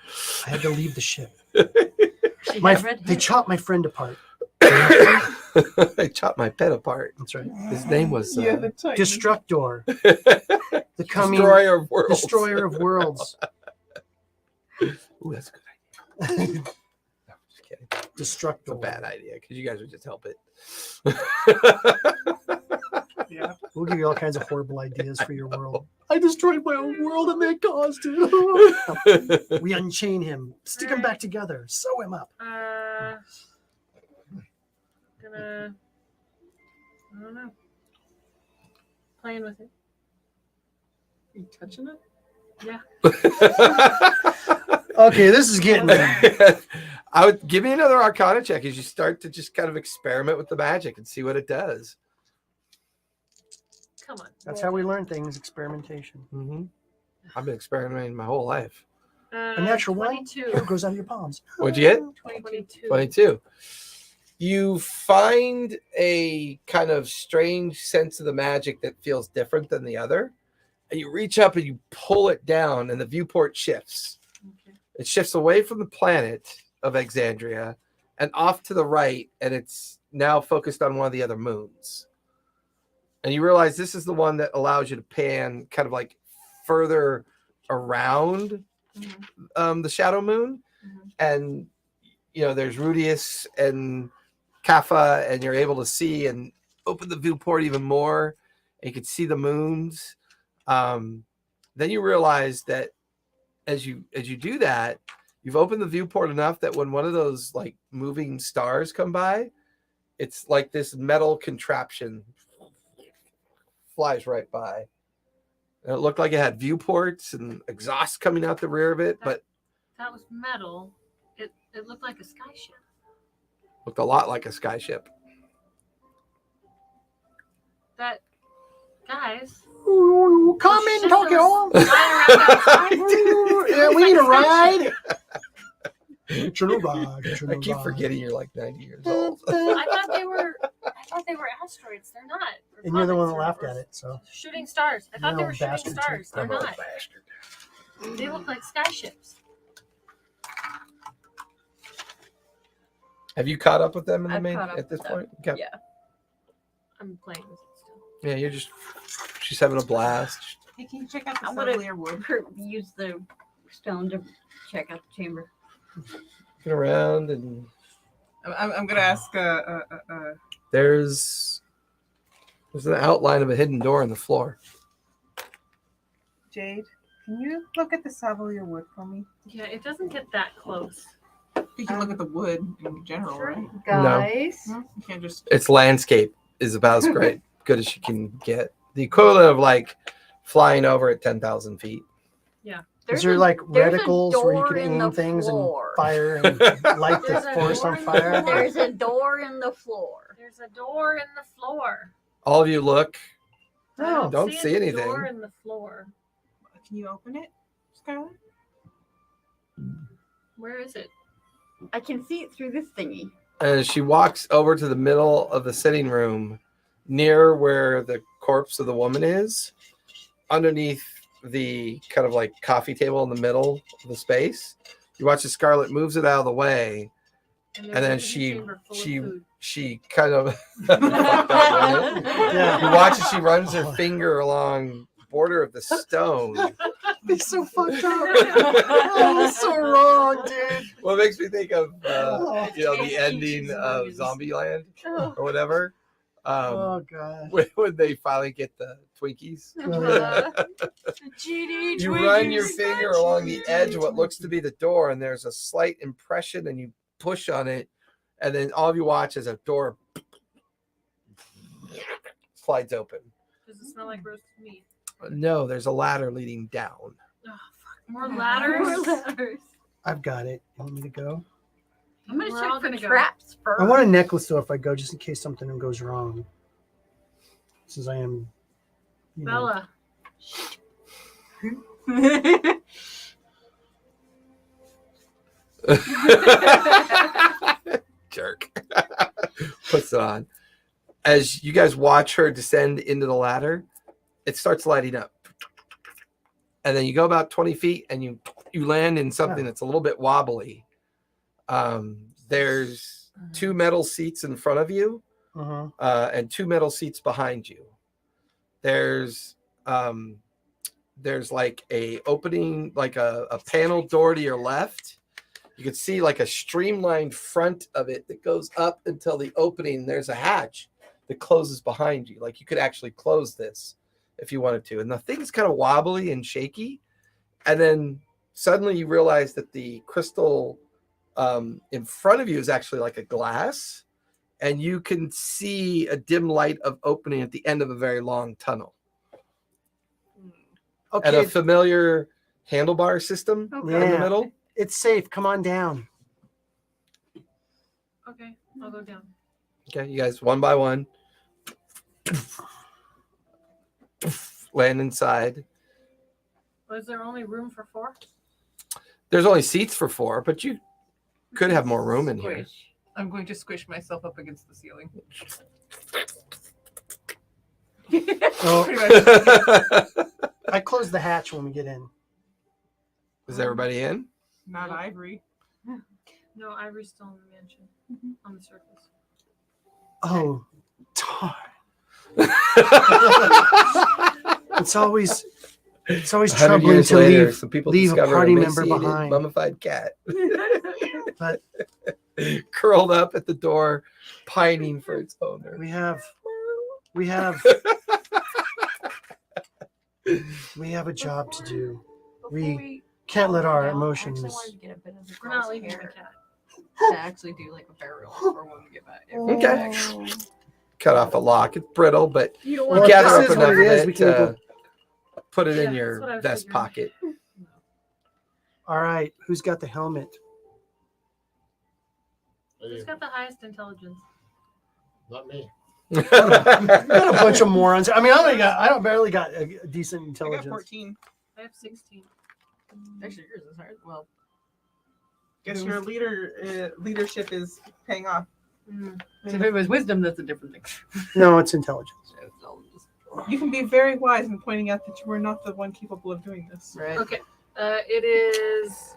I had to leave the ship. She My, got red they hair. chopped my friend apart. I chopped my pet apart. That's right. His name was Yeah, the Titan. Destructor. The coming Destroyer of Worlds. destroyer of worlds. Ooh, that's a good idea. No, just kidding. It's Destructor. a bad idea because you guys would just help it. Yeah. We'll give you all kinds of horrible ideas for your world. I destroyed my own world and they caused it. We unchain him. Stick him back together. Sew him up. I don't know. Playing with it. You touching it? Yeah. Okay, this is getting. I would give me another Arcana check as you start to just kind of experiment with the magic and see what it does. Come on. That's how we learn things. Experimentation. Mm-hmm. I've been experimenting my whole life. A natural one. 22. It grows out of your palms. What'd you get? 22. 22. You find a kind of strange sense of the magic that feels different than the other. And you reach up and you pull it down, and the viewport shifts. Okay. It shifts away from the planet of Exandria and off to the right, and it's now focused on one of the other moons. And you realize this is the one that allows you to pan kind of like further around the shadow moon. Mhm. And, you know, there's Rudius and Kappa, and you're able to see and open the viewport even more. And you can see the moons. Then you realize that as you do that, you've opened the viewport enough that when one of those like moving stars come by, it's like this metal contraption flies right by. And it looked like it had viewports and exhaust coming out the rear of it, but That was metal. It looked like a sky ship. looked a lot like a skyship. That, guys. Ooh, come in, ship talk it that all. was flying around outside. Ooh, yeah, we need a ride. Churro ride, I churro keep ride. forgetting you're like 90 years old. I thought they were asteroids. They're not. Or And you're the one that comets laughed or at it, so. Shooting stars. I thought they No, were shooting bastard, stars. They're I'm a not. bastard. They look like sky ships. Have you caught up with them in the I've main caught up at this with them. point? Okay. Yeah. I'm playing with it still. Yeah, you're just. She's having a blast. Hey, can you check out the I'm gonna Savalier wood? use the stone to check out the chamber. Looking around, and I'm gonna ask. there's an outline of a hidden door in the floor. Jade, can you look at the Savalier wood for me? Yeah, it doesn't get that close. You can look at the wood in general, Sure. right? Guys, No, you can't just. Its landscape is about as great, good as you can get. The equivalent of like flying over at 10,000 feet. Is there like there's a reticles where you door can in the aim things and floor. fire and light the There's a forest door on in the fire? floor. there's a door in the floor. There's a door in the floor. All of you look. No, I don't see any anything. Door in the floor. Can you open it, Skylar? Where is it? I can see it through this thingy. And she walks over to the middle of the sitting room near where the corpse of the woman is, underneath the kind of like coffee table in the middle of the space. You watch as Scarlet moves it out of the way, there's and a then hidden she chamber full of she food. she kind of Yeah. you watch as she runs her finger along the border of the stone. It's so fucked up. Oh, it's so wrong, dude. What makes me think of the ending of Zombieland or whatever. Oh god. When they finally get the Twinkies. GD You run your finger along the edge of what looks to be the door, and there's a slight impression, and you push on it, and then all of you watch as a door slides open. Does it smell like roasted meat? No, there's a ladder leading down. Oh, fuck. More ladders? I've got it. You want me to go? I'm gonna We're check all for gonna go. traps first. I want a necklace though if I go, just in case something goes wrong. Since I am Bella. Jerk. Puts it on. As you guys watch her descend into the ladder, it starts lighting up. And then you go about 20 feet and you land in something that's a little bit wobbly. There's 2 metal seats in front of you and 2 metal seats behind you. There's like a opening, like a panel door to your left. You can see like a streamlined front of it that goes up until the opening. There's a hatch that closes behind you. Like you could actually close this if you wanted to. And the thing's kind of wobbly and shaky. And then suddenly you realize that the crystal in front of you is actually like a glass. And you can see a dim light of opening at the end of a very long tunnel. And Okay, a familiar handlebar system in the Yeah. middle. it's safe. Come on down. Okay, I'll go down. Okay, you guys one by one land inside. Was there only room for 4? There's only seats for 4, but you could have more room in here. Squish. I'm going to squish myself up against the ceiling. Oh, Pretty much. I close the hatch when we get in. Is everybody in? Not Ivory. No, Ivory's still in the mansion. On the surface. Oh, darn. It's always 100 troubling years to later, some people leave a discover party an member emaciated, behind. mummified cat But curled up at the door, pining for its owner. we have we have a job to do. We can't let our emotions. We're not leaving the cat. To actually do like a burial for when we get back. Okay. Cut off a lock. It's brittle, but You don't Well, want if gather this up is enough what of it is, it we can to put it Yeah, in that's your what I was vest figuring. pocket. All right, who's got the helmet? Who's got the highest intelligence? Not me. Got a bunch of morons. I mean, I barely got a decent I got intelligence. 14. I have 16. Actually, yours is hard. Well, Guess your leadership is paying off. if it was wisdom, that's a different thing. No, it's intelligence. So just- You can be very wise in pointing out that you were not the one capable of doing this. Right. Okay. It is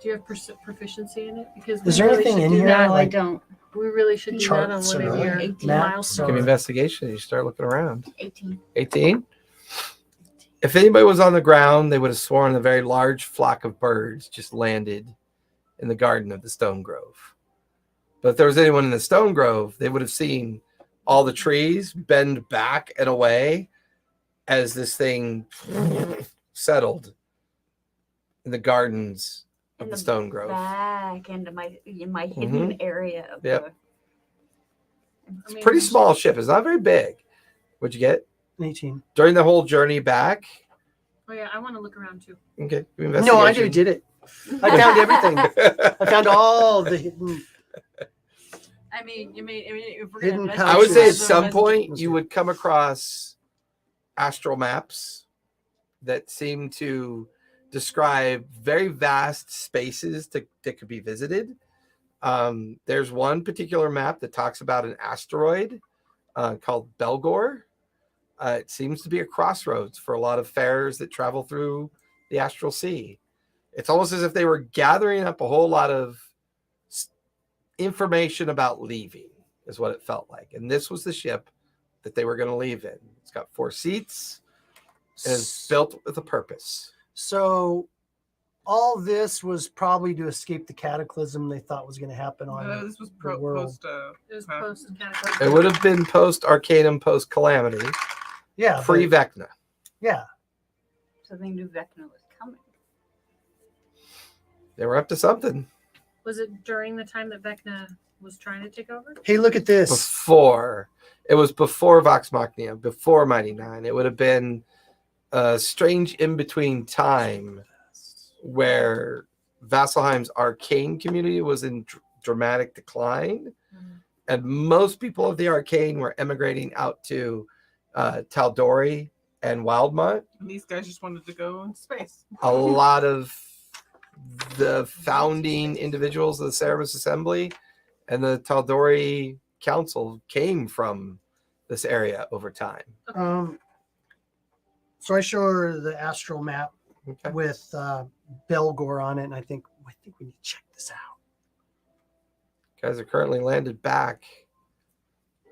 Do you have proficiency in it? Because Is there anything in here? No, I like don't. We really should do that on charts one of or your maps milestones. Give me investigation. You start looking around. 18. 18. If anybody was on the ground, they would have sworn a very large flock of birds just landed in the garden of the Stone Grove. But if there was anyone in the Stone Grove, they would have seen all the trees bend back and away as this thing settled in the gardens of the Stone Grove. Back into my hidden area of Yep. I mean, Pretty small ship. It's not very big. What'd you get? 18. During the whole journey back? Oh yeah, I want to look around too. Okay. No, I did it. I found everything. I found all the hidden. I mean, if we're Hidden gonna pouches. I would say at Pouches. some point you would come across astral maps that seem to describe very vast spaces that could be visited. There's one particular map that talks about an asteroid called Belgor. It seems to be a crossroads for a lot of fares that travel through the astral sea. It's almost as if they were gathering up a whole lot of information about leaving, is what it felt like. And this was the ship that they were going to leave in. It's got 4 seats and it's built with a purpose. So all this was probably to escape the cataclysm they thought was going to happen on This was the world. post. It was Huh. post It would have been post Arcanum, post Calamity, Yeah. pre but- Vecna. Yeah. So they knew Vecna was coming. They were up to something Was it during the time that Vecna was trying to take over? Hey, look at this. before. It was before Vox Machina, before Mighty Nine. It would have been a strange in between time where Vasselheim's arcane community was in dramatic decline, and most people of the arcane were emigrating out to Tal'Dorei and Wildmont. And these guys just wanted to go in space. A lot of the founding individuals of the Cerebus Assembly and the Tal'Dorei Council came from this area over time. So I show her the astral map Okay. with Belgor on it, and I think we need to check this out. Guys are currently landed back.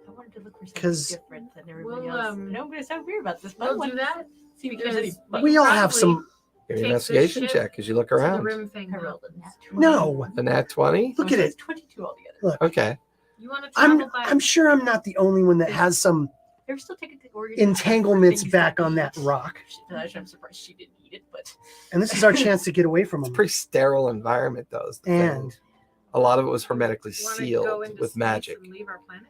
I wanted to look for something 'Cause different than everybody We'll, else. No, I'm going to sound weird about this, but I We'll want do that. to see if there's any Because bugs. We all have probably some. Give me Take an the investigation ship check as you look to the around. rim thing. I rolled a nat 20. No. The nat 20? Look So at it's it. 22 altogether. Look. Okay. You want to travel by? I'm sure I'm not the only one that has some They're still taking the organism entanglements things back that on eat. that rock. I'm surprised she didn't eat it, but And this is our chance to get away from It's a them. pretty sterile environment, though. Is the thing. And A lot of it was hermetically Wanna go sealed into with space magic. and leave our planet?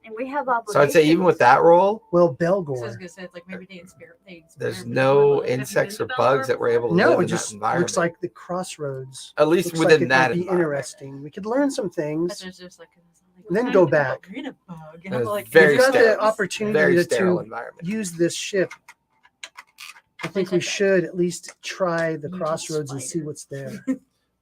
and we have So obligations. I'd say even with that roll, well, So I was Belgor. gonna say it's like maybe they inspire. there's the no world. insects or been to bugs Belgor that were able to No, live it in that just environment. looks like the crossroads. At least Looks within like that it would be environment. interesting. We could learn some But things. there's just like, And then go "We're back. in a bug," and And I'm it's like, very We've got sterile. the opportunity Very sterile to environment. use this ship. I think we should at least try the Mutant crossroads and see spider. what's there.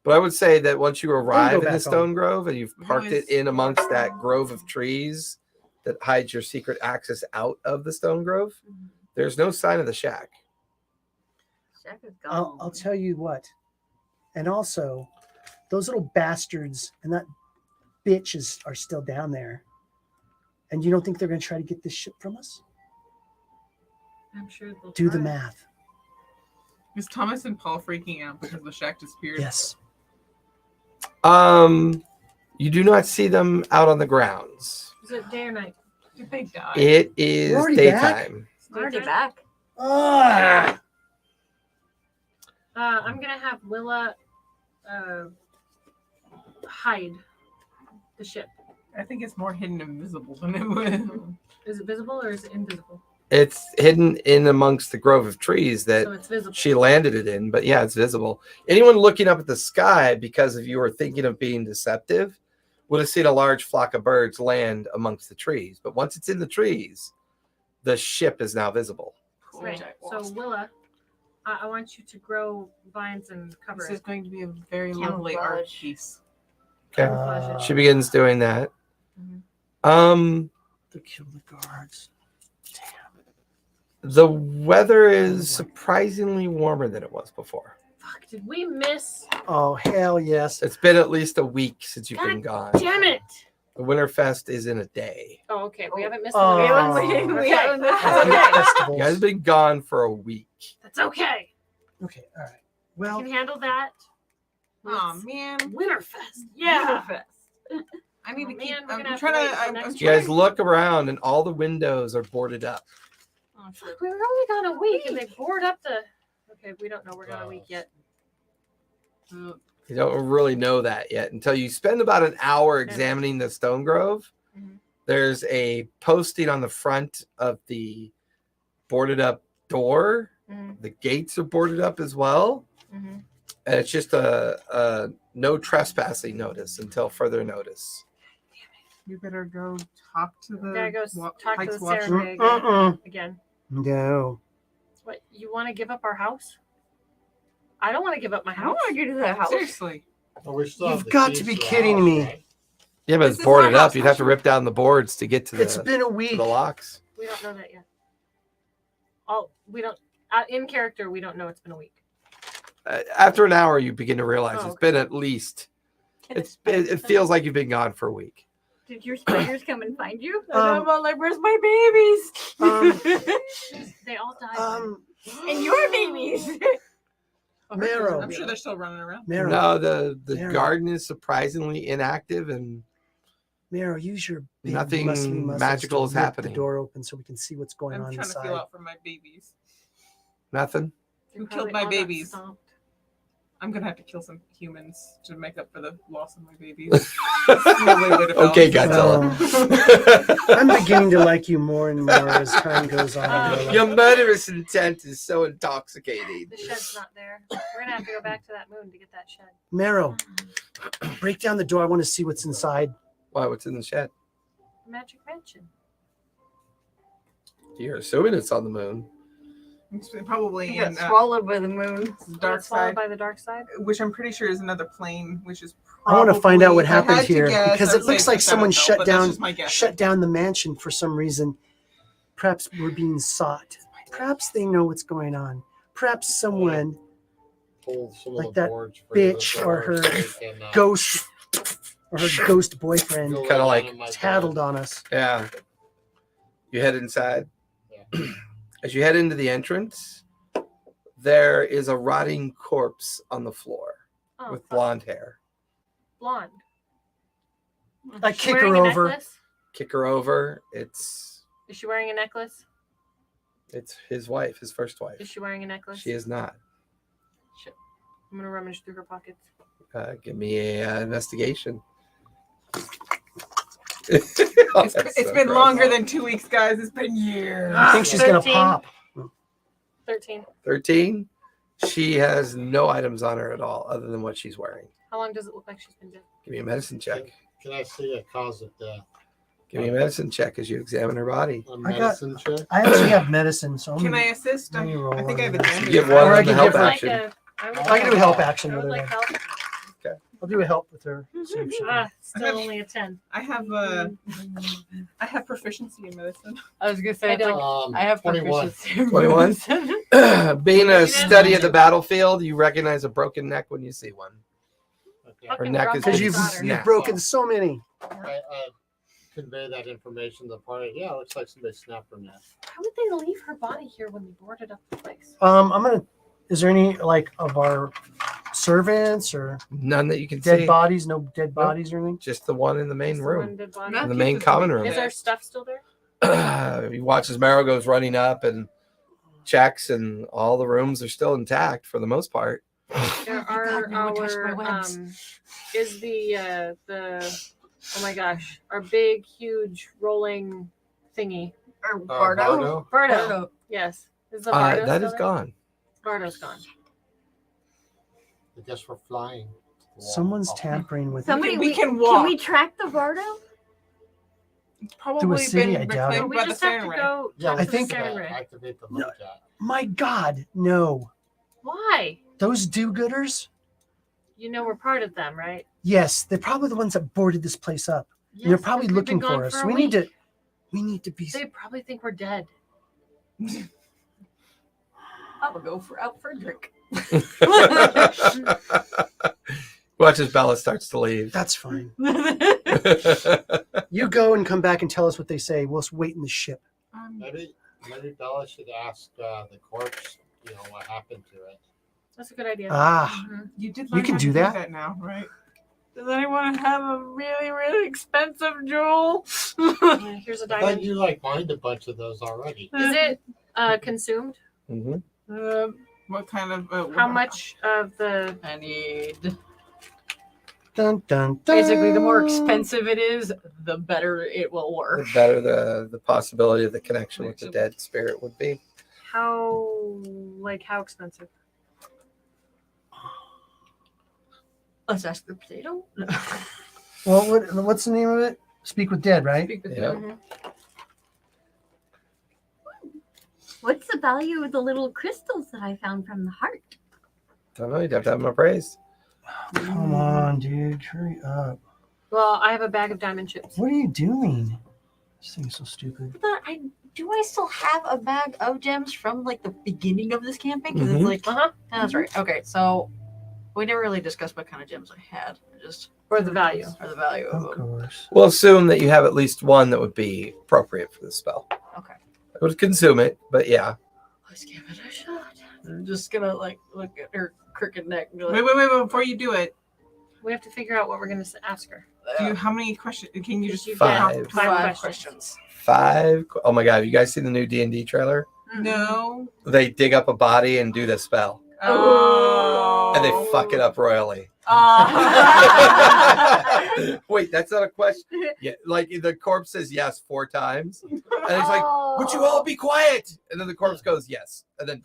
But I would say that once you arrive in the back Stone on. Grove and you've parked it Nice. in amongst that grove of trees that hides your secret access out of the Stone Grove, there's no sign of the shack. Shack is I'll gone. tell you what. And also, those little bastards and that bitch are still down there. And you don't think they're going to try to get this ship from us? I'm sure they'll Do the try. math. Is Thomas and Paul freaking out because the shack disappeared? Yes. You do not see them out on the grounds. Is it day or night? Did they die? It is We're already daytime. We're already Daytime? back. Ah! I'm gonna have Willa hide the ship. I think it's more hidden and visible than it was. Is it visible or is it invisible? It's hidden in amongst the grove of trees that So it's visible. she landed it in, but yeah, it's visible. Anyone looking up at the sky because of you were thinking of being deceptive would have seen a large flock of birds land amongst the trees. But once it's in the trees, the ship is now visible. Right. So Willa, I want you to grow vines and cover This is it. going to be a very lovely art Camouflage. piece. Okay. Camouflage it. She begins doing that. To kill the guards. The weather is surprisingly warmer than it was before. Fuck, did we miss? Oh, hell yes. It's been at least a week since you've been God gone. Damn it! The Winterfest is in a day. Oh, okay. We haven't missed Oh. the We Winter haven't- Fest. we haven't missed That's the okay. Festivals. You guys have been gone for a week. That's okay. Okay, all right. I Well, can handle that. Oh man. Winterfest. Yeah. Winterfest. I need Oh, to keep. man, we're I'm gonna have trying to to. wait till I'm next You trying guys to- look around and all the windows are boarded up. Oh, shit. We were only gone a week and they board up the. Okay, we don't know. We're gone a week yet. You don't really know that yet until you spend about an hour examining the stone grove. Mhm. There's a posting on the front of the boarded up door. Mhm. The gates are boarded up as well. Mhm. And it's just a no trespassing notice until further notice. We better go talk to the. Gotta go talk to Pikes the Watch. Serenade again. no. What? You want to give up our house? I don't want to give up my I don't house. want to get to that house. Seriously. Well, we still have You've the got keys to be the kidding house, me. right? Yeah, but This it's is boarded my up. house, You'd have to actually. rip down the boards to get to It's the, been a to week. the locks. We don't know that yet. We don't. In character, we don't know it's been a week. After an hour, you begin to realize Oh, it's been at least. It feels like you've been gone for a week. Did your spiders come and find you? Um, I'm like, where's my babies? They all died. And your babies. Marrow. I'm sure they're still running around. Marrow, No, the Mary. garden is surprisingly inactive, and Marrow, use your big Nothing muscly muscles magical to is rip happening. the door open so we can see what's going I'm on trying to inside. feel out for my babies. nothing. They Who probably killed my all got babies? stomped. I'm gonna have to kill some humans to make up for the loss of my babies. That's the only way to Okay, balance Godzilla. I'm beginning to like you more and more as time goes on. Lola. Your murderous intent is so intoxicating. The shed's not there. We're gonna have to go back to that moon to get that shed. Marrow, break down the door. I want to see what's inside. Why? What's in the shed? Magic mansion. You're assuming it's on the moon. It's probably You got in swallowed by the moon. dark Swallowed side, by the dark side. which I'm pretty sure is another plane. Which is I want to find out what probably- if I had happened to here guess, because I'd it say looks like it's someone Shadow, shut but that's down just my guess. shut down the mansion for some reason. Perhaps we're being sought. Perhaps they know what's going on. Perhaps someone Pull some Like of the that boards for the bitch or door her so we can, ghost or her ghost boyfriend go lay Kinda down like in my bed. tattled on us. Yeah. You head inside. Yeah. As you head into the entrance, there is a rotting corpse on the floor Oh, with fuck. blonde hair. Blonde. I Is she kick her wearing a over. necklace? Kick her over. It's Is she wearing a necklace? his wife, his first wife. Is she wearing a necklace? She is not. Shit. I'm gonna rummage through her pockets. Give me a investigation. It's been longer than 2 weeks, guys. It's been years. I think she's gonna 13. pop. 13. 13. She has no items on her at all other than what she's wearing. How long does it look like she's been dead? Give me a medicine check. Can I see a cause of death? Give me a medicine check as you examine her body. A I got- medicine check? I actually have medicine, so I'm Can I gonna, assist? let me roll I think I have on a that. damage. Give Or one I on the can help give her- action. I would I can do a help action I with would her. like help. I'll do a help with her. See if she can- Still only a 10. I have proficiency in medicine. I was gonna I say don't. I have 21. proficiency. in 21? medicine. Being a You study didn't- of the battlefield, you recognize a broken neck when you see one. Okay. Her Fucking neck rock is Because bottom you've solder. Snap. you've broken so many. I convey that information to the party. Yeah, it looks like somebody snapped her neck. How would they leave her body here when they boarded up the place? I'm gonna. Is there any like of our servants or None that you can dead see. bodies? No dead bodies or anything. Just the one in the main Just the room. one dead body? Not In the keep main this common one room. Is dead. our stuff still there? You watch as Marrow goes running up and checks, and all the rooms are still intact for the most part. There God, are no one touched my our webs. is the oh my gosh, our big huge rolling thingy. Or Bardo. Bardo. Yes. Is the Bardo That still is there? gone. Bardo's gone. I guess we're flying. Someone's Oh. tampering with. Somebody we can Can walk. we track the Bardo? It's probably city, been I doubt it. reclaimed We by the just have to Siren Ray. go Yeah, talk I to think- the Siren Ray. Activate the No. lookjaw. My God, no! Why? Those do-gooders. You know we're part of them, right? Yes, they're probably the ones that boarded this place up. And they're Yes, probably 'cause we've been looking for gone us. a We need week. to. We need to be. They probably think we're dead. I will go out for a drink. Watch as Bella starts to leave. That's fine. You go and come back and tell us what they say. We'll wait in the ship. Maybe Bella should ask the corpse, what happened to it. That's a good idea. Ah, You did. You learn can how do to that? now, right? Does anyone have a really, really expensive jewel? Yeah, here's a I thought diamond. you mined a bunch of those already. Is it consumed? Mhm. What kind of? How much of the? I need. dun, dun, dun. Basically, the more expensive it is, the better it will The work. better the possibility of the connection with the dead spirit would be. How expensive? Let's ask the potato. Well, what's the name of it? Speak with Dead, right? Speak with Yeah. them. What's the value of the little crystals that I found from the heart? Don't know. You'd have to have them appraised. Come on, dude. Hurry up. Well, I have a bag of diamond chips. What are you doing? This thing's so stupid. But do I still have a bag of gems from like the beginning of this campaign? Because Mhm. it's like, Uh-huh. that's right. Okay, so we never really discussed what kind of gems I had. Just Or the value. or the value of Of them. course. We'll assume that you have at least one that would be appropriate for the spell. Okay, It would consume it, but yeah. let's give it a shot. I'm just gonna like look at her crooked neck and be Wait, like, wait. Before you do it, We have to figure out what we're going to ask her. how many questions? Can you just You Five. get Five questions. 5. Oh my god! Have you guys seen the new D&D trailer? No. They dig up a body and do the spell, Oh. and they fuck it up royally. Oh. Wait, that's not a question. Yeah, like the corpse says yes 4 times, and it's like, "Would you all be quiet?" And then the corpse goes yes, and then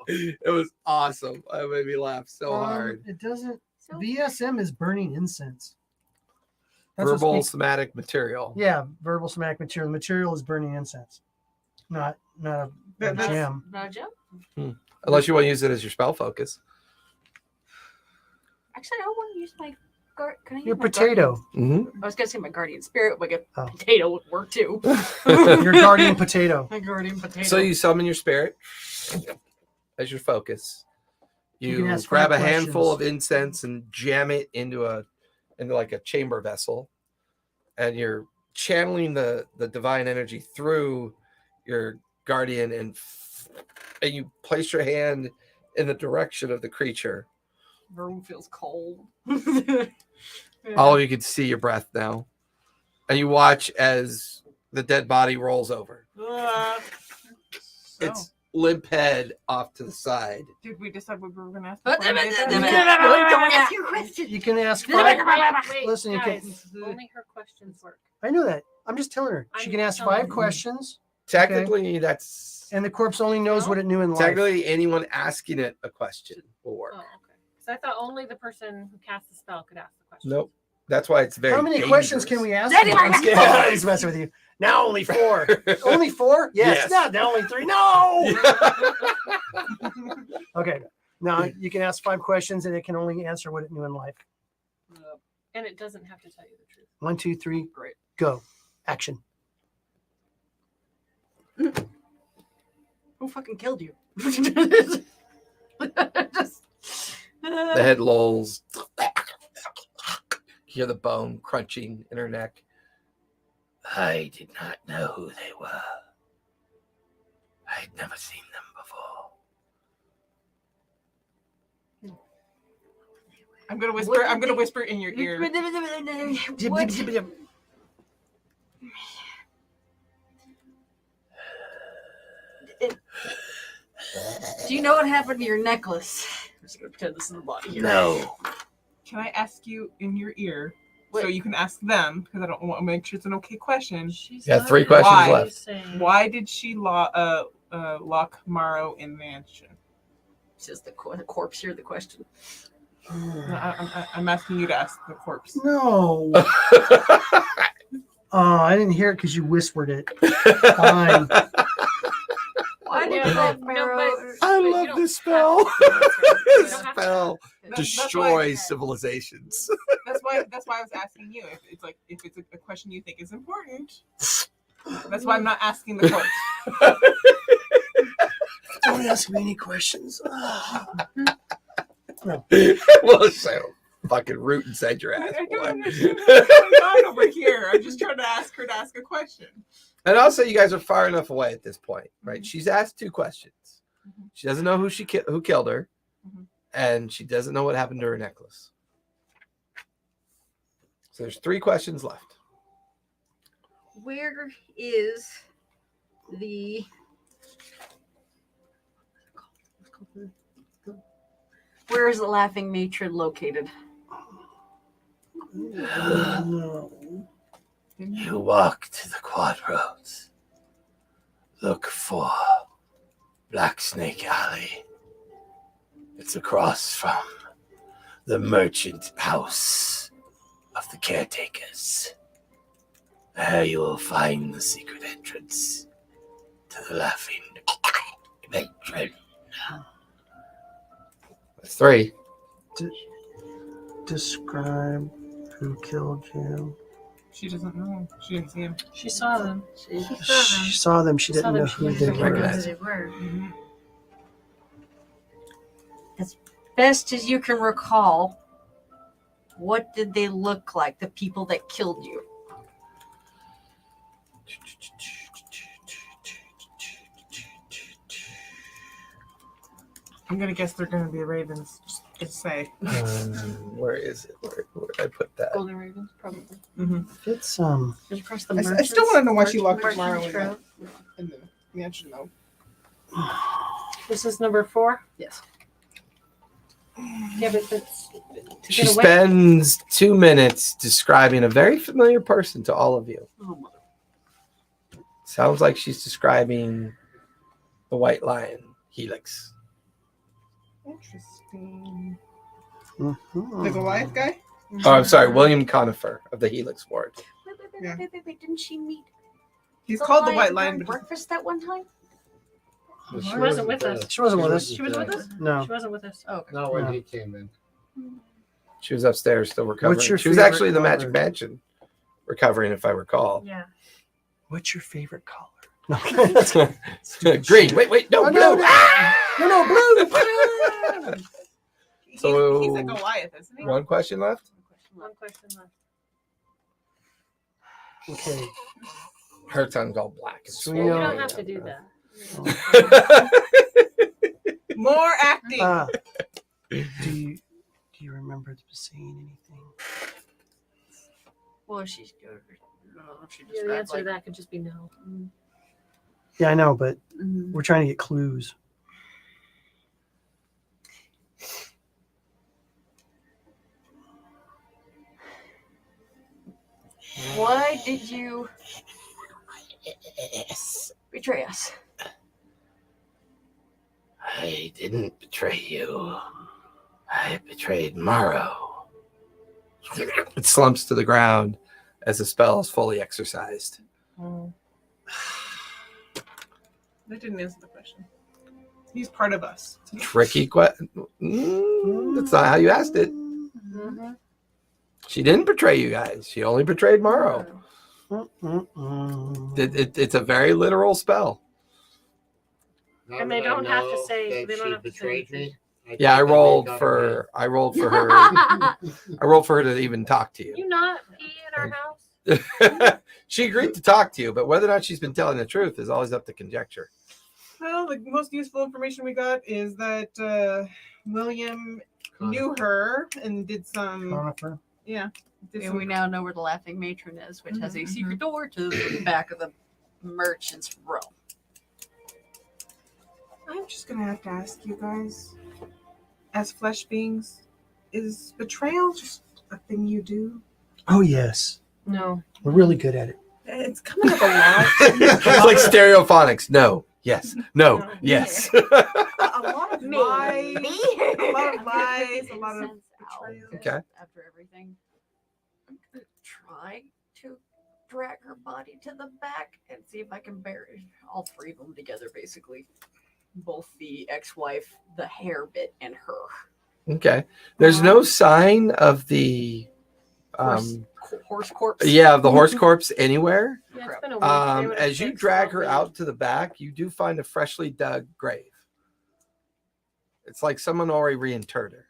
it was awesome. It made me laugh so hard. It doesn't. So VSM is burning incense. That's what Verbal speak- somatic material. Yeah, verbal somatic material. The material is burning incense, not a That's- gem. No gem? Unless you want to use it as your spell focus. Actually, I don't want to use my can I use Your my potato. Mm-hmm. I was gonna say my guardian spirit, but like Oh. a potato would work too. Your guardian potato. My guardian potato. So you summon your spirit as your focus. You can You ask grab a 5 handful of questions. incense and jam it into like a chamber vessel, and you're channeling the divine energy through your guardian, and you place your hand in the direction of the creature. The room feels cold. All you can see your breath now, and you watch as the dead body rolls over. Its limp head off to the side. Did we decide what we were going to ask? But- before we did that? don't ask your question. You can ask Wait, 5. Listen, you can- guys, only her questions work. I know that. I'm just telling her. She I'm can ask telling 5 you. questions, Technically, that's and the corpse only knows what it knew in life. technically anyone asking it a question will work. Oh, okay. So I thought only the person who cast the spell could ask the question. Nope. That's why it's very. How many dangerous. questions can we ask? Daddy, you? I'm scared. I'm just messing with you. Now only 4. Only 4? Yes. Yes. No, now only 3. No. Okay. Now you can ask 5 questions, and it can only answer what it knew in life. And it doesn't have to tell you the truth. 1, 2, 3. Great. Go. Action. Who fucking killed you? Just, The head lolls. You hear the bone crunching in her neck. I did not know who they were. I had never seen them before. I'm going to whisper. I'm going to whisper in your ear. What- do you know what happened to your necklace? I'm just gonna pretend this is the body here. No. Can I ask you in your ear so Wait. you can ask them? Because I don't want to make sure it's an okay question. She's Yeah, not 3 even questions Why? left. saying- Why did she lock Morrow in mansion? It's just the corpse here. The question. I'm asking you to ask the corpse. No. Oh, I didn't hear it because you whispered it. Fine. Why did Yeah, you lock no, Morrow? but- I you love don't this have to spell. answer it. You This don't have to spell answer it. That's destroys civilizations. That's why I was asking you if it's a question you think is important. That's why I'm not asking the corpse. Don't ask me any questions. Well, so fucking root inside your ass. I don't Boy. understand what's going on over here. I'm just trying to ask her to ask a question. And also, you guys are far enough away at this point, right? Mhm. She's asked 2 questions. Mhm. She doesn't know who killed her, Mhm. and she doesn't know what happened to her necklace. So there's 3 questions left. Where is the where is the laughing matron located? You walk to the quad roads. Look for Black Snake Alley. It's across from the merchant house of the caretakers. There you will find the secret entrance to the laughing matron. That's 3. Describe who killed you. She doesn't know. She didn't see him. She saw them. She She saw them. She didn't know who they didn't were. know who they were. Mm-hmm. Best as you can recall, what did they look like? The people that killed you. I'm gonna guess they're gonna be ravens. Just say. Where is it? Where did I put that? Golden ravens, probably. Mm-hmm. It's Just across the I still want to know why she locked Merchant tomorrow Row. in the mansion, though. This is number 4? Yes. Yeah, but that's to She get away. spends 2 minutes describing a very familiar person to all of you. Oh, mother. Sounds like she's describing the White Lion, Helix. Interesting. Mhm. The Goliath guy? Oh, I'm sorry, William Conifer of the Helix Ward. Yeah. Wait. Didn't she meet He's the called the White during Lion, but breakfast that one time? She wasn't with us. She wasn't with us. She was with us? No. She wasn't with us. Oh, okay. Not when Yeah. he came in. She was upstairs still recovering. What's your She was favorite actually in the Magic color? Mansion recovering, if I recall. Yeah. What's your favorite color? Green. Wait, no, Oh, blue. no, no. Ah! No, blue. he's a So- Goliath, isn't he? 1 question left. One question left. Okay. Her tongue's all black. and So we You know- don't have to do that. swollen. More acting. Do you remember seeing anything? Well, she's good. I don't know if she Yeah, the described, answer to that could just be no. Yeah, I know, but Mhm. we're trying to get clues. Why did you betray us? I didn't betray you. I betrayed Morrow. It slumps to the ground as the spell is fully exercised. Oh. That didn't answer the question. He's part of us. Tricky question. That's not how you asked it. Mm-hmm. She didn't betray you guys. She only betrayed Morrow. It's a very literal spell. Now And they that I don't have to know say- that they don't she have to say betrayed me. anything. Yeah, I think that rolled we got for her. I rolled for her to even talk to You not be in our house? you. She agreed to talk to you, but whether or not she's been telling the truth is always up to conjecture. Well, the most useful information we got is that William knew her and did some. Conifer. Yeah. Did And some, we now know where the laughing matron is, which has a Mhm, secret door to the back of the merchant's room. I'm just gonna have to ask you guys, as flesh beings, is betrayal just a thing you do? Oh yes, No. we're really good at it. It's coming up a lot. It's like stereophonics. No, yes, no, No. yes. a lot of Me. lies. Me? A lot of lies. A lot of Sense out betrayal. Okay. After everything, I'm gonna try to drag her body to the back and see if I can bury all 3 of them together, basically. Both the ex-wife, the hair bit, and her. Okay. There's no sign of the Horse corpse. of the horse corpse anywhere. Yeah, it's been a week. They would've As you fixed drag all her the- out to the back, you do find a freshly dug grave. It's like someone already reinterred her.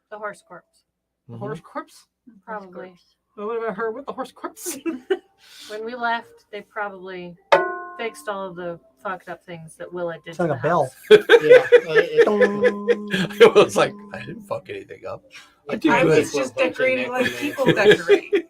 The horse corpse. The Mhm. horse corpse? Probably. What about her with the horse corpse? When we left, they probably fixed all of the fucked up things that Willa did It's to like the a bell. house. Yeah, It was like, I didn't fuck anything up. I do I good. was just decorating like people decorate.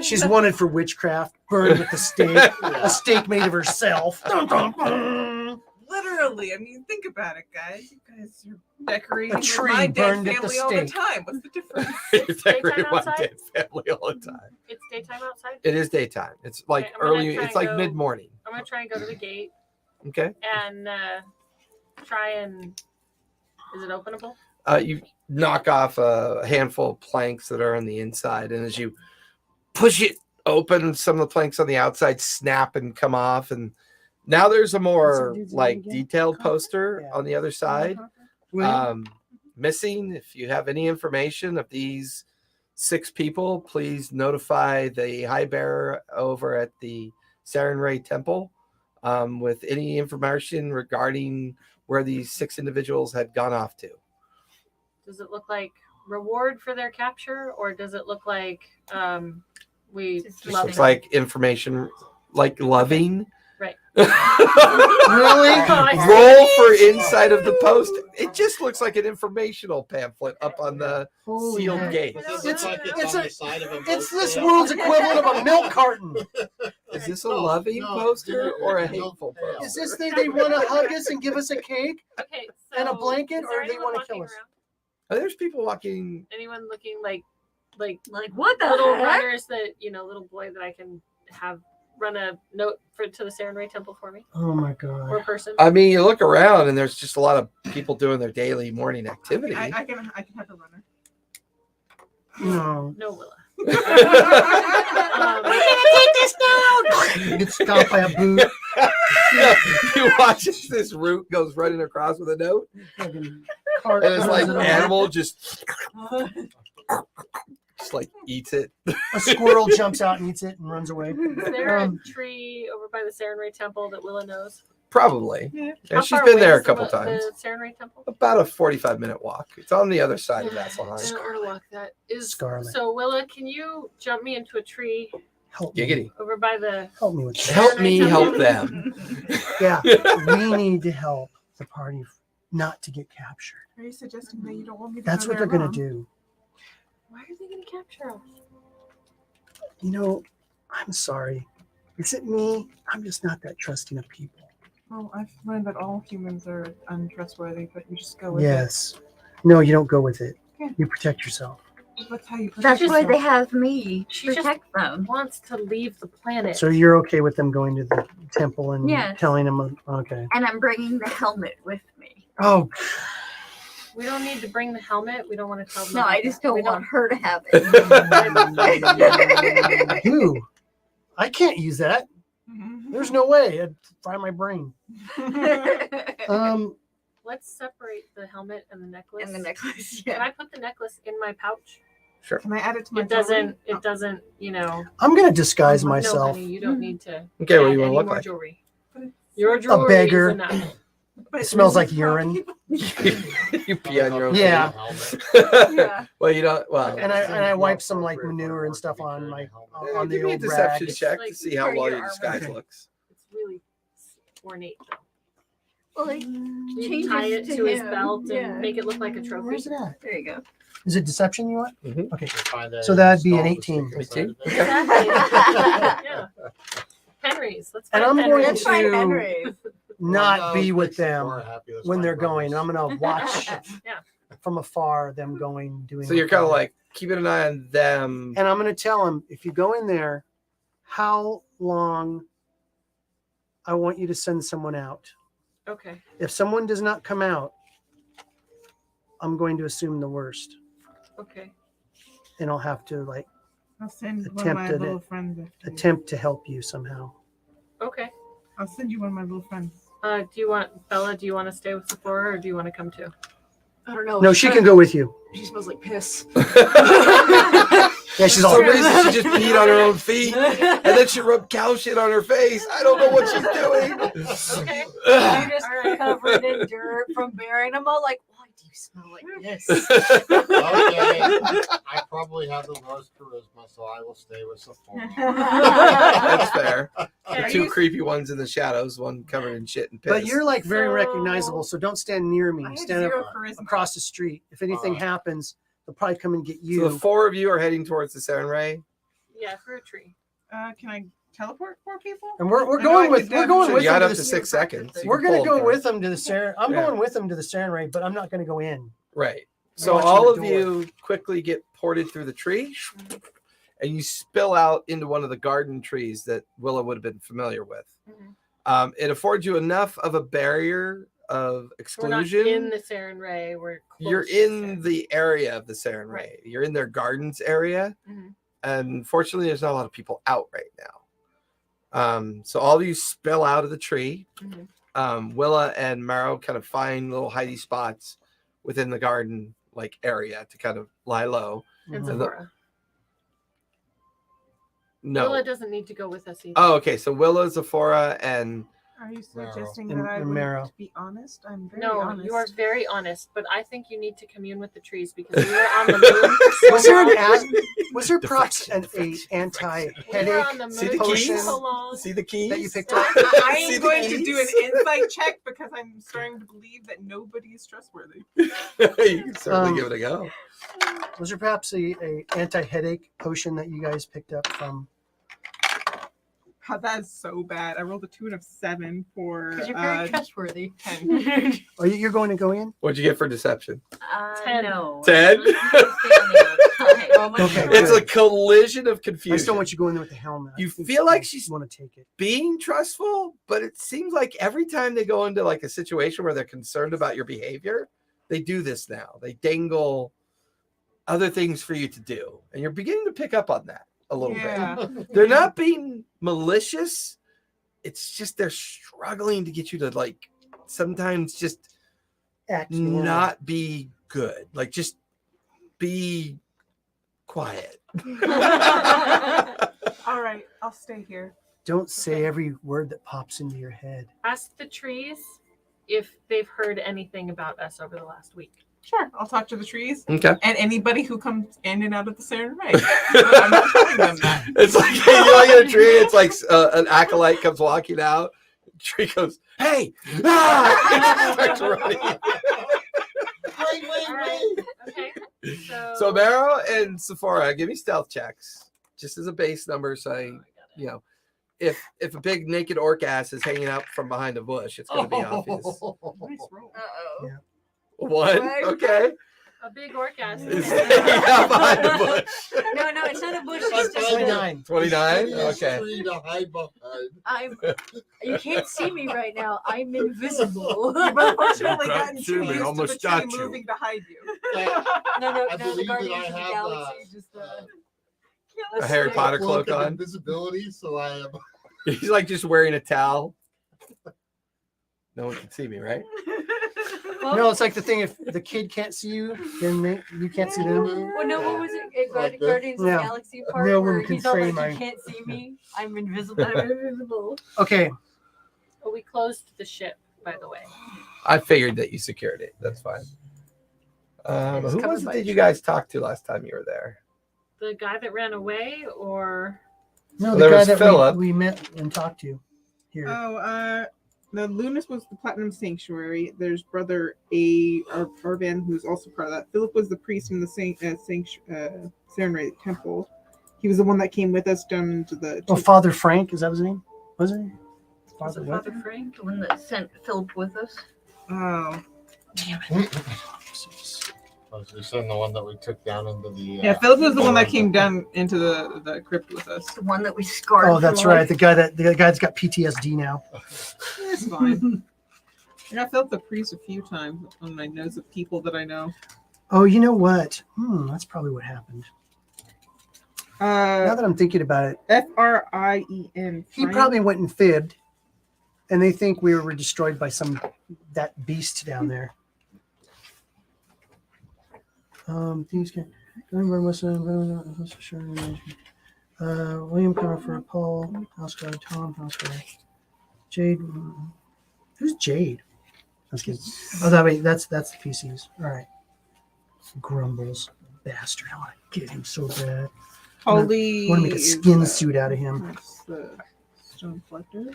She's wanted for witchcraft, burned with a stake, a stake made of herself. Dun, dun, dun. Literally, I mean, think about it, guys. You guys are decorating A tree with my dead burned at the family all the stake. time. What's the difference? It's Decorate daytime my outside? dead family all the time. It's daytime outside. It is daytime. It's like Okay, I'm gonna early. try It's and like go- mid morning. I'm gonna try and go to the gate Okay. and try and. Is it openable? You knock off a handful of planks that are on the inside, and as you push it open, some of the planks on the outside snap and come off, and now there's a more dude's like name again? detailed poster Yeah. on the other side. William? Missing. If you have any information of these 6 people, please notify the high bearer over at the Sarenrae Temple with any information regarding where these 6 individuals had gone off to. Does it look like reward for their capture, or does it look like we Just Just love looks them? like information, like loving. Right. Really? Roll for inside of the post. It just looks like an informational pamphlet up on the Holy sealed heck. gate. Does it It's- look like it's on a- the side of a It's boat this sail? world's equivalent of a milk carton. Is this a No, loving no, poster or a no, hateful no. poster? Is this they want to hug us and give us a cake? Okay, so And a blanket, is there or they anyone wanna kill walking us? around? Oh, there's people walking. Anyone looking like Like what the little heck? runners that little boy that I can have run a note to the Sarenrae Temple for me, Oh my or god. person? I mean, you look around and there's just a lot of people doing their daily morning activity. I can have a runner. No. No, Willa. You get stomped by a boot. You watch as this root goes running across with a note, Fucking cart and it's like throws it over. animal just like eats it. A squirrel jumps out and eats it and runs away. Is there a Um, tree over by the Sarenrae Temple that Willa knows? Probably. Yeah. Yeah, How she's far been away there a is couple the times. Sarenrae Temple? About a 45-minute walk. It's on the other side of I Vasselheim. don't want to walk that. Scarlet. So Willa, can you jump me into a tree Help me. Giggity. over by the? Help me with that. Help me help them. Yeah, we need to help the party not to get captured. Are you suggesting that you don't want me to That's go what there they're going to alone? do. Why are they going to capture us? You know, I'm sorry. Is it me? I'm just not that trusting of people. Well, I've learned that all humans are untrustworthy, but you just go with Yes. No, you don't go with it. Yeah. You protect yourself. it. That's how you That's protect why they yourself. have me She to just- protect them. Wants to leave the planet. So you're okay with them going to the temple and Yes. telling them, okay. And I'm bringing the helmet with me. Oh, We don't need to bring the helmet. We don't want to tell them. No, about I just that. don't We want her to have it. ew. I can't use that. There's no way. I'd fry my brain. Let's separate the helmet and the necklace. And the necklace, Can yeah. I put the necklace in my pouch? Sure. Can I add it to my It doesn't. jewelry? It doesn't. I'm going to disguise No, myself. honey, you don't need to. Okay, what do you add want to any look more like? jewelry. But it's- Your jewelry beggar. is enough. but It smells like it's urine. You pee on your own. Yeah. Yeah. Well, you don't. Well, And I wipe some like manure and stuff on my on give the me a old deception rag. check to Like see how part of well your your armor. disguise Okay. looks. It's really ornate though. Well, like, You changes tie it to his him. belt and Yeah. make it look like a trophy. Where's it at? There you go. Is it deception you want? So So that'd be an 18. 18? Yeah. Henry's. Let's And find I'm going Henry's. Let's find to- Henry's. Not be with them when they're going. I'm going to watch Yeah. from afar them going, doing. So you're kind of like keeping an eye on them. And I'm going to tell them, if you go in there, how long I want you to send someone out. Okay. If someone does not come out, I'm going to assume the worst. Okay. And I'll have to like I'll send one of my Attempted little it. friends. after you. attempt to help you somehow. Okay. I'll send you one of my little friends. Do you want Bella? Do you want to stay with Sephora, or do you want to come too? I don't know. No, she can go with you. She smells like piss. Yeah, she's For all. some reason, she just peed on her own feet, and then she rubbed cow shit on her face. I don't know what she's doing. Okay. Ugh. I'm just covered in dirt from bearing. I'm all like, why do you smell like this? Okay. I probably have the lowest charisma, so I will stay with Sephora. That's fair. The Yeah, two you- creepy ones in the shadows, one covered in shit and piss. But you're like very So- recognizable, so don't stand near me. I have Stand zero up charisma. across the street. If anything happens, they'll probably come and get so you. the four of you are heading towards the Saren Ray. Yeah, for a tree. Can I teleport 4 people? And we're I know I going with could we're definitely- going So with you got them up to to the 6 seconds. You We're can gonna pull go them with first. them to the Saren. I'm Yeah. going with them to the Saren Ray, but I'm not going to go in. Right. So watching all the of door. you quickly get ported through the tree, and you spill out into one of the garden trees that Willa would have been familiar with. Mhm. It affords you enough of a barrier of We're not exclusion. in the Saren Ray. We're You're close to in the area of the Saren Ray. Right. You're in their gardens area. Mhm. And fortunately, there's not a lot of people out right now. So all of you spill out of the tree. Mhm. Willa and Marrow kind of find little hidey spots within the garden like area to kind of lie low. And Mhm. Sephora. No. Willa doesn't need to go with us either. Oh, okay. So Willa, Zephora, and Are you Marrow. suggesting And- that I and would Marrow. be honest? I'm very No, honest. you are very honest, but I think you need to commune with the trees because we were on the moon for Was so there an long. was there perhaps Deflection, a deflection, We were anti-headache on the See the moon for keys? so long. see the keys that you picked up? I See am the going to do an keys? insight check because I'm starting to believe that nobody is trustworthy. You can certainly Um, give it a go. Was there perhaps a anti-headache potion that you guys picked up from? How that is so bad. I rolled a 2 and a 7 for Because you're very trustworthy. 10. Are you're going to go in? What'd you get for deception? 10. No. 10? Let's stay on the outside. Oh my Okay, God. It's a good. collision of I confusion. just don't want you going in with the helmet. I You think feel like you she's- want to take it. being trustful, but it seems like every time they go into like a situation where they're concerned about your behavior, they do this now. They dangle other things for you to do. And you're beginning to pick up on that a little bit. They're not being malicious. It's just they're struggling to get you to like sometimes just Act normal. not be good. Like just be quiet. All right, I'll stay here. Don't say every word that pops into your head. Ask the trees if they've heard anything about us over the last week. Sure, I'll talk to the trees Okay. and anybody who comes in and out of the Saren Ray. I'm not telling them that. It's like you're like in a tree. It's like an acolyte comes walking out. The tree goes, "Hey!" Ah! Starts running. Wait. Okay. So Marrow and Sephora, give me stealth checks, just as a base number. So you know, if a big naked orc ass is hanging out from behind a bush, it's going to be obvious. Nice roll. Uh-oh. Yeah. 1, okay. A big orgasm. Is hanging out behind the bush. No, it's not a bush. That's It's just 29. 29. Okay. Tree to hide behind. You can't see me right now. I'm invisible. You've unfortunately Come gotten to too me, used to almost the tree got you. moving to hide you. No, I the believe that Guardians I of the have Galaxy just A Harry Potter cloak of on. invisibility, so I am. He's like just wearing a towel. No one can see me, right? No, it's like the thing if the kid can't see you, then you can't see them. Well, no, what was it? Like this? Guardians of Yeah. the Galaxy part No where one can he's all like, frame my- you can't see me. I'm invisible. I'm invisible. Okay, But we closed the ship, by the way. I figured that you secured it. That's fine. It's Who covered was it by that you a guys talked to last time you were there? The guy that ran away, or no, Well, the there guy was that Philip. we met and talked to here. Oh, the Lunas was the Platinum Sanctuary. There's Brother Arvan, who's also part of that. Philip was the priest in the Saren Ray Temple. He was the one that came with us down to the. Oh, Father Frank, is that his name? Was it? Was Father it what? Father Frank, the one that sent Philip with us? Oh, Was you saying the one that we took down into the? yeah. Philip was the one that came down into the crypt with us. The one that we scarred. Oh, for that's life? right. The guy that's got PTSD now. It's fine. I got Philip the priest a few times on my nose of people that I know. Oh, you know what? That's probably what happened. Now that I'm thinking about it, Frien. he probably went and fibbed, and they think we were destroyed by that beast down there. Things can. William Conifer, Paul, House Guy, Tom, House Guy, Jade. Who's Jade? That's kidding. Oh, that's the PCs. All right. Grumbles, bastard. I want to get him so bad. Holy. I want to make a skin suit out of him. That's the stone collectors.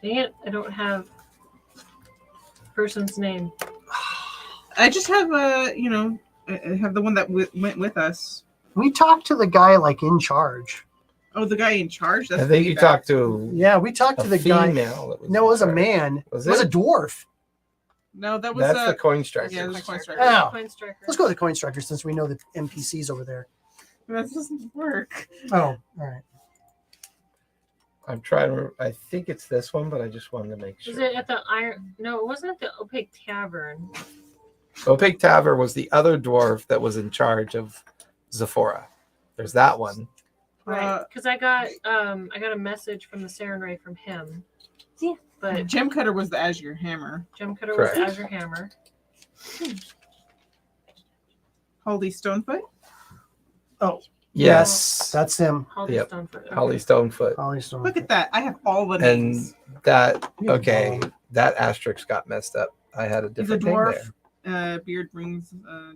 Dang it, I don't have person's name. I just have I have the one that went with us. We talked to the guy like in charge. Oh, the guy in charge. That's I think way you back. talked to Yeah, we talked a to the guy. female. that No, it was a in charge. man. Was it was a it? dwarf. No, that was That's the coin striker. yeah, the coin striker. Oh. Coin striker. Let's go with the coin striker since we know the NPCs over there. That doesn't work. Oh, all right. I'm trying to. I think it's this one, but I just wanted to make sure. Was it at the Iron? No, it wasn't at the Opaque Tavern. Opaque Taver was the other dwarf that was in charge of Zephora. There's that one. Right, because I got a message from the Saren Ray from him. Yeah. But Gem Cutter was the Azure Hammer. Gem Cutter Correct. was Azure Hammer. Holy Stonefoot. Oh, Yes, that's him. Holly Yep. Stonefoot. Okay. Holly Stonefoot. Holly Stone. Look at that. I have all the And names. that You're okay, wrong. that asterisk got messed up. I had a He's a different name dwarf. there. Beard brings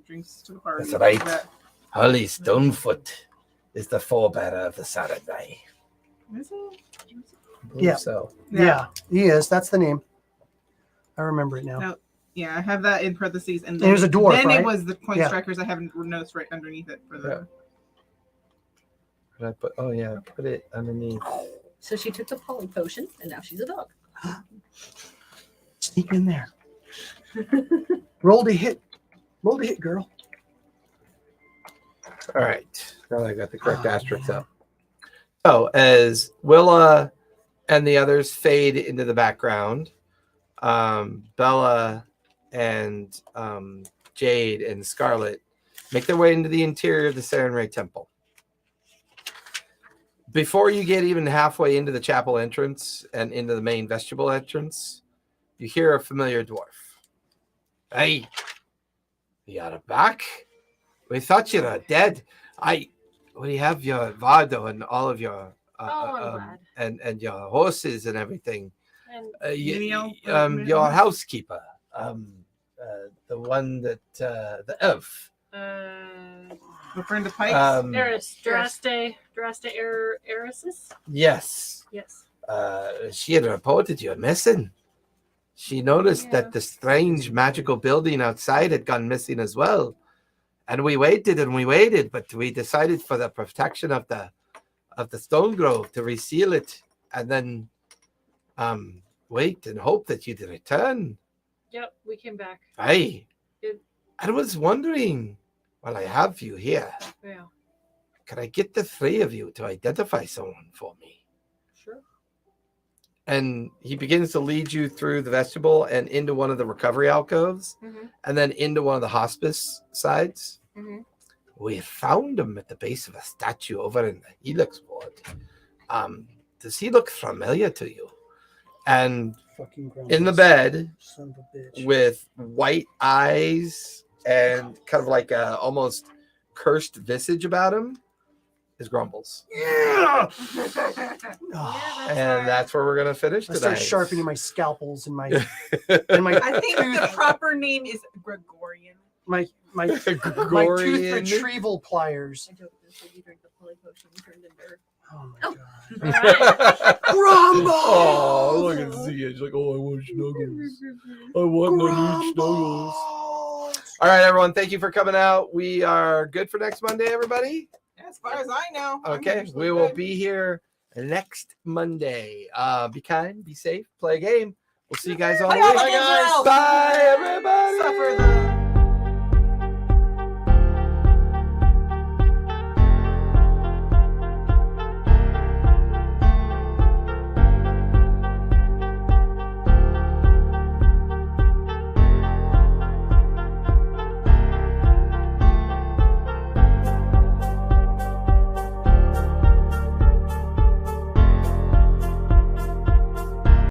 drinks to the party. That's right. That- Holly Stonefoot is the forebearer of the Saturday. Is it? Yeah. So Yeah, he is. That's the name. I remember it now. No. Yeah, I have that in parentheses. And It was a dwarf, Then right? it was the coin Yeah. strikers. I have notes right underneath it for the. I put. Oh yeah, put it underneath. So she took the poly potion, and now she's a dog. Sneak in there. Roll to hit. Roll to hit, girl. All right. Now that I got the correct Oh, asterisk man. up. So as Willa and the others fade into the background, Bella and Jade and Scarlet make their way into the interior of the Saren Ray Temple. Before you get even halfway into the chapel entrance and into the main vestibule entrance, you hear a familiar dwarf. Hey, you're back? We thought you were dead. We have your Vardo and all of your I'm glad. and your horses and everything. And Your housekeeper, the one that the elf. The friend of Pikes. Eris, Draste Erisis? Yes. Yes. She had reported you missing. She noticed Yeah. that the strange magical building outside had gone missing as well. And we waited and we waited, but we decided for the protection of the stone grove to reseal it and then wait and hope that you'd return. Yep, we came back. Aye. Good. I was wondering, while I have you here, Yeah. could I get the three of you to identify someone for me? Sure. And he begins to lead you through the vestibule and into one of the recovery alcoves Mm-hmm. and then into one of the hospice sides. Mm-hmm. We found him at the base of a statue over in the Helix ward. Does he look familiar to you? And Fucking in the bed Son of a bitch. with white eyes and kind of like a almost cursed visage about him is Grumbles. Yeah. Yeah, And that's where we're gonna finish I today. start sharpening my scalpels and my and my I think the proper name is Gregorian. my tooth Gregorian. retrieval pliers. I joked this when you drank the poly potion and turned into Oh my Oh. god. Grumbles! Oh, look at Z. She's like, oh, I want snuggles. I want my new snuggles. All right, everyone. Thank you for coming out. We are good for next Monday, everybody. As far as I know. I'm Okay, usually we will good. be here next Monday. Be kind, be safe, play a game. We'll see you guys all Bye, week. guys. Bye, everybody. Suffer the